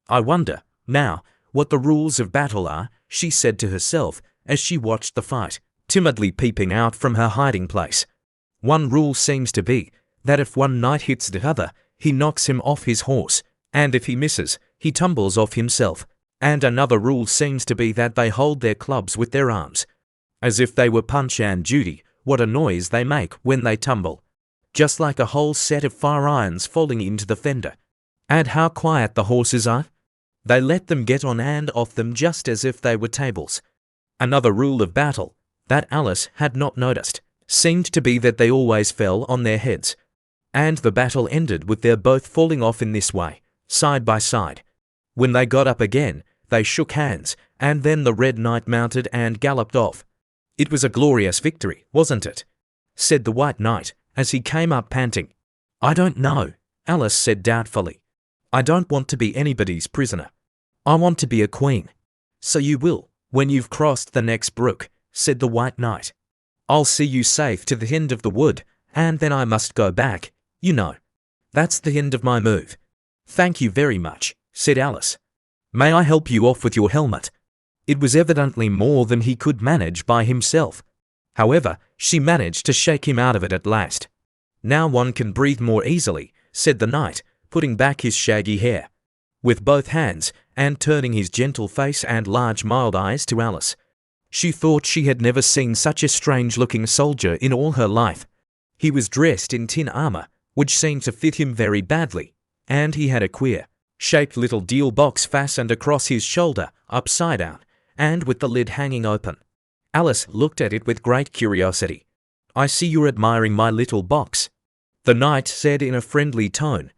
I wonder, now, what the rules of battle are, she said to herself as she watched the fight, timidly peeping out from her hiding place. One rule seems to be that if one knight hits the other, he knocks him off his horse, and if he misses, he tumbles off himself. And another rule seems to be that they hold their clubs with their arms, as if they were Punch and Judy. What a noise they make when they tumble, just like a whole set of fire irons falling into the fender. And how quiet the horses are. They let them get on and off them just as if they were tables. Another rule of battle, that Alice had not noticed, seemed to be that they always fell on their heads, and the battle ended with their both falling off in this way, side by side. When they got up again, they shook hands, and then the red knight mounted and galloped off. It was a glorious victory, wasn't it? Said the white knight, as he came up panting. I don't know, Alice said doubtfully. I don't want to be anybody's prisoner. I want to be a queen. So you will, when you've crossed the next brook, said the white knight. I'll see you safe to the end of the wood, and then I must go back, you know. That's the end of my move. Thank you very much, said Alice. May I help you off with your helmet? It was evidently more than he could manage by himself. However, she managed to shake him out of it at last. Now one can breathe more easily, said the knight, putting back his shaggy hair, with both hands, and turning his gentle face and large mild eyes to Alice. She thought she had never seen such a strange-looking soldier in all her life. He was dressed in tin armor, which seemed to fit him very badly, and he had a queer-shaped little deal box fastened across his shoulder, upside down, and with the lid hanging open. Alice looked at it with great curiosity. I see you're admiring my little box, the knight said in a friendly tone.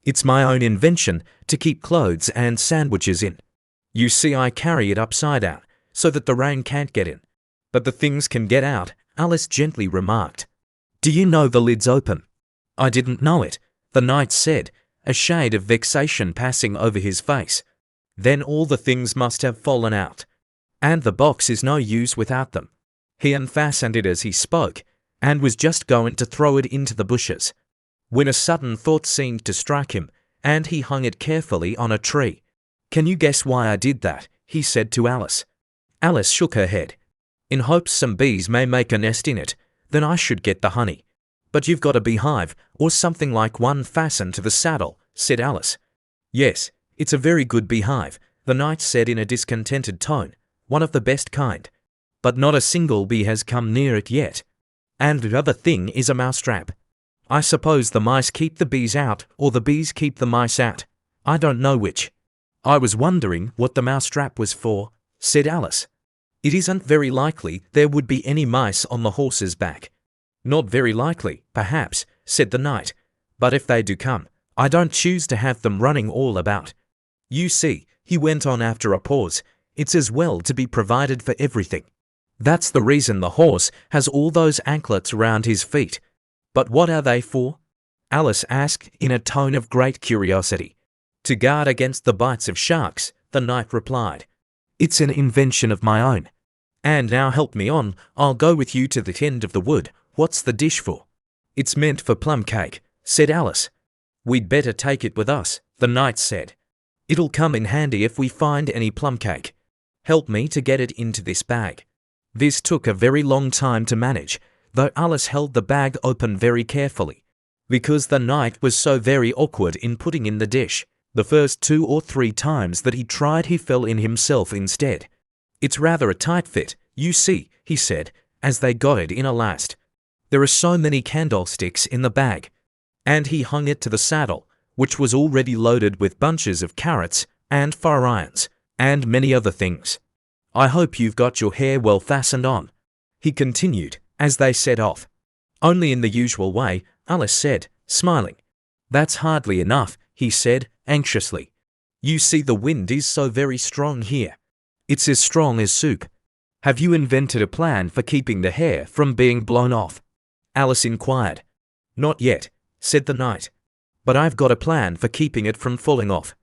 It's my own invention to keep clothes and sandwiches in. You see, I carry it upside down, so that the rain can't get in, but the things can get out, Alice gently remarked. Do you know the lid's open? I didn't know it, the knight said, a shade of vexation passing over his face. Then all the things must have fallen out, and the box is no use without them. He unfastened it as he spoke, and was just going to throw it into the bushes, when a sudden thought seemed to strike him, and he hung it carefully on a tree. Can you guess why I did that? He said to Alice. Alice shook her head. In hopes some bees may make a nest in it, then I should get the honey. But you've got a beehive, or something like one fastened to the saddle, said Alice. Yes, it's a very good beehive, the knight said in a discontented tone, one of the best kind. But not a single bee has come near it yet. And the other thing is a mousetrap. I suppose the mice keep the bees out, or the bees keep the mice out. I don't know which. I was wondering what the mousetrap was for, said Alice. It isn't very likely there would be any mice on the horse's back. Not very likely, perhaps, said the knight, but if they do come, I don't choose to have them running all about. You see, he went on after a pause, it's as well to be provided for everything. That's the reason the horse has all those anklets round his feet. But what are they for? Alice asked in a tone of great curiosity. To guard against the bites of sharks, the knight replied. It's an invention of my own. And now help me on, I'll go with you to the end of the wood. What's the dish for? It's meant for plum cake, said Alice. We'd better take it with us, the knight said. It'll come in handy if we find any plum cake. Help me to get it into this bag. This took a very long time to manage, though Alice held the bag open very carefully, because the knight was so very awkward in putting in the dish. The first 2 or 3 times that he tried he fell in himself instead. It's rather a tight fit, you see, he said, as they got it in at last. There are so many candlesticks in the bag. And he hung it to the saddle, which was already loaded with bunches of carrots and fire irons, and many other things. I hope you've got your hair well fastened on, he continued, as they set off. Only in the usual way, Alice said, smiling. That's hardly enough, he said, anxiously. You see the wind is so very strong here. It's as strong as soup. Have you invented a plan for keeping the hair from being blown off? Alice inquired. Not yet, said the knight. But I've got a plan for keeping it from falling off.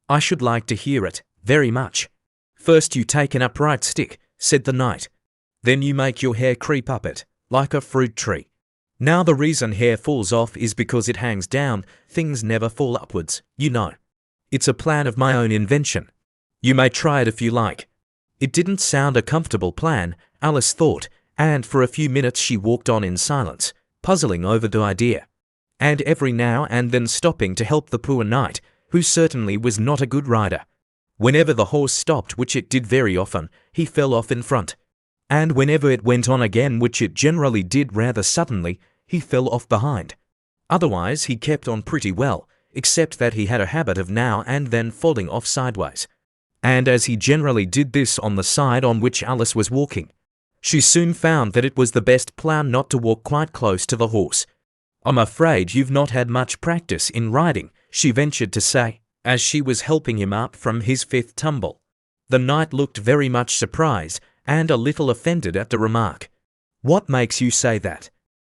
I should like to hear it, very much. First you take an upright stick, said the knight. Then you make your hair creep up it, like a fruit tree. Now the reason hair falls off is because it hangs down, things never fall upwards, you know. It's a plan of my own invention. You may try it if you like. It didn't sound a comfortable plan, Alice thought, and for a few minutes she walked on in silence, puzzling over the idea, and every now and then stopping to help the poor knight, who certainly was not a good rider. Whenever the horse stopped, which it did very often, he fell off in front, and whenever it went on again, which it generally did rather suddenly, he fell off behind. Otherwise he kept on pretty well, except that he had a habit of now and then falling off sideways. And as he generally did this on the side on which Alice was walking, she soon found that it was the best plan not to walk quite close to the horse. I'm afraid you've not had much practice in riding, she ventured to say, as she was helping him up from his 5th tumble. The knight looked very much surprised and a little offended at the remark. What makes you say that?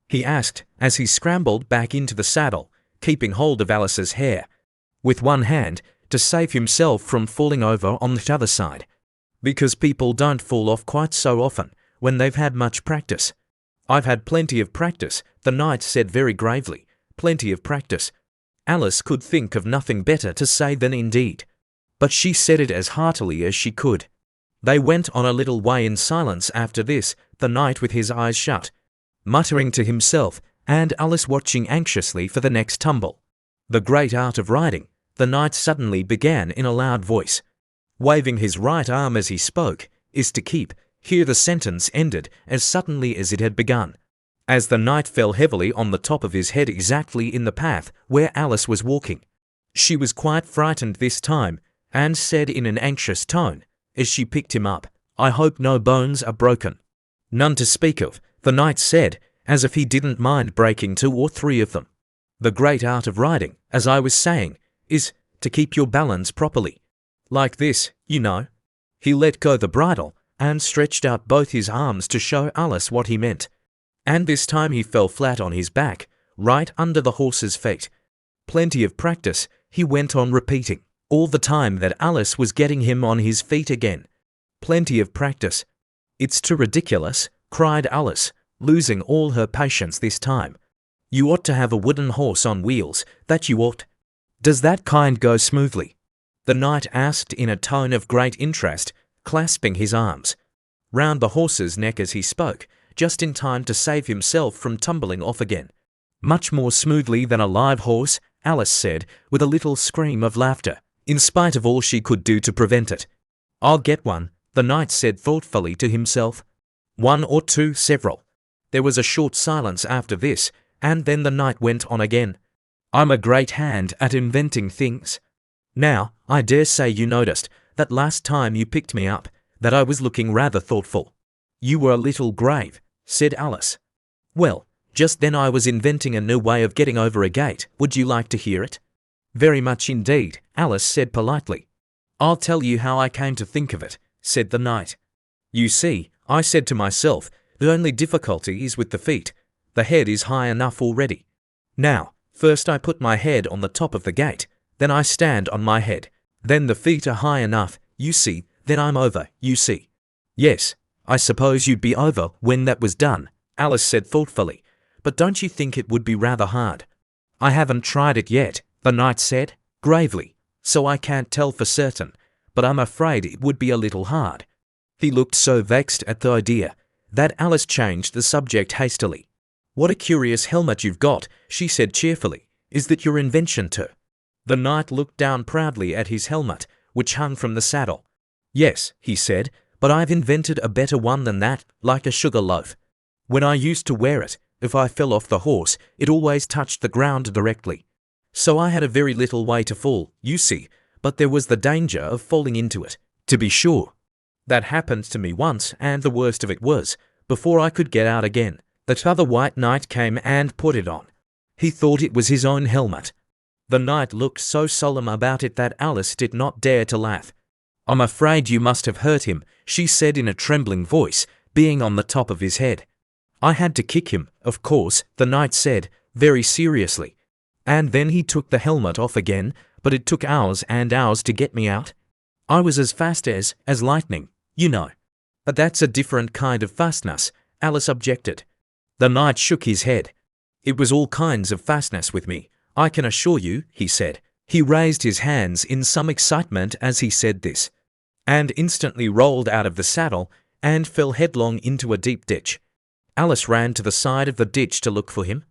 He asked as he scrambled back into the saddle, keeping hold of Alice's hair with one hand to save himself from falling over on the other side. Because people don't fall off quite so often when they've had much practice. I've had plenty of practice, the knight said very gravely. Plenty of practice. Alice could think of nothing better to say than indeed, but she said it as heartily as she could. They went on a little way in silence after this, the knight with his eyes shut, muttering to himself, and Alice watching anxiously for the next tumble. The great art of riding, the knight suddenly began in a loud voice, waving his right arm as he spoke, is to keep. Here the sentence ended as suddenly as it had begun, as the knight fell heavily on the top of his head exactly in the path where Alice was walking. She was quite frightened this time, and said in an anxious tone, as she picked him up, I hope no bones are broken. None to speak of, the knight said, as if he didn't mind breaking 2 or 3 of them. The great art of riding, as I was saying, is to keep your balance properly. Like this, you know. He let go the bridle, and stretched out both his arms to show Alice what he meant. And this time he fell flat on his back, right under the horse's feet. Plenty of practice, he went on repeating, all the time that Alice was getting him on his feet again. Plenty of practice. It's too ridiculous, cried Alice, losing all her patience this time. You ought to have a wooden horse on wheels, that you ought. Does that kind go smoothly? The knight asked in a tone of great interest, clasping his arms round the horse's neck as he spoke, just in time to save himself from tumbling off again. Much more smoothly than a live horse, Alice said, with a little scream of laughter, in spite of all she could do to prevent it. I'll get one, the knight said thoughtfully to himself. 1 or 2, several. There was a short silence after this, and then the knight went on again. I'm a great hand at inventing things. Now, I dare say you noticed that last time you picked me up, that I was looking rather thoughtful. You were a little grave, said Alice. Well, just then I was inventing a new way of getting over a gate. Would you like to hear it? Very much indeed, Alice said politely. I'll tell you how I came to think of it, said the knight. You see, I said to myself, the only difficulty is with the feet. The head is high enough already. Now, first I put my head on the top of the gate, then I stand on my head. Then the feet are high enough, you see, then I'm over, you see. Yes, I suppose you'd be over when that was done, Alice said thoughtfully, but don't you think it would be rather hard? I haven't tried it yet, the knight said, gravely, so I can't tell for certain, but I'm afraid it would be a little hard. He looked so vexed at the idea that Alice changed the subject hastily. What a curious helmet you've got, she said cheerfully. Is that your invention too? The knight looked down proudly at his helmet, which hung from the saddle. Yes, he said, but I've invented a better one than that, like a sugar loaf. When I used to wear it, if I fell off the horse, it always touched the ground directly. So I had a very little way to fall, you see, but there was the danger of falling into it, to be sure. That happened to me once, and the worst of it was, before I could get out again, that other white knight came and put it on. He thought it was his own helmet. The knight looked so solemn about it that Alice did not dare to laugh. I'm afraid you must have hurt him, she said in a trembling voice, being on the top of his head. I had to kick him, of course, the knight said, very seriously. And then he took the helmet off again, but it took hours and hours to get me out. I was as fast as lightning, you know. But that's a different kind of fastness, Alice objected. The knight shook his head. It was all kinds of fastness with me, I can assure you, he said. He raised his hands in some excitement as he said this, and instantly rolled out of the saddle and fell headlong into a deep ditch. Alice ran to the side of the ditch to look for him.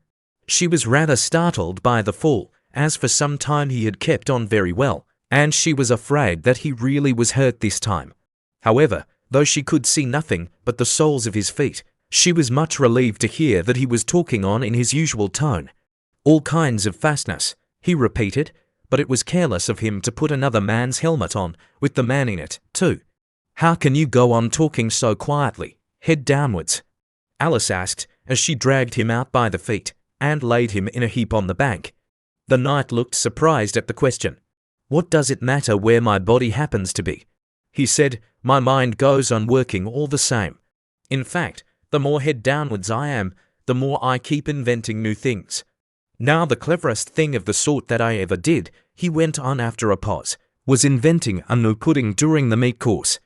She was rather startled by the fall, as for some time he had kept on very well, and she was afraid that he really was hurt this time. However, though she could see nothing but the soles of his feet, she was much relieved to hear that he was talking on in his usual tone. All kinds of fastness, he repeated, but it was careless of him to put another man's helmet on, with the man in it, too. How can you go on talking so quietly, head downwards? Alice asked, as she dragged him out by the feet, and laid him in a heap on the bank. The knight looked surprised at the question. What does it matter where my body happens to be? He said, my mind goes on working all the same. In fact, the more head downwards I am, the more I keep inventing new things. Now the cleverest thing of the sort that I ever did, he went on after a pause, was inventing a new pudding during the meat course.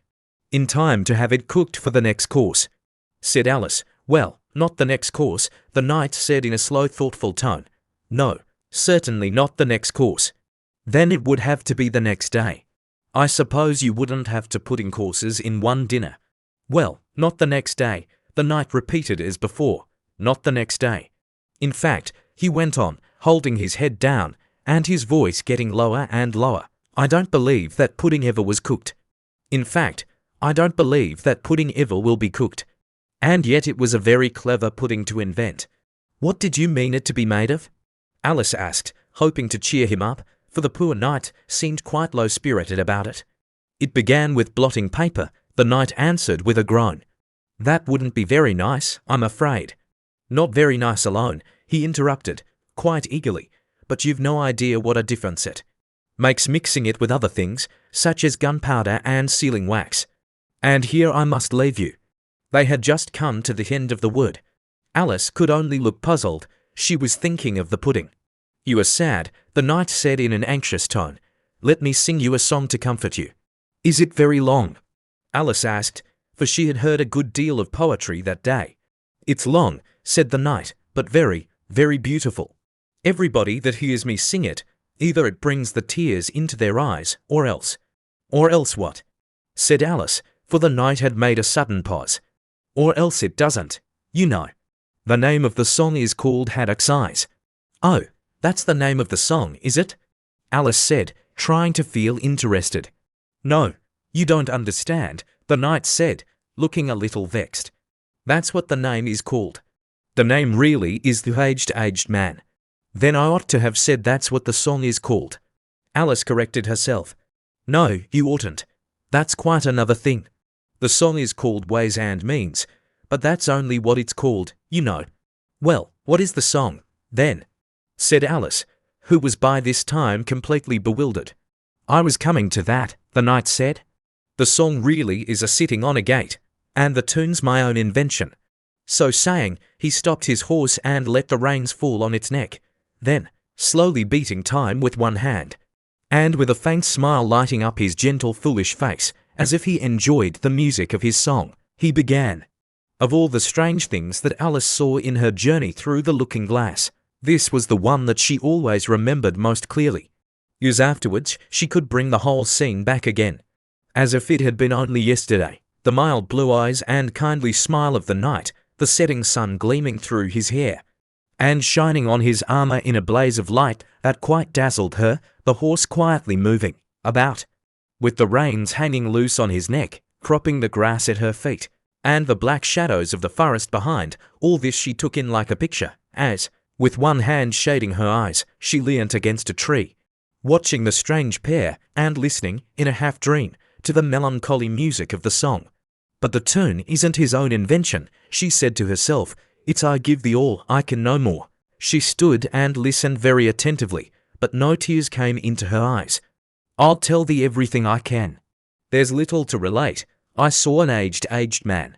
In time to have it cooked for the next course, said Alice. Well, not the next course, the knight said in a slow, thoughtful tone. No, certainly not the next course. Then it would have to be the next day. I suppose you wouldn't have two pudding courses in one dinner. Well, not the next day, the knight repeated as before. Not the next day. In fact, he went on, holding his head down, and his voice getting lower and lower. I don't believe that pudding ever was cooked. In fact, I don't believe that pudding ever will be cooked. And yet it was a very clever pudding to invent. What did you mean it to be made of? Alice asked, hoping to cheer him up, for the poor knight seemed quite low-spirited about it. It began with blotting paper, the knight answered with a groan. That wouldn't be very nice, I'm afraid. Not very nice alone, he interrupted, quite eagerly, but you've no idea what a difference it makes mixing it with other things, such as gunpowder and sealing wax. And here I must leave you. They had just come to the end of the wood. Alice could only look puzzled. She was thinking of the pudding. You are sad, the knight said in an anxious tone. Let me sing you a song to comfort you. Is it very long? Alice asked, for she had heard a good deal of poetry that day. It's long, said the knight, but very, very beautiful. Everybody that hears me sing it, either it brings the tears into their eyes, or else. Or else what? Said Alice, for the knight had made a sudden pause. Or else it doesn't, you know. The name of the song is called Haddock's Eyes. Oh, that's the name of the song, is it? Alice said, trying to feel interested. No, you don't understand, the knight said, looking a little vexed. That's what the name is called. The name really is The Aged Man. Then I ought to have said that's what the song is called. Alice corrected herself. No, you oughtn't. That's quite another thing. The song is called Ways and Means, but that's only what it's called, you know. Well, what is the song, then? Said Alice, who was by this time completely bewildered. I was coming to that, the knight said. The song really is a sitting on a gate, and the tune's my own invention. So saying, he stopped his horse and let the reins fall on its neck, then, slowly beating time with one hand, and with a faint smile lighting up his gentle foolish face, as if he enjoyed the music of his song, he began. Of all the strange things that Alice saw in her journey through the looking-glass, this was the one that she always remembered most clearly. Years afterwards, she could bring the whole scene back again, as if it had been only yesterday. The mild blue eyes and kindly smile of the knight, the setting sun gleaming through his hair, and shining on his armor in a blaze of light that quite dazzled her, the horse quietly moving about, with the reins hanging loose on his neck, cropping the grass at her feet, and the black shadows of the forest behind. All this she took in like a picture, as, with one hand shading her eyes, she leant against a tree, watching the strange pair, and listening, in a half-dream, to the melancholy music of the song. But the tune isn't his own invention, she said to herself. It's I give thee all, I can no more. She stood and listened very attentively, but no tears came into her eyes. I'll tell thee everything I can. There's little to relate. I saw an aged man,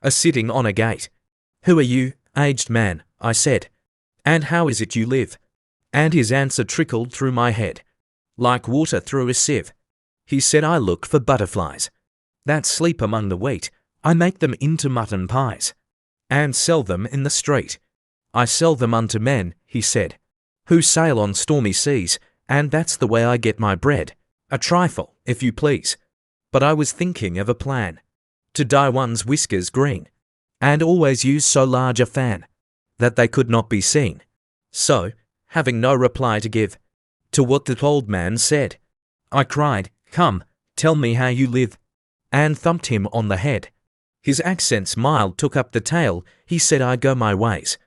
a-sitting on a gate. Who are you, aged man? I said. And how is it you live? And his answer trickled through my head, like water through a sieve. He said, I look for butterflies that sleep among the wheat. I make them into mutton pies, and sell them in the street. I sell them unto men, he said, who sail on stormy seas, and that's the way I get my bread. A trifle, if you please. But I was thinking of a plan, to dye one's whiskers green, and always use so large a fan, that they could not be seen. So, having no reply to give to what the old man said, I cried, Come, tell me how you live, and thumped him on the head. His accents mild took up the tale. He said, I go my ways,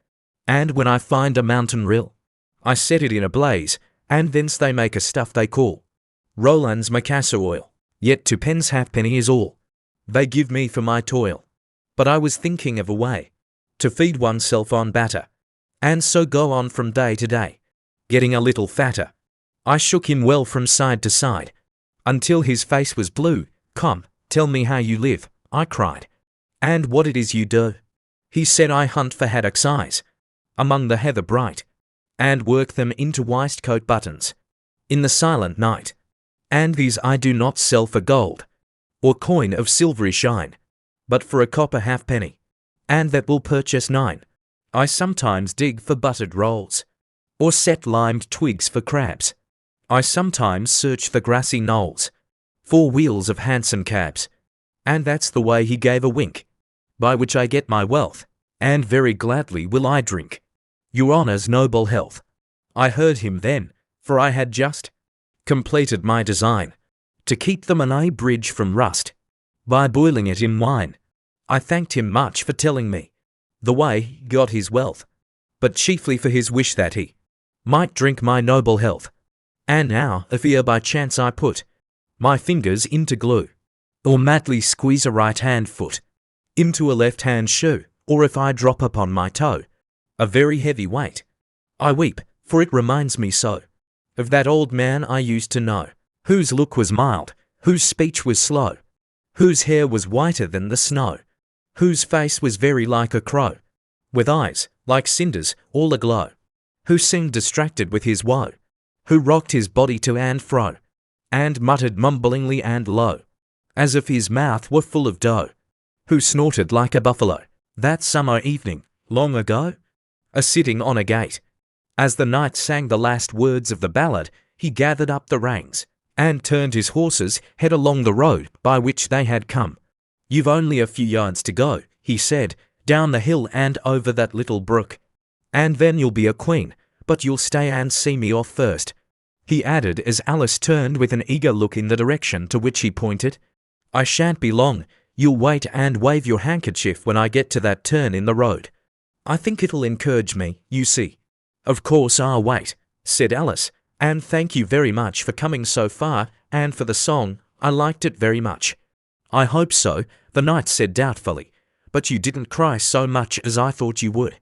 and when I find a mountain rill, I set it in a blaze, and thence they make a stuff they call Roland's Macassar oil. Yet 2 halfpenny is all they give me for my toil. But I was thinking of a way to feed oneself on batter, and so go on from day to day, getting a little fatter. I shook him well from side to side, until his face was blue. Come, tell me how you live, I cried, and what it is you do. He said, I hunt for haddocks' eyes among the heather bright, and work them into waistcoat buttons in the silent night. And these I do not sell for gold, or coin of silvery shine, but for a copper halfpenny, and that will purchase 9. I sometimes dig for buttered rolls, or set limed twigs for crabs. I sometimes search the grassy knolls for wheels of hansom cabs, and that's the way he gave a wink, by which I get my wealth, and very gladly will I drink your honour's noble health. I heard him then, for I had just completed my design, to keep the Menai bridge from rust, by boiling it in wine. I thanked him much for telling me the way he got his wealth, but chiefly for his wish that he might drink my noble health. And now, if e'er by chance I put my fingers into glue, or madly squeeze a right-hand foot into a left-hand shoe, or if I drop upon my toe a very heavy weight, I weep, for it reminds me so of that old man I used to know, whose look was mild, whose speech was slow, whose hair was whiter than the snow, whose face was very like a crow, with eyes like cinders all aglow, who seemed distracted with his woe, who rocked his body to and fro, and muttered mumblingly and low, as if his mouth were full of dough, who snorted like a buffalo, that summer evening, long ago, a-sitting on a gate. As the knight sang the last words of the ballad, he gathered up the reins, and turned his horse's head along the road by which they had come. You've only a few yards to go, he said, down the hill and over that little brook, and then you'll be a queen, but you'll stay and see me off first, he added as Alice turned with an eager look in the direction to which he pointed. I shan't be long. You'll wait and wave your handkerchief when I get to that turn in the road. I think it'll encourage me, you see. Of course I'll wait, said Alice, And thank you very much for coming so far, and for the song, I liked it very much. I hope so, the knight said doubtfully, but you didn't cry so much as I thought you would.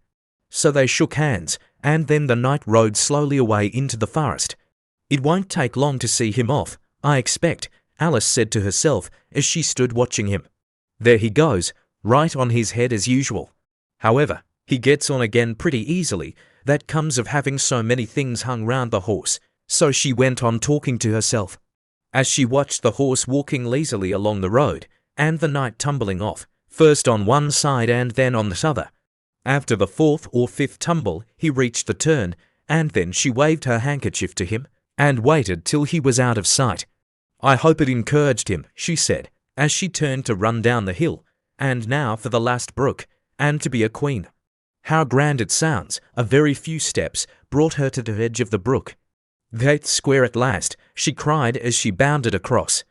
So they shook hands, and then the knight rode slowly away into the forest. It won't take long to see him off, I expect, Alice said to herself as she stood watching him. There he goes, right on his head as usual. However, he gets on again pretty easily. That comes of having so many things hung round the horse. So she went on talking to herself, as she watched the horse walking lazily along the road, and the knight tumbling off, first on one side and then on the other. After the fourth or fifth tumble, he reached the turn, and then she waved her handkerchief to him, and waited till he was out of sight. I hope it encouraged him, she said, as she turned to run down the hill, and now for the last brook, and to be a queen. How grand it sounds! A very few steps brought her to the edge of the brook. That's square at last, she cried as she bounded across,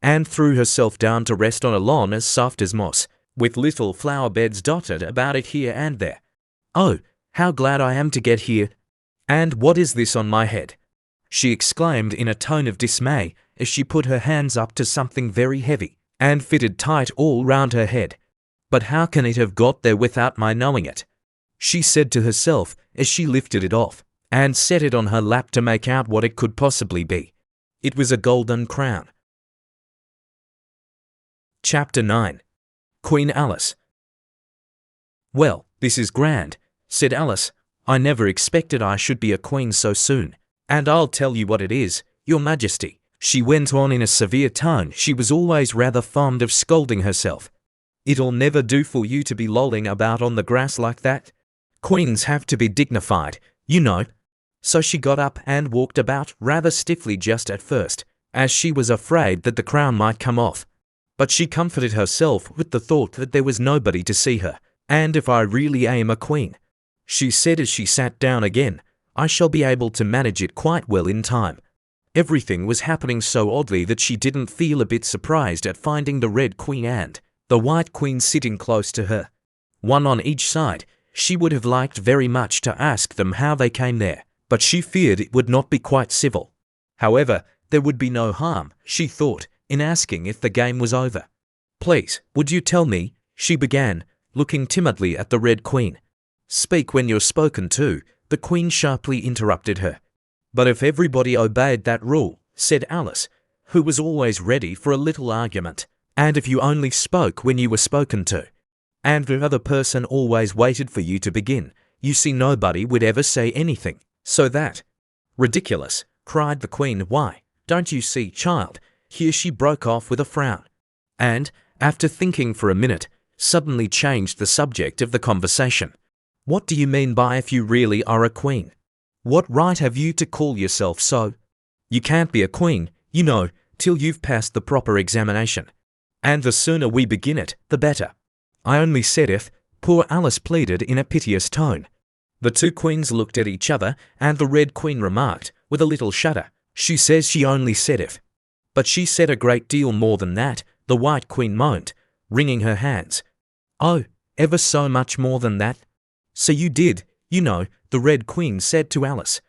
and threw herself down to rest on a lawn as soft as moss, with little flower beds dotted about it here and there. Oh, how glad I am to get here! And what is this on my head? She exclaimed in a tone of dismay as she put her hands up to something very heavy, and fitted tight all round her head. But how can it have got there without my knowing it? She said to herself as she lifted it off, and set it on her lap to make out what it could possibly be. It was a golden crown. Chapter 9. Queen Alice. Well, this is grand, said Alice. I never expected I should be a queen so soon. And I'll tell you what it is, Your Majesty, she went on in a severe tone. She was always rather fond of scolding herself. It'll never do for you to be lolling about on the grass like that. Queens have to be dignified, you know. So she got up and walked about rather stiffly just at first, as she was afraid that the crown might come off. But she comforted herself with the thought that there was nobody to see her, and if I really am a queen, she said as she sat down again, I shall be able to manage it quite well in time. Everything was happening so oddly that she didn't feel a bit surprised at finding the Red Queen and the White Queen sitting close to her, one on each side. She would have liked very much to ask them how they came there, but she feared it would not be quite civil. However, there would be no harm, she thought, in asking if the game was over. Please, would you tell me, she began, looking timidly at the Red Queen. Speak when you're spoken to, the Queen sharply interrupted her. But if everybody obeyed that rule, said Alice, who was always ready for a little argument, and if you only spoke when you were spoken to, and the other person always waited for you to begin, you see nobody would ever say anything. So that— Ridiculous, cried the Queen. Why, don't you see, child? Here she broke off with a frown, and, after thinking for a minute, suddenly changed the subject of the conversation. What do you mean by if you really are a queen? What right have you to call yourself so? You can't be a queen, you know, till you've passed the proper examination. And the sooner we begin it, the better. I only said if, poor Alice pleaded in a piteous tone. The two queens looked at each other, and the Red Queen remarked, with a little shudder, she says she only said if. But she said a great deal more than that, the White Queen moaned, wringing her hands. Oh, ever so much more than that? So you did, you know, the Red Queen said to Alice.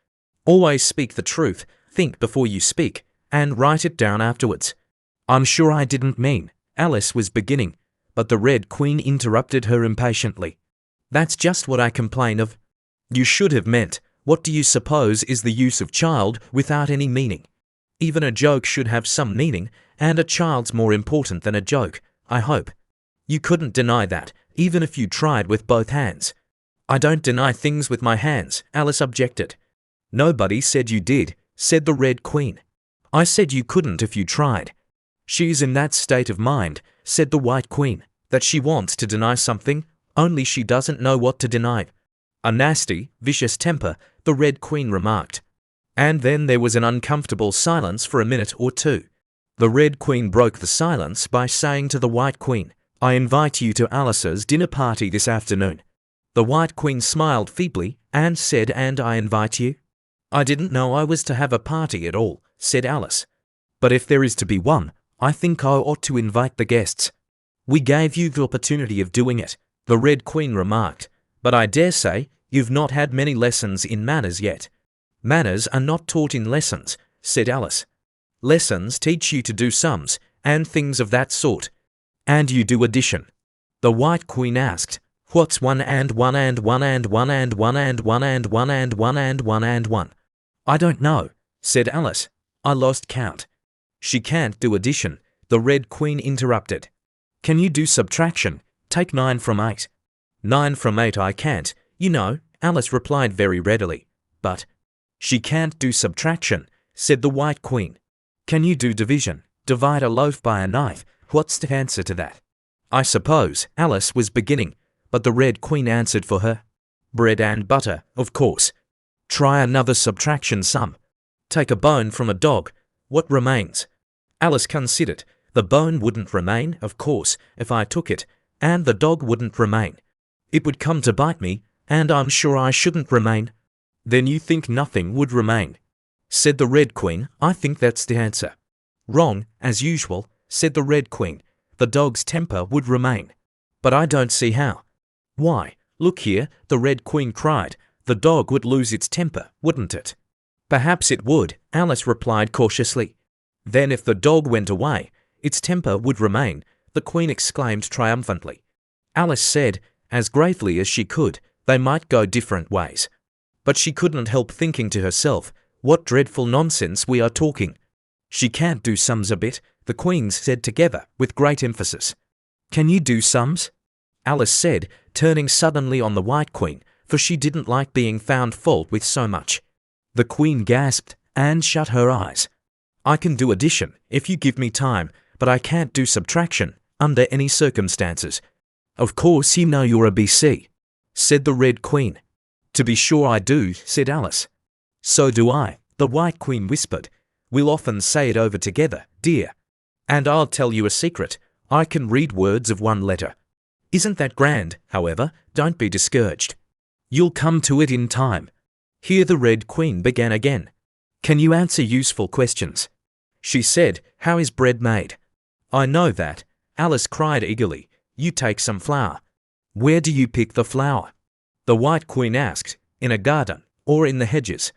Always speak the truth, think before you speak, and write it down afterwards. I'm sure I didn't mean, Alice was beginning, but the Red Queen interrupted her impatiently. That's just what I complain of. You should have meant, what do you suppose is the use of child without any meaning? Even a joke should have some meaning, and a child's more important than a joke, I hope. You couldn't deny that, even if you tried with both hands. I don't deny things with my hands, Alice objected. Nobody said you did, said the Red Queen. I said you couldn't if you tried. She's in that state of mind, said the White Queen, that she wants to deny something, only she doesn't know what to deny. A nasty, vicious temper, the Red Queen remarked. And then there was an uncomfortable silence for a minute or two. The Red Queen broke the silence by saying to the White Queen, I invite you to Alice's dinner party this afternoon. The White Queen smiled feebly and said, and I invite you? I didn't know I was to have a party at all, said Alice. But if there is to be one, I think I ought to invite the guests. We gave you the opportunity of doing it, the Red Queen remarked, but I dare say you've not had many lessons in manners yet. Manners are not taught in lessons, said Alice. Lessons teach you to do sums and things of that sort. And you do addition. The White Queen asked, "What's 1 and 1 and 1 and 1 and 1 and 1 and 1 and 1 and 1 and 1? I don't know, said Alice. I lost count. She can't do addition, the Red Queen interrupted. Can you do subtraction? Take 9 from 8. 9 from 8 I can't, you know, Alice replied very readily. But she can't do subtraction, said the White Queen. Can you do division? Divide a loaf by a knife. What's the answer to that? I suppose, Alice was beginning, but the Red Queen answered for her. Bread and butter, of course. Try another subtraction sum. Take a bone from a dog. What remains? Alice considered. The bone wouldn't remain, of course, if I took it, and the dog wouldn't remain. It would come to bite me, and I'm sure I shouldn't remain. Then you think nothing would remain, said the Red Queen. I think that's the answer. Wrong, as usual, said the Red Queen. The dog's temper would remain. But I don't see how. Why, look here, the Red Queen cried. The dog would lose its temper, wouldn't it? Perhaps it would, Alice replied cautiously. Then if the dog went away, its temper would remain, the Queen exclaimed triumphantly. Alice said, as gravely as she could, they might go different ways. But she couldn't help thinking to herself, what dreadful nonsense we are talking. She can't do sums a bit, the Queens said together, with great emphasis. Can you do sums? Alice said, turning suddenly on the White Queen, for she didn't like being found fault with so much. The Queen gasped and shut her eyes. I can do addition, if you give me time, but I can't do subtraction, under any circumstances. Of course you know you're a BC, said the Red Queen. To be sure I do, said Alice. So do I, the White Queen whispered. We'll often say it over together, dear. And I'll tell you a secret, I can read words of one letter. Isn't that grand, however? Don't be discouraged. You'll come to it in time. Here the Red Queen began again. Can you answer useful questions? She said, how is bread made? I know that, Alice cried eagerly. You take some flour. Where do you pick the flour? The White Queen asked, in a garden, or in the hedges.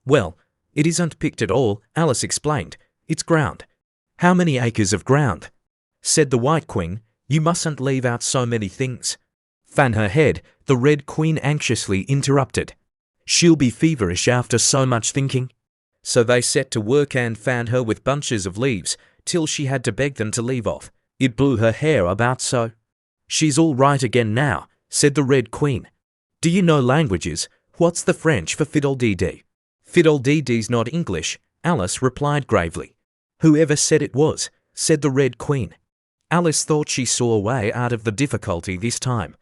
Well, it isn't picked at all, Alice explained. It's ground. How many acres of ground? Said the White Queen. You mustn't leave out so many things. Fan her head, the Red Queen anxiously interrupted. She'll be feverish after so much thinking. So they set to work and fanned her with bunches of leaves, till she had to beg them to leave off. It blew her hair about so. She's all right again now, said the Red Queen. Do you know languages? What's the French for fiddle-dee-dee? Fiddle-dee-dee's not English, Alice replied gravely. Whoever said it was, said the Red Queen. Alice thought she saw a way out of the difficulty this time.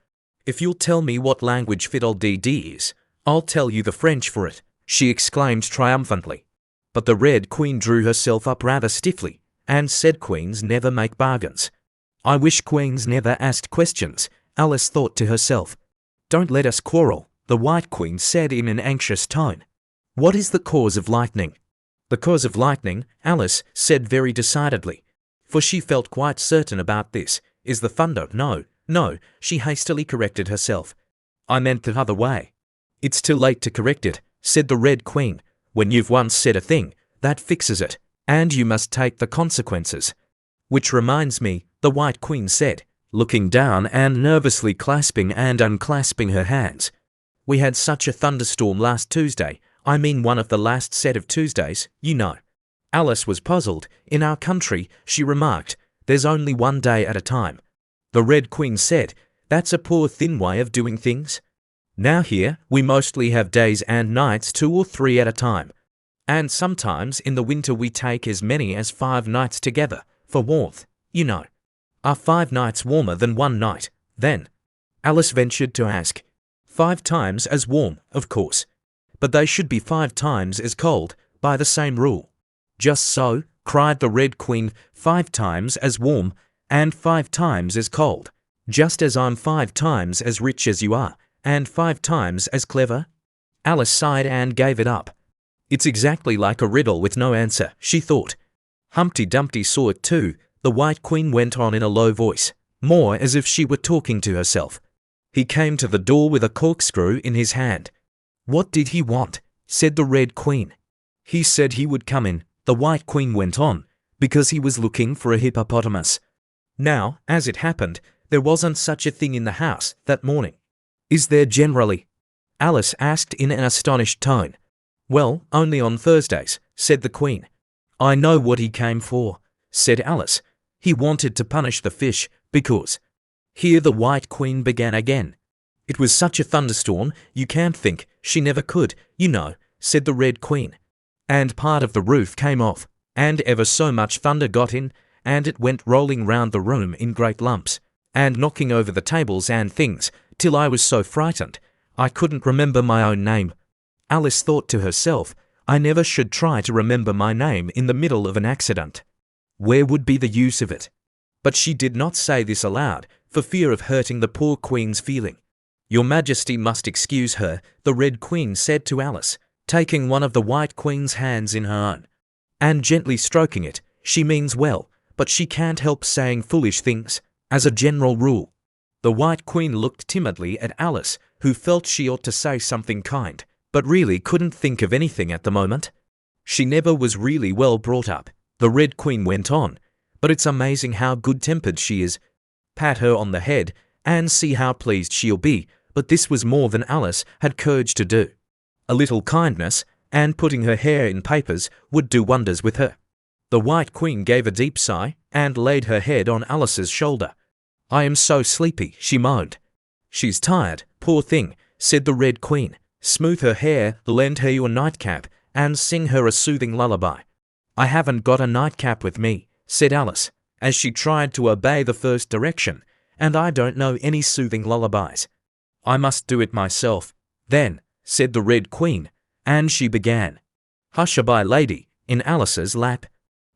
If you'll tell me what language fiddle-dee-dee is, I'll tell you the French for it, she exclaimed triumphantly. But the Red Queen drew herself up rather stiffly, and said queens never make bargains. I wish queens never asked questions, Alice thought to herself. Don't let us quarrel, the White Queen said in an anxious tone. What is the cause of lightning? The cause of lightning, Alice said very decidedly, for she felt quite certain about this, is the thunder. No, she hastily corrected herself. I meant the other way. It's too late to correct it, said the Red Queen. When you've once said a thing, that fixes it, and you must take the consequences. Which reminds me, the White Queen said, looking down and nervously clasping and unclasping her hands. We had such a thunderstorm last Tuesday, I mean one of the last set of Tuesdays, you know. Alice was puzzled. In our country, she remarked, there's only one day at a time. The Red Queen said, that's a poor thin way of doing things. Now here, we mostly have days and nights 2 or 3 at a time. And sometimes in the winter we take as many as 5 nights together, for warmth, you know. Are 5 nights warmer than 1 night, then? Alice ventured to ask. 5 times as warm, of course. But they should be 5 times as cold, by the same rule. Just so, cried the Red Queen, 5 times as warm, and 5 times as cold. Just as I'm 5 times as rich as you are, and 5 times as clever? Alice sighed and gave it up. It's exactly like a riddle with no answer, she thought. Humpty Dumpty saw it too, the White Queen went on in a low voice, more as if she were talking to herself. He came to the door with a corkscrew in his hand. What did he want? said the Red Queen. He said he would come in, the White Queen went on, because he was looking for a hippopotamus. Now, as it happened, there wasn't such a thing in the house that morning. Is there generally? Alice asked in an astonished tone. Well, only on Thursdays, said the Queen. I know what he came for, said Alice. He wanted to punish the fish because... Here the White Queen began again. It was such a thunderstorm, you can't think, she never could, you know, said the Red Queen. And part of the roof came off, and ever so much thunder got in, and it went rolling round the room in great lumps, and knocking over the tables and things, till I was so frightened, I couldn't remember my own name. Alice thought to herself, I never should try to remember my name in the middle of an accident. Where would be the use of it? But she did not say this aloud, for fear of hurting the poor Queen's feeling. Your Majesty must excuse her, the Red Queen said to Alice, taking one of the White Queen's hands in her own, and gently stroking it. She means well, but she can't help saying foolish things, as a general rule. The White Queen looked timidly at Alice, who felt she ought to say something kind, but really couldn't think of anything at the moment. She never was really well brought up, the Red Queen went on, but it's amazing how good-tempered she is. Pat her on the head, and see how pleased she'll be, but this was more than Alice had courage to do. A little kindness, and putting her hair in papers, would do wonders with her. The White Queen gave a deep sigh, and laid her head on Alice's shoulder. I am so sleepy, she moaned. She's tired, poor thing, said the Red Queen. Smooth her hair, lend her your nightcap, and sing her a soothing lullaby. I haven't got a nightcap with me, said Alice, as she tried to obey the first direction, and I don't know any soothing lullabies. I must do it myself. Then, said the Red Queen, and she began. Hush-a-bye, lady, in Alice's lap.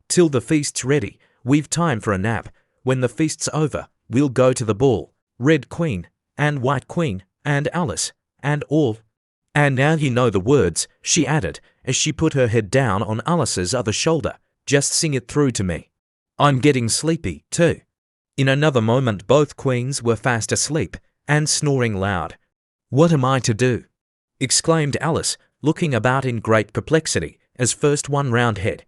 Till the feast's ready, we've time for a nap. When the feast's over, we'll go to the ball. Red Queen, and White Queen, and Alice, and all. And now you know the words, she added, as she put her head down on Alice's other shoulder. Just sing it through to me. I'm getting sleepy, too. In another moment both queens were fast asleep, and snoring loud. What am I to do? Exclaimed Alice, looking about in great perplexity, as first one round head,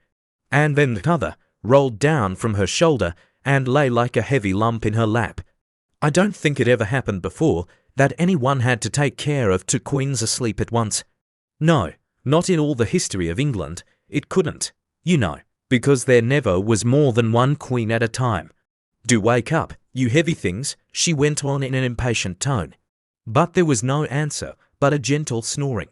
and then the other, rolled down from her shoulder, and lay like a heavy lump in her lap. I don't think it ever happened before, that anyone had to take care of two queens asleep at once. No, not in all the history of England. It couldn't, you know, because there never was more than one queen at a time. Do wake up, you heavy things, she went on in an impatient tone. But there was no answer, but a gentle snoring.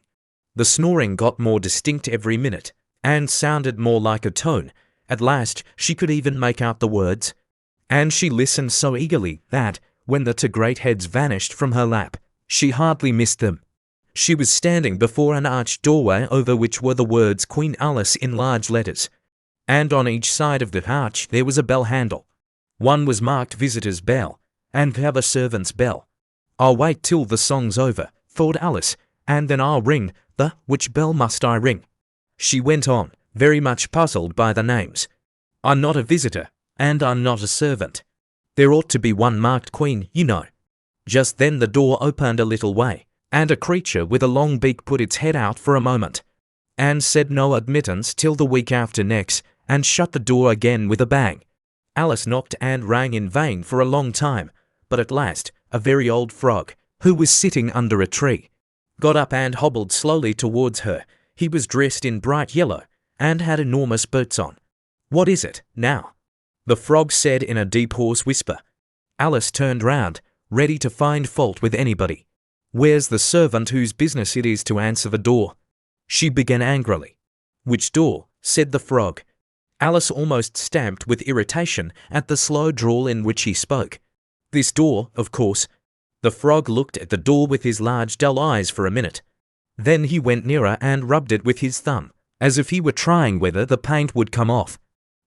The snoring got more distinct every minute, and sounded more like a tone. At last she could even make out the words, and she listened so eagerly that, when the two great heads vanished from her lap, she hardly missed them. She was standing before an arched doorway over which were the words Queen Alice in large letters, and on each side of the arch there was a bell handle. One was marked Visitor's Bell, and the other Servant's Bell. I'll wait till the song's over, thought Alice, and then I'll ring. Which bell must I ring? She went on, very much puzzled by the names. I'm not a visitor, and I'm not a servant. There ought to be one marked Queen, you know. Just then the door opened a little way, and a creature with a long beak put its head out for a moment, and said no admittance till the week after next, and shut the door again with a bang. Alice knocked and rang in vain for a long time, but at last a very old frog, who was sitting under a tree, got up and hobbled slowly towards her. He was dressed in bright yellow, and had enormous boots on. What is it, now? The frog said in a deep hoarse whisper. Alice turned round, ready to find fault with anybody. Where's the servant whose business it is to answer the door? She began angrily. Which door? Said the frog. Alice almost stamped with irritation at the slow drawl in which he spoke. This door, of course. The frog looked at the door with his large dull eyes for a minute. Then he went nearer and rubbed it with his thumb, as if he were trying whether the paint would come off.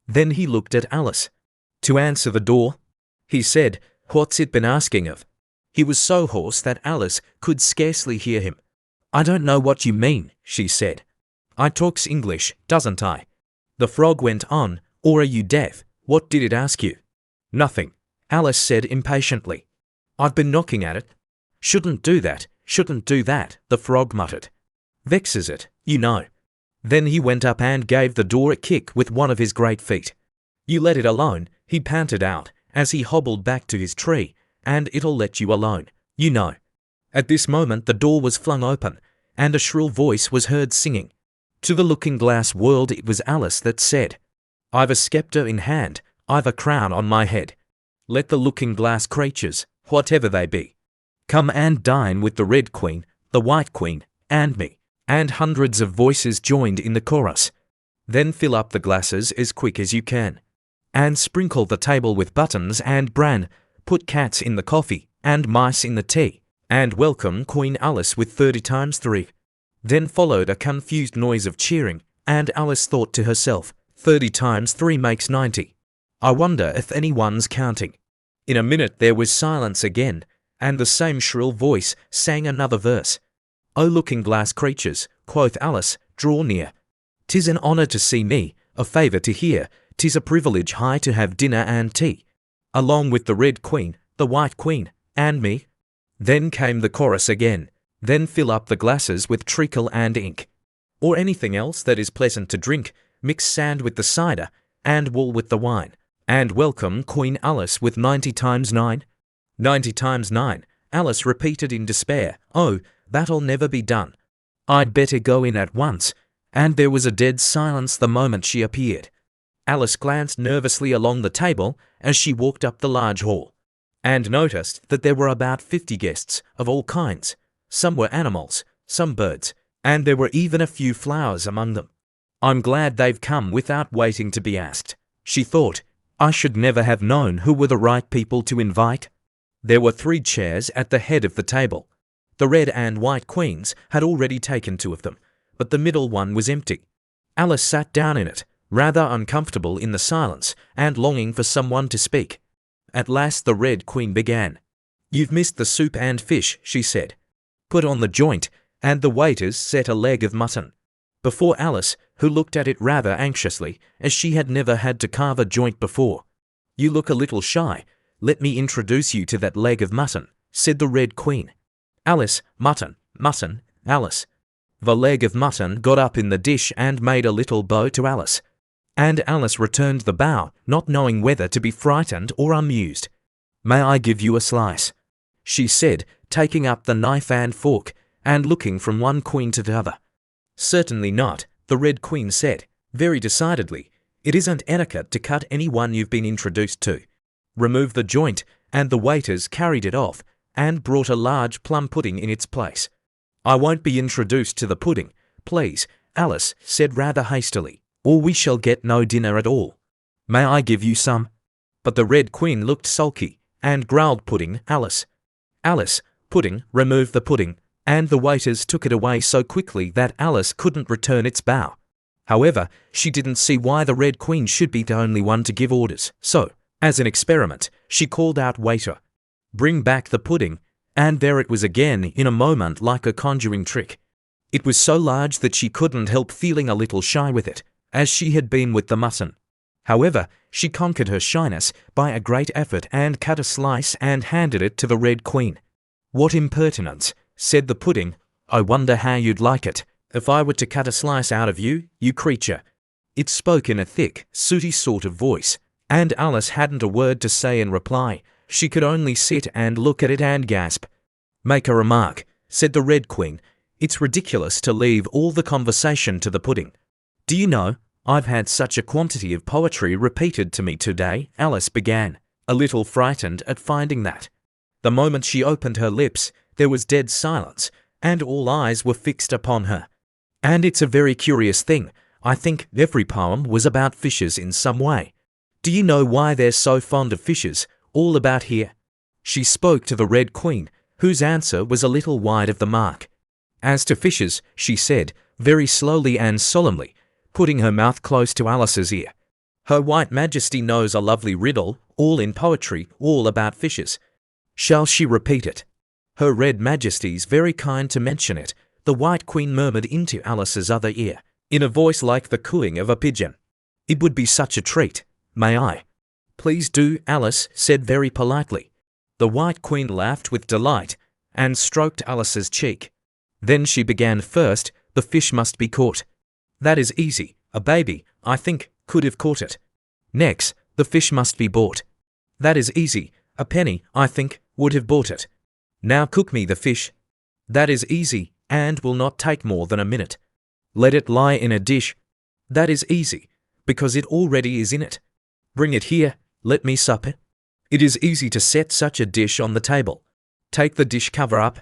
Then he looked at Alice. To answer the door? He said, what's it been asking of? He was so hoarse that Alice could scarcely hear him. I don't know what you mean, she said. I talks English, doesn't I? The frog went on, or are you deaf? What did it ask you? Nothing, Alice said impatiently. I've been knocking at it. Shouldn't do that, the frog muttered. Vexes it, you know. Then he went up and gave the door a kick with one of his great feet. You let it alone, he panted out, as he hobbled back to his tree, and it'll let you alone, you know. At this moment the door was flung open, and a shrill voice was heard singing. To the looking-glass world it was Alice that said, I've a sceptre in hand, I've a crown on my head. Let the looking-glass creatures, whatever they be, come and dine with the Red Queen, the White Queen, and me. And hundreds of voices joined in the chorus. Then fill up the glasses as quick as you can, and sprinkle the table with buttons and bran, put cats in the coffee, and mice in the tea, and welcome Queen Alice with 30 times 3. Then followed a confused noise of cheering, and Alice thought to herself, 30 times 3 makes 90. I wonder if anyone's counting. In a minute there was silence again, and the same shrill voice sang another verse. O looking-glass creatures, quoth Alice, draw near. 'Tis an honour to see me, a favour to hear, 'tis a privilege high to have dinner and tea, along with the Red Queen, the White Queen, and me. Then came the chorus again. Then fill up the glasses with treacle and ink, or anything else that is pleasant to drink, mix sand with the cider, and wool with the wine, and welcome Queen Alice with 90 times 9. 90 times 9, Alice repeated in despair. Oh, that'll never be done. I'd better go in at once. And there was a dead silence the moment she appeared. Alice glanced nervously along the table as she walked up the large hall, and noticed that there were about 50 guests of all kinds. Some were animals, some birds, and there were even a few flowers among them. I'm glad they've come without waiting to be asked, she thought. I should never have known who were the right people to invite. There were 3 chairs at the head of the table. The Red and White Queens had already taken 2 of them, but the middle one was empty. Alice sat down in it, rather uncomfortable in the silence and longing for someone to speak. At last the Red Queen began. You've missed the soup and fish, she said. Put on the joint, and the waiters set a leg of mutton before Alice, who looked at it rather anxiously, as she had never had to carve a joint before. You look a little shy. Let me introduce you to that leg of mutton, said the Red Queen. Alice, mutton, mutton, Alice. The leg of mutton got up in the dish and made a little bow to Alice. And Alice returned the bow, not knowing whether to be frightened or amused. May I give you a slice? She said, taking up the knife and fork, and looking from one queen to the other. Certainly not, the Red Queen said, very decidedly. It isn't etiquette to cut anyone you've been introduced to. Remove the joint, and the waiters carried it off, and brought a large plum pudding in its place. I won't be introduced to the pudding, please, Alice said rather hastily, or we shall get no dinner at all. May I give you some? But the Red Queen looked sulky, and growled, pudding, Alice. Alice, pudding, remove the pudding, and the waiters took it away so quickly that Alice couldn't return its bow. However, she didn't see why the Red Queen should be the only one to give orders, so, as an experiment, she called out, waiter, bring back the pudding, and there it was again in a moment like a conjuring trick. It was so large that she couldn't help feeling a little shy with it, as she had been with the mutton. However, she conquered her shyness by a great effort and cut a slice and handed it to the Red Queen. What impertinence, said the pudding. I wonder how you'd like it if I were to cut a slice out of you, you creature. It spoke in a thick, sooty sort of voice, and Alice hadn't a word to say in reply. She could only sit and look at it and gasp. Make a remark, said the Red Queen. It's ridiculous to leave all the conversation to the pudding. Do you know, I've had such a quantity of poetry repeated to me today, Alice began, a little frightened at finding that. The moment she opened her lips, there was dead silence, and all eyes were fixed upon her. And it's a very curious thing. I think every poem was about fishes in some way. Do you know why they're so fond of fishes, all about here? She spoke to the Red Queen, whose answer was a little wide of the mark. As to fishes, she said, very slowly and solemnly, putting her mouth close to Alice's ear. Her White Majesty knows a lovely riddle, all in poetry, all about fishes. Shall she repeat it? Her Red Majesty's very kind to mention it, the White Queen murmured into Alice's other ear, in a voice like the cooing of a pigeon. It would be such a treat. May I? Please do, Alice said very politely. The White Queen laughed with delight, and stroked Alice's cheek. Then she began first, The fish must be caught. That is easy. A baby, I think, could have caught it. Next, the fish must be bought. That is easy. A penny, I think, would have bought it. Now cook me the fish. That is easy, and will not take more than a minute. Let it lie in a dish. That is easy, because it already is in it. Bring it here, let me sup it. It is easy to set such a dish on the table. Take the dish cover up.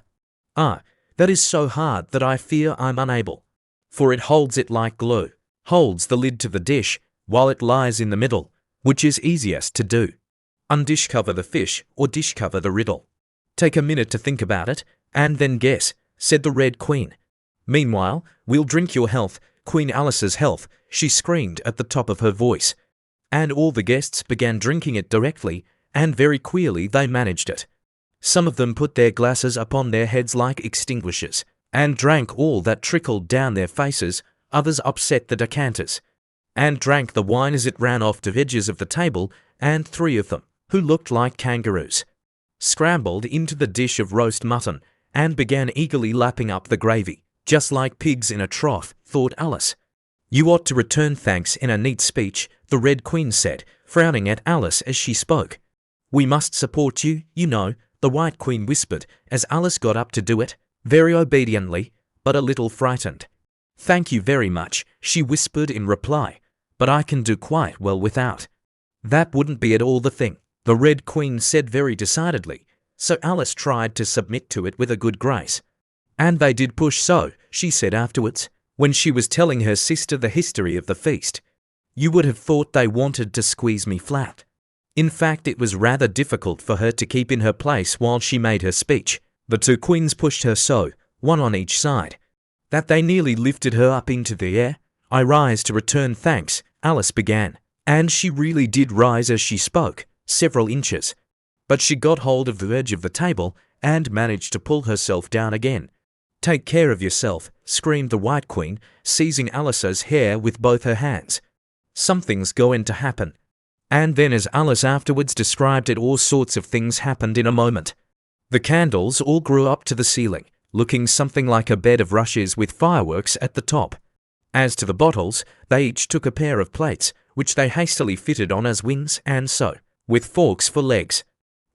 Ah, that is so hard that I fear I'm unable. For it holds it like glue, holds the lid to the dish, while it lies in the middle, which is easiest to do. Undish cover the fish, or dish cover the riddle. Take a minute to think about it, and then guess, said the Red Queen. Meanwhile, we'll drink your health, Queen Alice's health, she screamed at the top of her voice. And all the guests began drinking it directly, and very queerly they managed it. Some of them put their glasses upon their heads like extinguishers, and drank all that trickled down their faces. Others upset the decanters, and drank the wine as it ran off the edges of the table, and 3 of them, who looked like kangaroos, scrambled into the dish of roast mutton, and began eagerly lapping up the gravy, just like pigs in a trough, thought Alice. You ought to return thanks in a neat speech, the Red Queen said, frowning at Alice as she spoke. We must support you, you know, the White Queen whispered, as Alice got up to do it, very obediently, but a little frightened. Thank you very much, she whispered in reply, but I can do quite well without. That wouldn't be at all the thing, the Red Queen said very decidedly, so Alice tried to submit to it with a good grace. And they did push so, she said afterwards, when she was telling her sister the history of the feast. You would have thought they wanted to squeeze me flat. In fact, it was rather difficult for her to keep in her place while she made her speech. The 2 queens pushed her so, one on each side, that they nearly lifted her up into the air. I rise to return thanks, Alice began, and she really did rise as she spoke, several inches. But she got hold of the edge of the table and managed to pull herself down again. Take care of yourself, screamed the White Queen, seizing Alice's hair with both her hands. Something's going to happen. And then, as Alice afterwards described it, all sorts of things happened in a moment. The candles all grew up to the ceiling, looking something like a bed of rushes with fireworks at the top. As to the bottles, they each took a pair of plates, which they hastily fitted on as wings, and so, with forks for legs,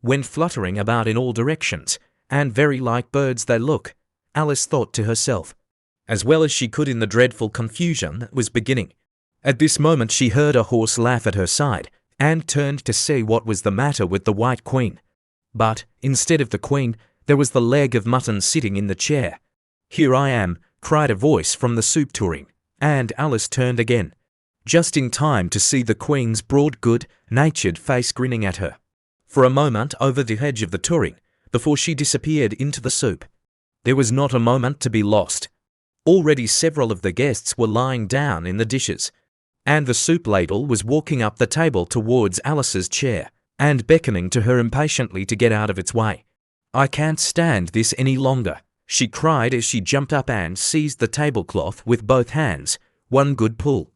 went fluttering about in all directions, and very like birds they look, Alice thought to herself, as well as she could in the dreadful confusion that was beginning. At this moment she heard a hoarse laugh at her side, and turned to see what was the matter with the White Queen. But, instead of the Queen, there was the leg of mutton sitting in the chair. Here I am, cried a voice from the soup tureen, and Alice turned again, just in time to see the Queen's broad good-natured face grinning at her, for a moment over the edge of the tureen, before she disappeared into the soup. There was not a moment to be lost. Already several of the guests were lying down in the dishes, and the soup ladle was walking up the table towards Alice's chair, and beckoning to her impatiently to get out of its way. I can't stand this any longer, she cried as she jumped up and seized the tablecloth with both hands, one good pull.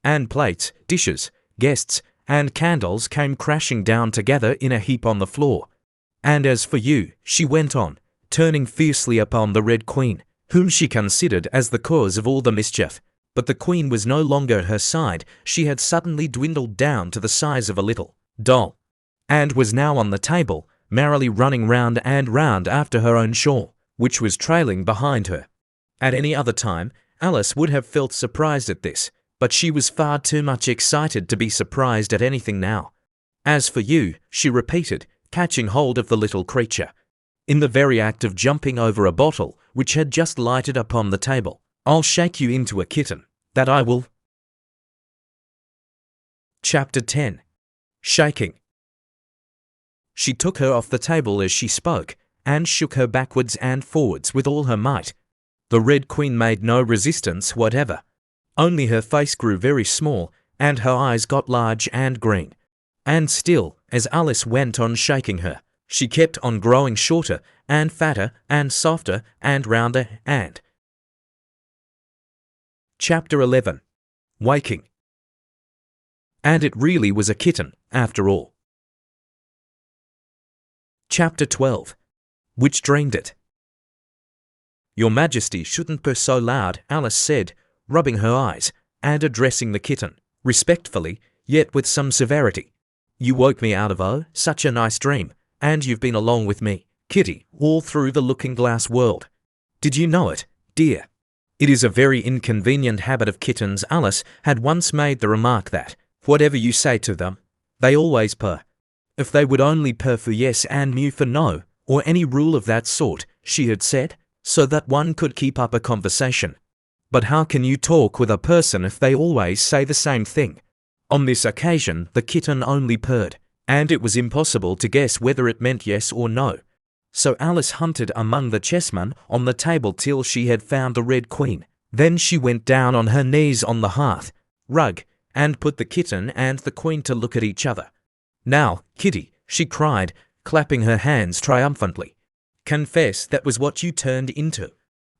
And plates, dishes, guests, and candles came crashing down together in a heap on the floor. And as for you, she went on, turning fiercely upon the Red Queen, whom she considered as the cause of all the mischief. But the Queen was no longer at her side. She had suddenly dwindled down to the size of a little doll, and was now on the table, merrily running round and round after her own shawl, which was trailing behind her. At any other time, Alice would have felt surprised at this, but she was far too much excited to be surprised at anything now. As for you, she repeated, catching hold of the little creature, in the very act of jumping over a bottle which had just lighted upon the table. I'll shake you into a kitten, that I will. Chapter 10. Shaking. She took her off the table as she spoke, and shook her backwards and forwards with all her might. The Red Queen made no resistance whatever. Only her face grew very small, and her eyes got large and green. And still, as Alice went on shaking her, she kept on growing shorter, and fatter, and softer, and rounder, and... Chapter 11. Waking. And it really was a kitten, after all. Chapter 12. Which dreamed it. Your Majesty shouldn't purr so loud, Alice said, rubbing her eyes, and addressing the kitten, respectfully, yet with some severity. You woke me out of such a nice dream, and you've been along with me, Kitty, all through the looking-glass world. Did you know it, dear? It is a very inconvenient habit of kittens. Alice had once made the remark that, whatever you say to them, they always purr. If they would only purr for yes and mew for no, or any rule of that sort, she had said, so that one could keep up a conversation. But how can you talk with a person if they always say the same thing? On this occasion, the kitten only purred, and it was impossible to guess whether it meant yes or no. So Alice hunted among the chessmen on the table till she had found the Red Queen. Then she went down on her knees on the hearth rug and put the kitten and the Queen to look at each other. Now, Kitty, she cried, clapping her hands triumphantly. Confess that was what you turned into.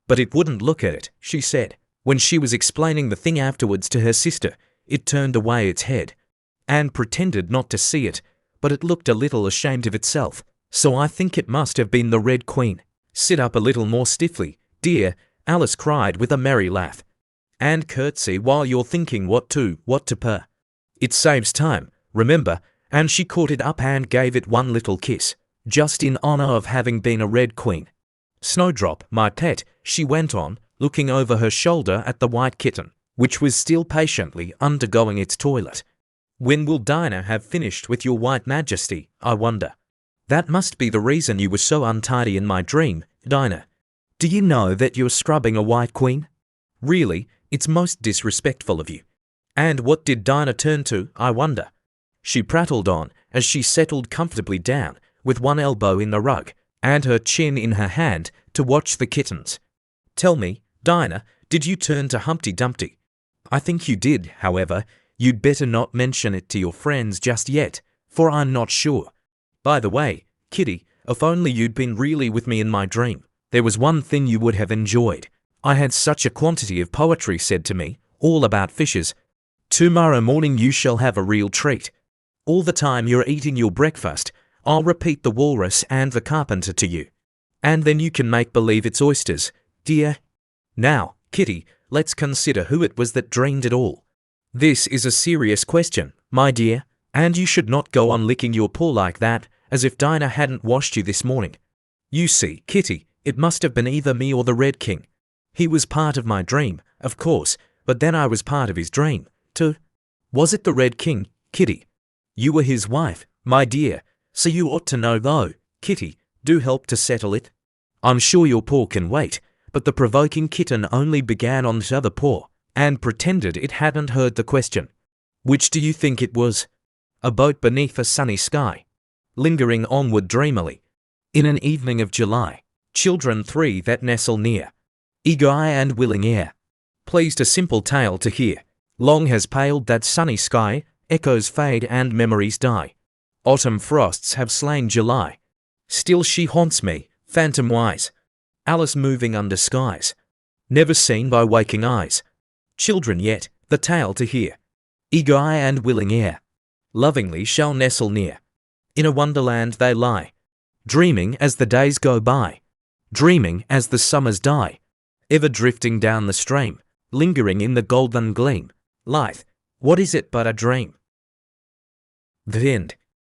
But it wouldn't look at it, she said. When she was explaining the thing afterwards to her sister, it turned away its head and pretended not to see it, but it looked a little ashamed of itself. So I think it must have been the Red Queen. Sit up a little more stiffly, dear, Alice cried with a merry laugh. And curtsy while you're thinking what to purr. It saves time, remember, and she caught it up and gave it one little kiss, just in honor of having been a Red Queen. Snowdrop, my pet, she went on, looking over her shoulder at the white kitten, which was still patiently undergoing its toilet. When will Dinah have finished with your White Majesty, I wonder? That must be the reason you were so untidy in my dream, Dinah. Do you know that you're scrubbing a White Queen? Really, it's most disrespectful of you. And what did Dinah turn to, I wonder? She prattled on as she settled comfortably down, with one elbow in the rug and her chin in her hand, to watch the kittens. Tell me, Dinah, did you turn to Humpty Dumpty? I think you did, however. You'd better not mention it to your friends just yet, for I'm not sure. By the way, Kitty, if only you'd been really with me in my dream, there was one thing you would have enjoyed. I had such a quantity of poetry said to me, all about fishes. Tomorrow morning you shall have a real treat. All the time you're eating your breakfast, I'll repeat the walrus and the carpenter to you. And then you can make believe it's oysters, dear. Now, Kitty, let's consider who it was that dreamed it all. This is a serious question, my dear, and you should not go on licking your paw like that, as if Dinah hadn't washed you this morning. You see, Kitty, it must have been either me or the Red King. He was part of my dream, of course, but then I was part of his dream, too. Was it the Red King, Kitty? You were his wife, my dear, so you ought to know though. Kitty, do help to settle it. I'm sure your paw can wait, but the provoking kitten only began on the other paw, and pretended it hadn't heard the question. Which do you think it was? A boat beneath a sunny sky, lingering onward dreamily, in an evening of July. Children three that nestle near, eager eye and willing ear, pleased a simple tale to hear. Long has paled that sunny sky, echoes fade and memories die. Autumn frosts have slain July. Still she haunts me, phantom-wise, Alice moving under skies, never seen by waking eyes. Children yet, the tale to hear, eager eye and willing ear, lovingly shall nestle near. In a wonderland they lie, dreaming as the days go by, dreaming as the summers die, ever drifting down the stream, lingering in the golden gleam. Life, what is it but a dream? The end.